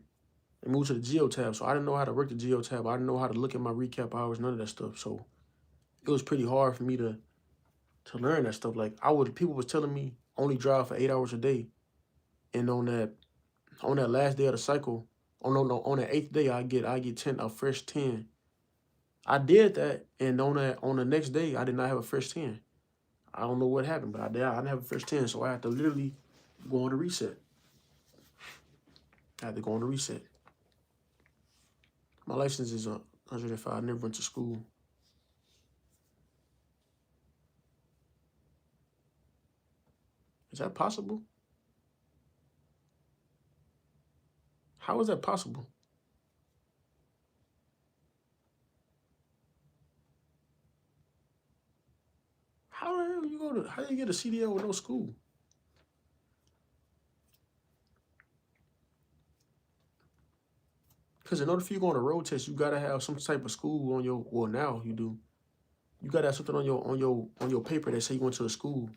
[SPEAKER 1] they moved to the Geo tab. So I didn't know how to work the Geo tab. I didn't know how to look at my recap hours, none of that stuff. So it was pretty hard for me to learn that stuff. Like people was telling me only drive for 8 hours a day. And on that last day of the cycle, on that 8th day I get 10 a fresh 10. I did that, and on the next day I did not have a fresh 10. I don't know what happened, but I didn't have a fresh 10, so I had to literally go on the reset. My license is 105. I never went to school. Is that possible? How is that possible? How the hell how do you get a CDL with no school? Because in order for you to go on a road test, you gotta have some type of school on your. Well, now you do. You gotta have something on your paper that say you went to a school.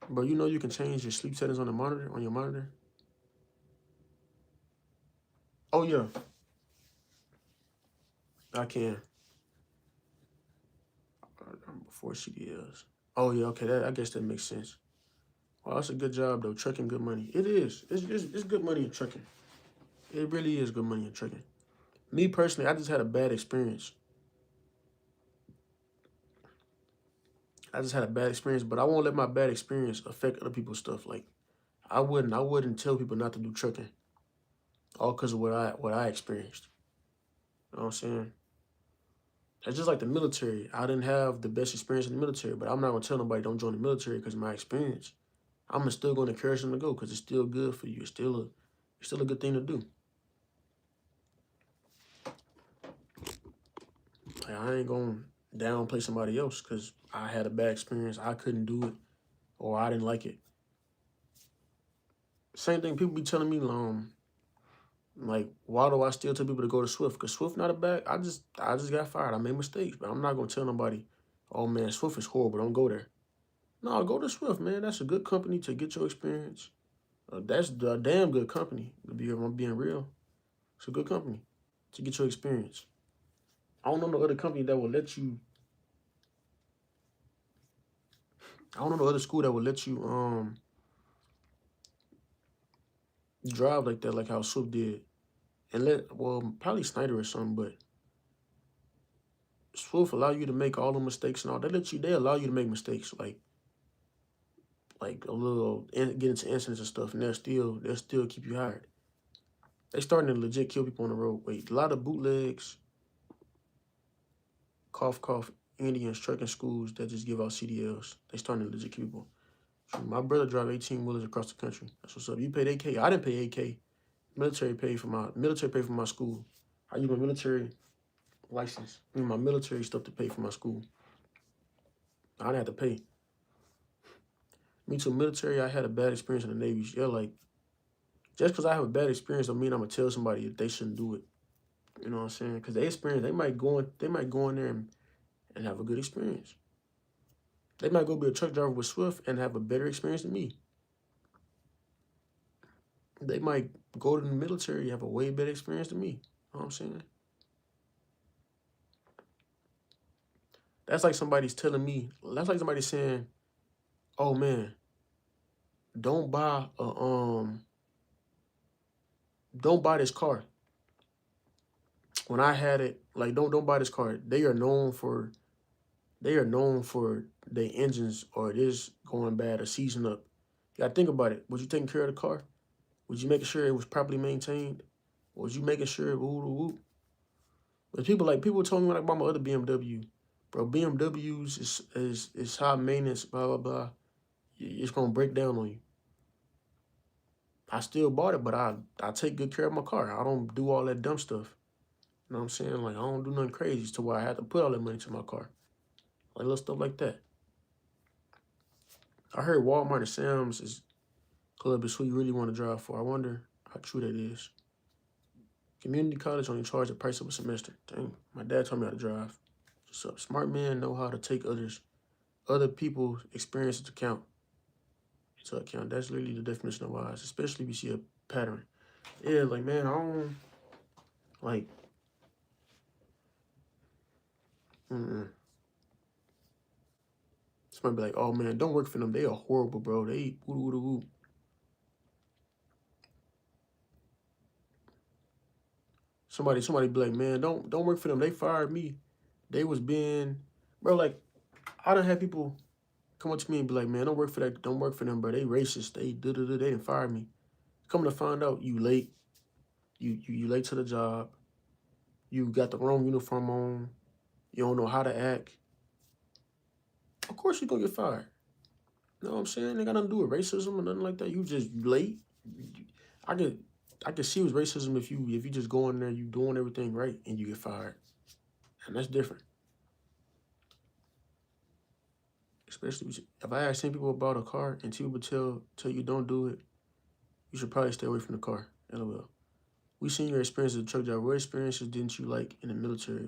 [SPEAKER 1] Bro, you know you can change your sleep settings on your monitor. Oh yeah, I can. Before CDLs. Oh yeah, okay. I guess that makes sense. Well, that's a good job though. Trucking, good money. It is. It's good money in trucking. It really is good money in trucking. Me personally, I just had a bad experience. But I won't let my bad experience affect other people's stuff. Like I wouldn't tell people not to do trucking, all because of what I experienced. You know what I'm saying? It's just like the military. I didn't have the best experience in the military, but I'm not gonna tell nobody don't join the military because of my experience. I'm still gonna encourage them to go because it's still good for you. It's still a good thing to do. Like, I ain't gonna downplay somebody else because I had a bad experience. I couldn't do it, or I didn't like it. Same thing. People be telling me, like, why do I still tell people to go to Swift? Because Swift not a bad. I just got fired. I made mistakes, but I'm not gonna tell nobody, oh man, Swift is horrible. Don't go there. No, go to Swift, man. That's a good company to get your experience. That's a damn good company. I'm being real. It's a good company to get your experience. I don't know no other company that will let you. I don't know no other school that will let you drive like that, like how Swift did. And probably Snyder or something, but Swift allow you to make all the mistakes and all. They allow you to make mistakes, like a little, get into incidents and stuff, and they'll still keep you hired. They starting to legit kill people on the road. Wait, a lot of bootlegs, cough, Indians, trucking schools that just give out CDLs. They starting to legit kill people. So my brother drive 18-wheelers across the country. That's what's up. You paid $8K. I didn't pay $8K. Military paid for my school. I use my military license. My military stuff to pay for my school. I didn't have to pay. Me too, military, I had a bad experience in the Navy. Yeah, like, just because I have a bad experience don't mean I'm going to tell somebody that they shouldn't do it. You know what I'm saying? Because they might go in there and have a good experience. They might go be a truck driver with Swift and have a better experience than me. They might go to the military and have a way better experience than me. You know what I'm saying? That's like somebody saying, oh man, don't buy this car. When I had it, like don't buy this car. They are known for their engines or this going bad or seizing up. You gotta think about it. Was you taking care of the car? Was you making sure it was properly maintained? Was you making sure But people told me when I bought my other BMW, Bro, BMWs is high maintenance, blah, blah, blah. It's going to break down on you. I still bought it, but I take good care of my car. I don't do all that dumb stuff. You know what I'm saying? Like, I don't do nothing crazy to where I had to put all that money to my car. Like, little stuff like that. I heard Walmart and Sam's is club is who you really want to drive for. I wonder how true that is. Community college only charge the price of a semester. Dang, my dad taught me how to drive. What's up? Smart men know how to take other people's experiences into account. That's literally the definition of wise, especially if you see a pattern. Yeah, like, man, I don't, like, Somebody be like, oh, man, don't work for them. They are horrible, bro. They woo. Somebody be like, man, don't work for them. They fired me. They was being, bro, like, I done had people come up to me and be like, man, don't work for that. Don't work for them, bro. They racist. They didn't fire me. Coming to find out, you late. You late to the job. You got the wrong uniform on. You don't know how to act. Of course you're going to get fired. You know what I'm saying? They got nothing to do with racism or nothing like that. You just late. I could see it was racism if you just go in there, you doing everything right, and you get fired. And that's different. Especially if I ask 10 people about a car and 2 people tell you don't do it, you should probably stay away from the car. LOL. We seen your experience as a truck driver. What experiences didn't you like in the military?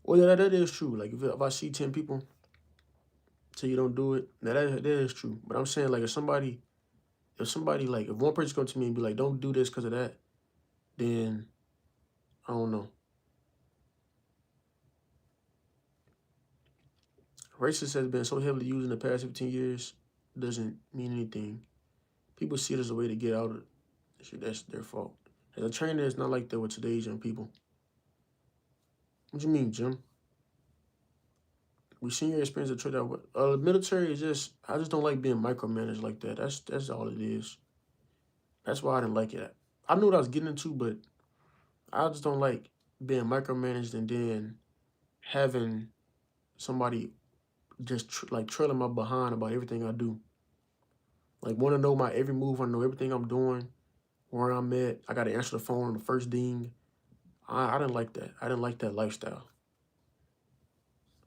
[SPEAKER 1] Well, yeah, that is true. Like, if I see 10 people tell you don't do it, that is true. But I'm saying, like, if one person come to me and be like, don't do this because of that, then I don't know. Racist has been so heavily used in the past 15 years, doesn't mean anything. People see it as a way to get out of it. That's their fault. As a trainer, it's not like that with today's young people. What do you mean, Jim? We seen your experience at truck driver. Military is just, I just don't like being micromanaged like that. That's all it is. That's why I didn't like it. I knew what I was getting into, but I just don't like being micromanaged and then having somebody just trailing my behind about everything I do. Like, want to know my every move. I know everything I'm doing, where I'm at. I got to answer the phone on the first ding. I didn't like that. I didn't like that lifestyle.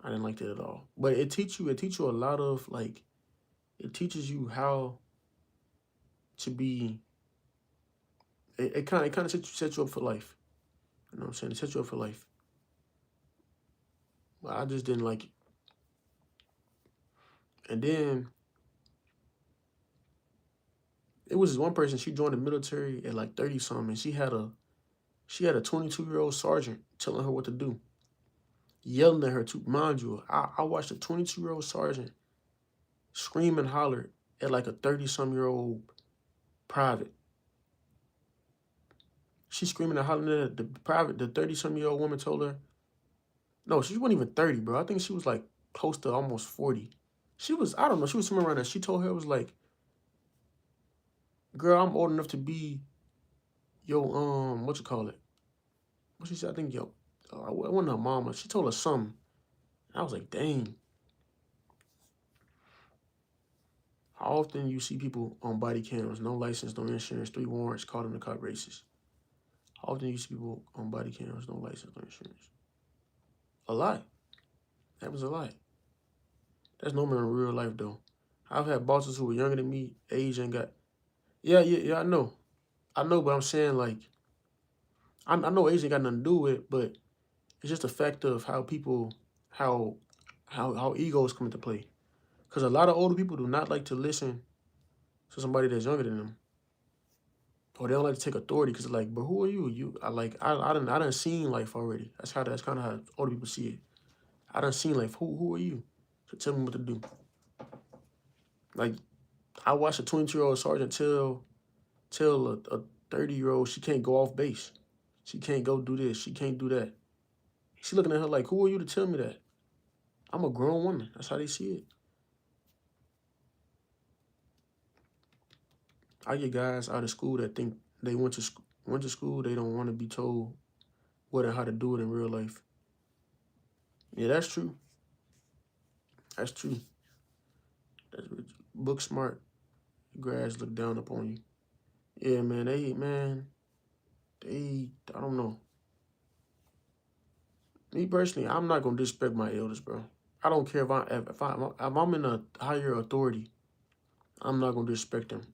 [SPEAKER 1] I didn't like that at all. But it teaches you a lot of, like, it teaches you how to be, it kind of sets you up for life. You know what I'm saying? It sets you up for life. But I just didn't like it. And then it was this one person, she joined the military at like 30 something. She had a 22-year-old sergeant telling her what to do, yelling at her too. Mind you, I watched a 22-year-old sergeant scream and holler at like a 30-some-year-old private. She screaming and hollering at the private. The 30-some-year-old woman told her, no, she wasn't even 30, bro. I think she was like close to almost 40. She was, I don't know, she was somewhere around there. She told her, it was like, girl, I'm old enough to be your, what you call it? What she said? I think, it wasn't her mama. She told her something. I was like, dang. How often you see people on body cams, no license, no insurance, 3 warrants, caught in the cop races? How often you see people on body cams, no license, no insurance? A lot. That was a lot. That's normal in real life, though. I've had bosses who were younger than me, age and got... Yeah, I know. I know, but I'm saying, like, I know age ain't got nothing to do with it, but it's just a fact of how people, how egos come into play. Because a lot of older people do not like to listen to somebody that's younger than them. Or they don't like to take authority because it's like, but who are you? I done seen life already. That's kind of how older people see it. I done seen life. Who are you to tell me what to do? Like, I watched a 22-year-old sergeant tell a 30-year-old she can't go off base. She can't go do this. She can't do that. She looking at her like, who are you to tell me that? I'm a grown woman. That's how they see it. I get guys out of school that think they went to school. They don't want to be told what and how to do it in real life. Yeah, that's true. That's true. That's what, book smart. Grass look down upon you. Yeah, man. I don't know. Me personally, I'm not gonna disrespect my elders, bro. I don't care if I'm in a higher authority. I'm not gonna disrespect them.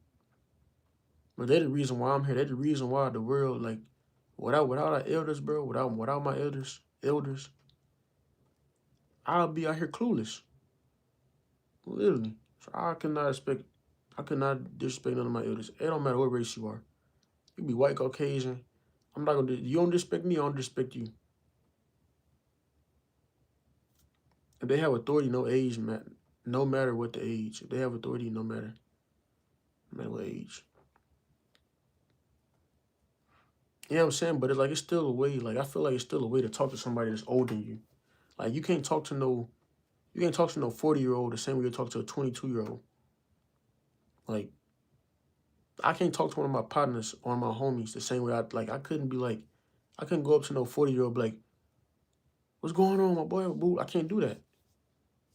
[SPEAKER 1] But they're the reason why I'm here. They're the reason why the world, like, without our elders, bro, without my elders, I'll be out here clueless, literally. So I could not disrespect none of my elders. It don't matter what race you are. You be white, Caucasian. I'm not gonna. You don't disrespect me. I don't disrespect you. If they have authority, no age, man. No matter what the age, if they have authority, no matter what age. You know what I'm saying? But it's like it's still a way. Like I feel like it's still a way to talk to somebody that's older than you. Like you can't talk to no 40-year-old the same way you talk to a 22-year-old. Like I can't talk to one of my partners or my homies the same way I couldn't be like I couldn't go up to no 40-year-old like, what's going on, my boy? Boo, I can't do that.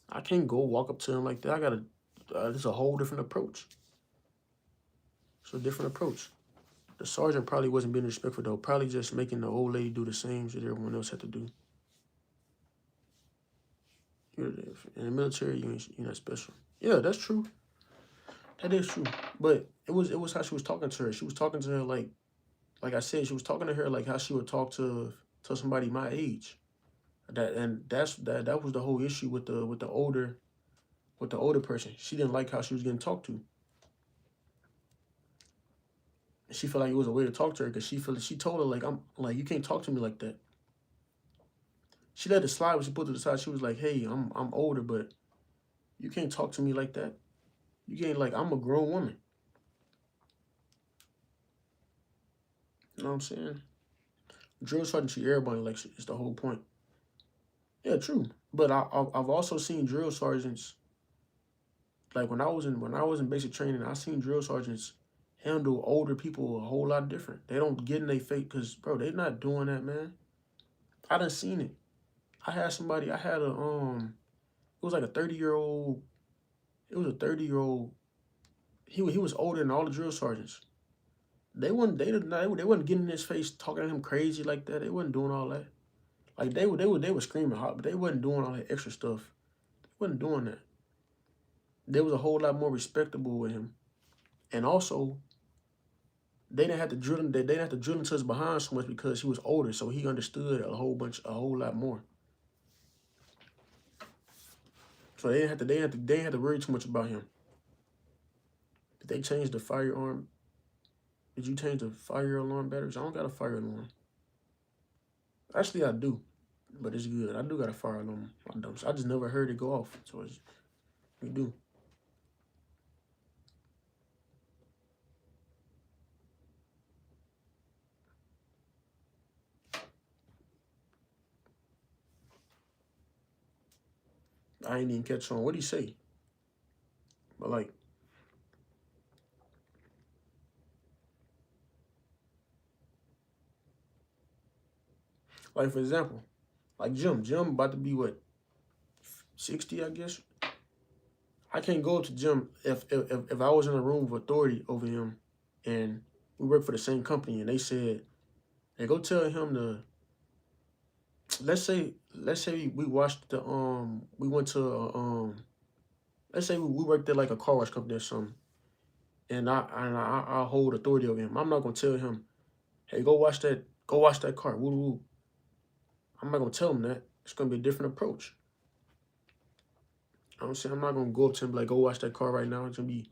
[SPEAKER 1] I can't go walk up to him like that. I gotta it's a whole different approach. It's a different approach. The sergeant probably wasn't being respectful though, probably just making the old lady do the same shit everyone else had to do. In the military, you're not special. Yeah, that's true. That is true. But it was how she was talking to her. She was talking to her like I said, she was talking to her like how she would talk to somebody my age. That was the whole issue with the older person. She didn't like how she was getting talked to. She felt like it was a way to talk to her because she told her like I'm like you can't talk to me like that. She let it slide when she put it aside. She was like, "Hey, I'm older, but you can't talk to me like that. You can't like I'm a grown woman." You know what I'm saying? Drill sergeant treat everybody like shit. It's the whole point. Yeah, true. But I've also seen drill sergeants like when I was in basic training. I seen drill sergeants handle older people a whole lot different. They don't get in their face because bro, they're not doing that, man. I done seen it. I had somebody. I had a It was like a 30-year-old. It was a 30-year-old. He was older than all the drill sergeants. They wasn't getting in his face talking to him crazy like that. They wasn't doing all that. Like they were screaming hot, but they wasn't doing all that extra stuff. They wasn't doing that. They was a whole lot more respectable with him. And also they didn't have to drill him they didn't have to drill into his behind so much because he was older, so he understood a whole lot more. So they didn't have to worry too much about him. Did they change the firearm? Did you change the fire alarm batteries? I don't got a fire alarm. Actually I do. But it's good. I do got a fire alarm. I just never heard it go off. So we do. I ain't even catch on. What'd he say? But like for example, like Jim about to be what 60, I guess. I can't go up to Jim if I was in a room with authority over him, and we work for the same company, and they said, "Hey, go tell him to." Let's say we watched we went to let's say we worked at like a car wash company or something, and I hold authority over him. I'm not gonna tell him, "Hey, go wash that car." Woo woo. I'm not gonna tell him that. It's gonna be a different approach. I'm saying I'm not gonna go up to him like, "Go wash that car right now." It's gonna be,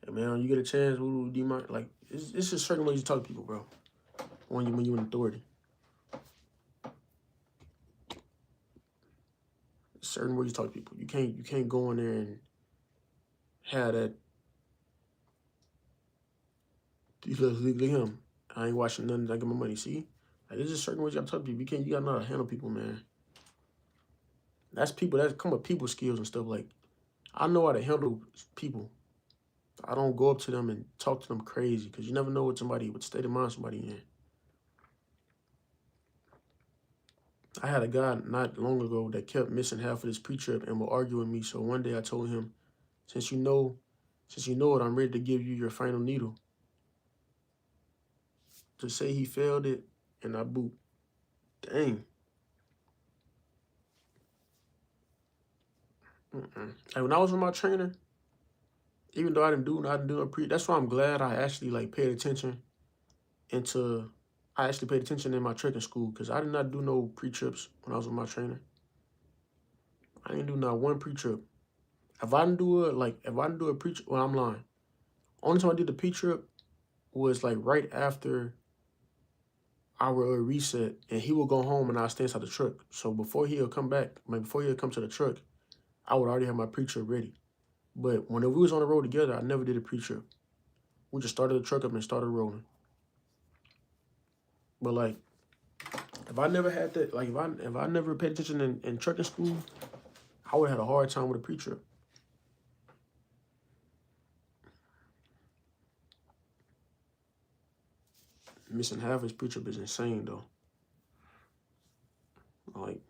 [SPEAKER 1] "Hey man, you get a chance, woo woo, do you mind?" Like it's just certain ways you talk to people, bro. When you in authority, certain ways you talk to people. You can't go in there and have that. Look at him. I ain't watching nothing. I get my money. See, like there's just certain ways you gotta talk to people. You gotta know how to handle people, man. That's people. That come with people skills and stuff. Like I know how to handle people. I don't go up to them and talk to them crazy because you never know what state of mind somebody in. I had a guy not long ago that kept missing half of this pre-trip and would argue with me. So one day I told him, since you know it, I'm ready to give you your final needle. To say he failed it, and I boot. Dang. Like when I was with my trainer, even though I didn't do a pre, that's why I'm glad I actually like paid attention into. I actually paid attention in my trekking school because I did not do no pre-trips when I was with my trainer. I didn't do not one pre-trip. If I didn't do a pre-trip, well, I'm lying. Only time I did the pre-trip was like right after our reset, and he would go home and I'd stay inside the truck. So before he'll come back, like before he'll come to the truck, I would already have my pre-trip ready. But whenever we was on the road together, I never did a pre-trip. We just started the truck up and started rolling. But like, if I never had that, like if I never paid attention in trucking school, I would have had a hard time with a pre-trip. Missing half his pre-trip is insane though. Like,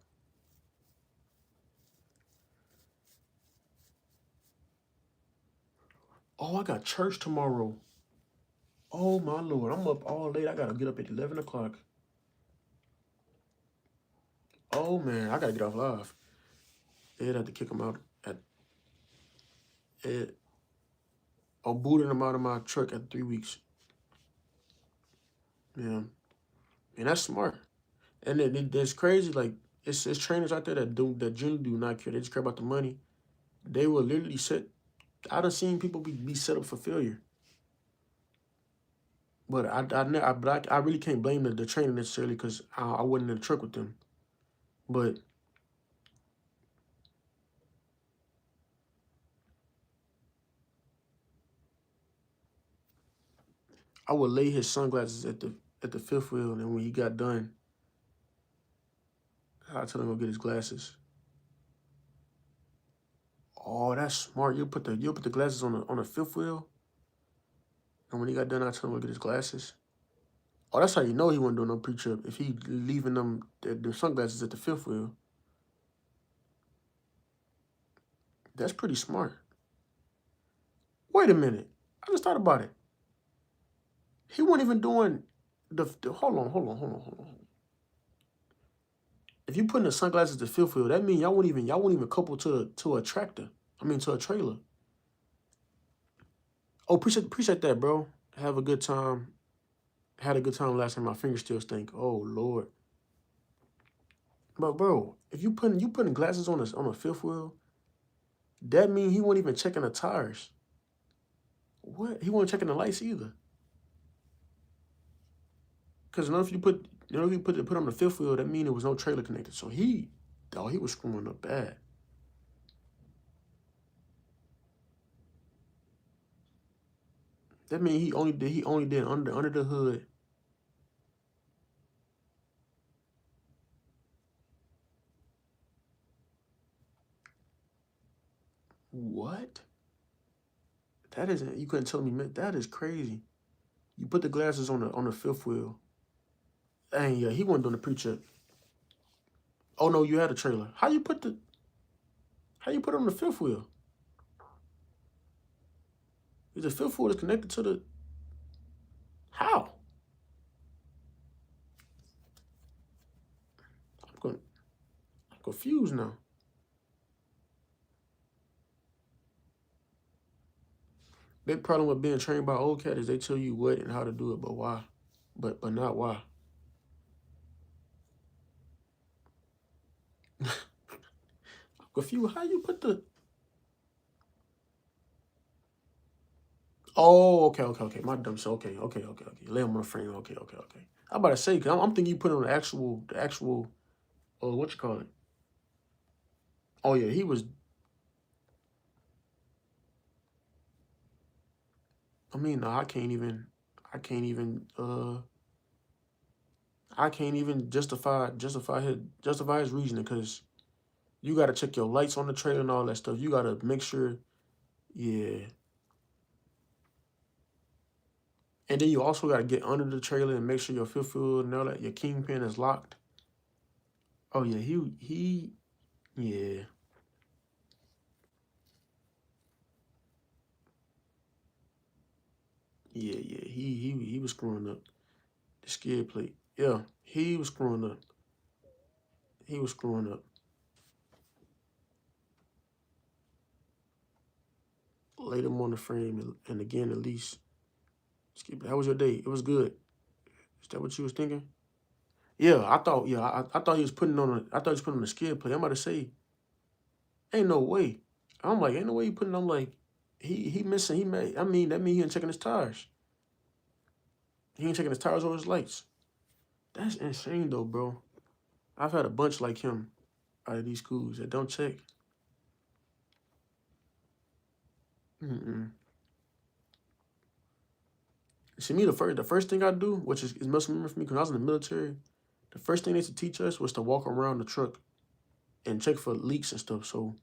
[SPEAKER 1] oh, I got church tomorrow. Oh my Lord, I'm up all late. I gotta get up at 11 o'clock. Oh man, I gotta get off live. They'd have to kick him out at or booting him out of my truck at 3 weeks. Yeah, and that's smart. And it's crazy. Like it's trainers out there that generally do not care. They just care about the money. They will literally set. I done seen people be set up for failure. But I really can't blame the trainer necessarily because I wasn't in the truck with them. But I would lay his sunglasses at the fifth wheel, and then when he got done, I tell him to go get his glasses. Oh, that's smart. You'll put the glasses on the fifth wheel, and when he got done, I tell him to go get his glasses. Oh, that's how you know he wasn't doing no pre-trip. If he leaving them the sunglasses at the fifth wheel, that's pretty smart. Wait a minute. I just thought about it. He wasn't even doing the hold on. If you putting the sunglasses at the fifth wheel, that means y'all wouldn't even couple to a tractor. I mean to a trailer. Oh, appreciate that, bro. Have a good time. Had a good time last time. My fingers still stink. Oh Lord. But bro, if you putting glasses on a fifth wheel, that means he wasn't even checking the tires. What? He wasn't checking the lights either. Because if you put on the fifth wheel, that means there was no trailer connected. So he was screwing up bad. That means he only did under the hood. What? That isn't. You couldn't tell me. That is crazy. You put the glasses on the fifth wheel. Dang, yeah, he wasn't doing the pre-trip. Oh no, you had a trailer. How you put it on the fifth wheel? Is the fifth wheel is connected to the how? I'm confused now. Big problem with being trained by old cat is they tell you what and how to do it, but why? But not why. I'm confused. How you put the Oh, okay. My dumb so okay. Lay him on the frame. Okay. I'm about to say, cause I'm thinking you put on the actual, what you call it? Oh yeah, he was. I mean, no, I can't even justify his reasoning because you got to check your lights on the trailer and all that stuff. You got to make sure, yeah. And then you also got to get under the trailer and make sure your fifth wheel and all that, your kingpin is locked. Oh yeah, yeah. Yeah. He was screwing up the skid plate. Yeah, he was screwing up. He was screwing up. Laid him on the frame and again at least. Skid, how was your day? It was good. Is that what you was thinking? Yeah, I thought. Yeah, I thought he was putting on. I thought he was putting on the skid plate. I'm about to say, ain't no way. I'm like, ain't no way he putting. I'm like, he missing. He made. I mean, that mean he ain't checking his tires. He ain't checking his tires or his lights. That's insane though, bro. I've had a bunch like him out of these schools that don't check. Mm-mm. See me, the first thing I do, which is muscle memory for me, because when I was in the military, the first thing they used to teach us was to walk around the truck and check for leaks and stuff. So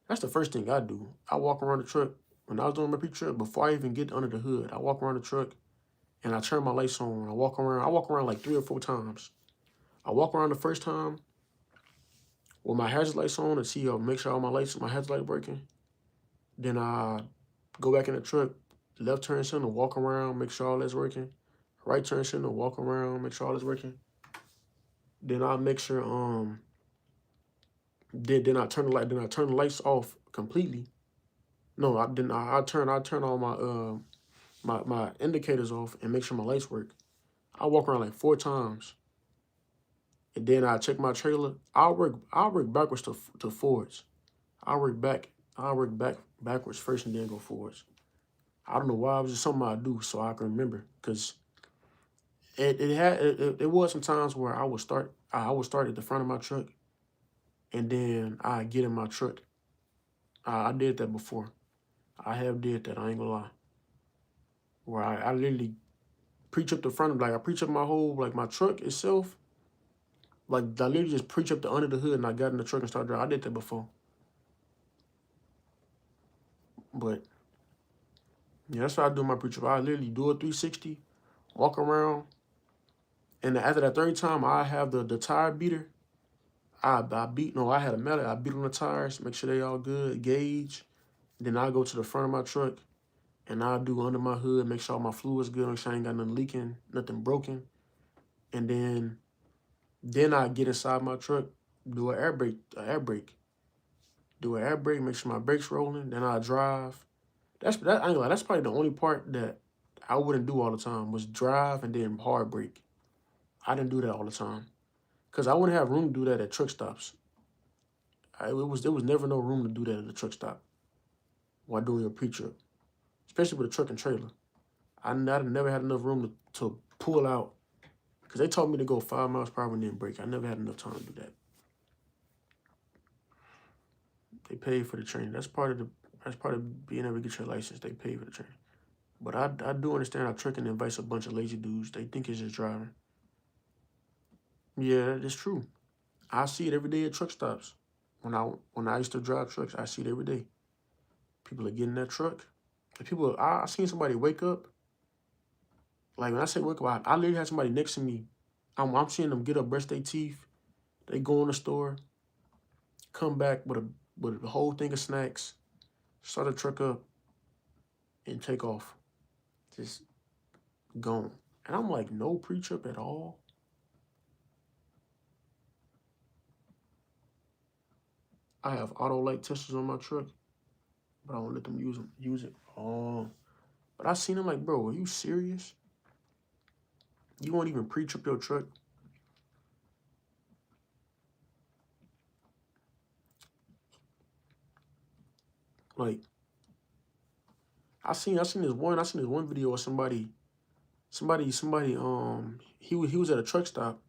[SPEAKER 1] that's the first thing I do. I walk around the truck when I was doing my pre-trip before I even get under the hood. I walk around the truck and I turn my lights on. I walk around. I walk around like 3 or 4 times. I walk around the first time with my hazard lights on to see, make sure all my hazard light working. Then I go back in the truck, left turn signal, walk around, make sure all that's working. Right turn signal, walk around, make sure all that's working. Then I make sure then I turn the lights off completely. No, I turn all my indicators off and make sure my lights work. I walk around like 4 times. And then I check my trailer. I'll work backwards to forwards. I'll work backwards first and then go forwards. I don't know why, it was just something I do so I can remember. Cause it was some times where I would start at the front of my truck and then I get in my truck. I did that before. I have did that, I ain't gonna lie. Where I literally preach up the front, like I preach up my whole, like my truck itself. Like I literally just preach up the under the hood and I got in the truck and started driving. I did that before. But yeah, that's what I do in my preach up. I literally do a 360, walk around, and then after that third time, I have the tire beater. I beat, no, I had a mallet. I beat on the tires, make sure they all good, gauge. Then I go to the front of my truck and I do under my hood, make sure all my fluid's good, make sure I ain't got nothing leaking, nothing broken. And then I get inside my truck, do air brake, do an air brake, make sure my brakes rolling. Then I drive. I ain't gonna lie, that's probably the only part that I wouldn't do all the time was drive and then hard brake. I didn't do that all the time because I wouldn't have room to do that at truck stops. There was never no room to do that at a truck stop while doing your pre-trip, especially with a truck and trailer. I never had enough room to pull out because they told me to go 5 miles per hour and then brake. I never had enough time to do that. They pay for the training. That's part of being able to get your license. They pay for the training. But I do understand how trucking invites a bunch of lazy dudes. They think it's just driving. Yeah, that's true. I see it every day at truck stops. When I used to drive trucks, I see it every day. People are getting that truck. I seen somebody wake up. Like when I say wake up, I literally had somebody next to me. I'm seeing them get up, brush their teeth. They go in the store, come back with a whole thing of snacks, start the truck up, and take off. Just gone. And I'm like, no pre-trip at all. I have auto light testers on my truck, but I don't let them use it. Oh, but I seen them like, bro, are you serious? You won't even pre-trip your truck? Like, I seen this one video of somebody, he was at a truck stop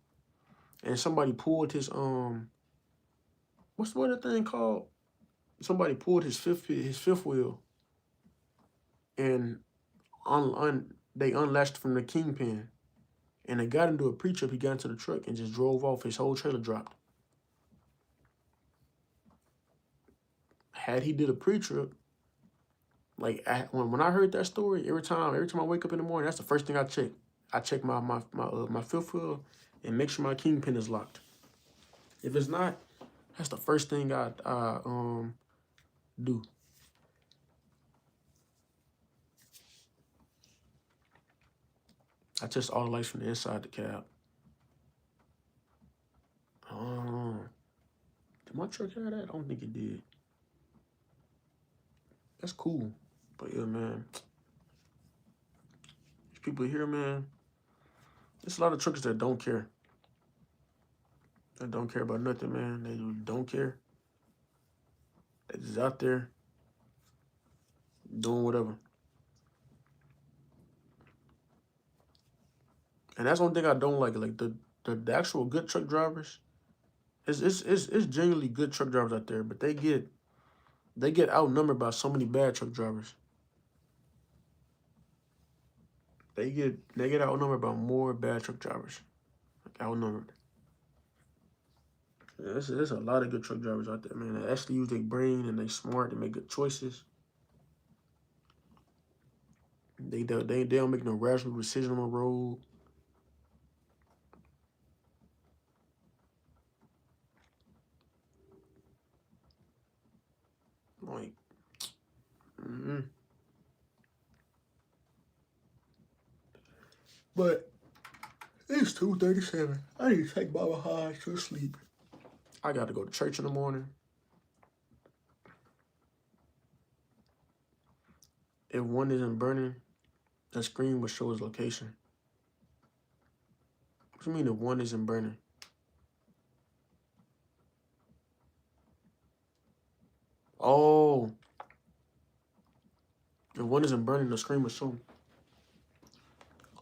[SPEAKER 1] and somebody pulled his. What that thing called? Somebody pulled his fifth wheel and they unlatched from the kingpin and they got into a pre-trip. He got into the truck and just drove off. His whole trailer dropped. Had he did a pre-trip, like when I heard that story, every time I wake up in the morning, that's the first thing I check. I check my fifth wheel and make sure my kingpin is locked. If it's not, that's the first thing I do. I test all the lights from the inside the cab. Did my truck have that? I don't think it did. That's cool. But yeah, man. These people here, man. There's a lot of truckers that don't care. That don't care about nothing, man. They don't care. They just out there doing whatever. And that's one thing I don't like. Like the actual good truck drivers. It's genuinely good truck drivers out there, but they get outnumbered by so many bad truck drivers. They get outnumbered by more bad truck drivers. Like outnumbered. Yeah, there's a lot of good truck drivers out there, man. They actually use their brain and they smart and make good choices. They don't make no rational decision on the road. Like, But it's 2:37. I need to take Baba High to sleep. I got to go to church in the morning. If one isn't burning, the screen will show its location. What do you mean if one isn't burning? Oh. If one isn't burning, the screen will show.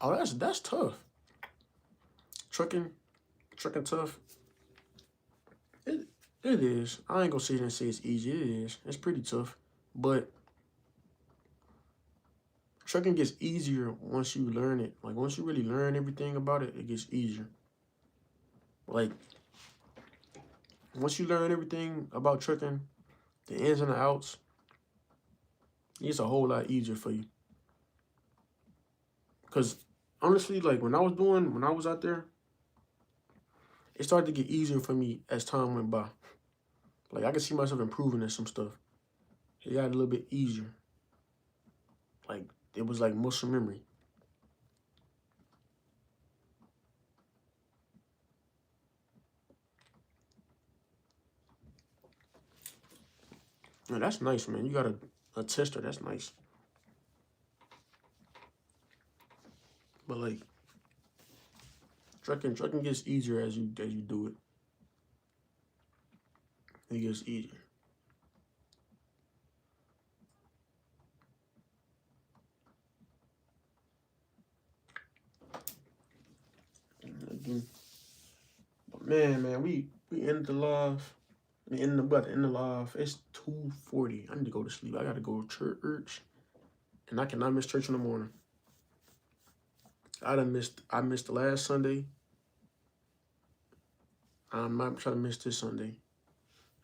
[SPEAKER 1] Oh, that's tough. Trucking tough. It is. I ain't gonna sit here and say it's easy. It is. It's pretty tough. But trucking gets easier once you learn it. Like once you really learn everything about it, it gets easier. Like once you learn everything about trucking, the ins and the outs, it's a whole lot easier for you. Because honestly, like when I was out there, it started to get easier for me as time went by. Like I could see myself improving in some stuff. It got a little bit easier. Like it was like muscle memory. Yeah, that's nice, man. You got a tester. That's nice. But like trucking gets easier as you do it. It gets easier. But man, we ended the live. About to end the live. It's 2:40. I need to go to sleep. I gotta go to church, and I cannot miss church in the morning. I missed the last Sunday. I'm not trying to miss this Sunday.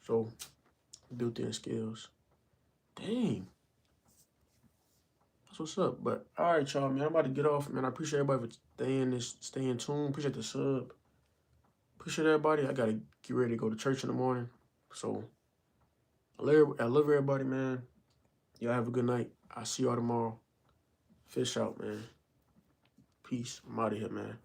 [SPEAKER 1] So, built-in skills. Dang. That's what's up. But all right, y'all, man. I'm about to get off, man. I appreciate everybody for staying tuned. Appreciate the sub. Appreciate everybody. I gotta get ready to go to church in the morning. So, I love everybody, man. Y'all have a good night. I'll see y'all tomorrow. Fish out, man. Peace. I'm out of here, man.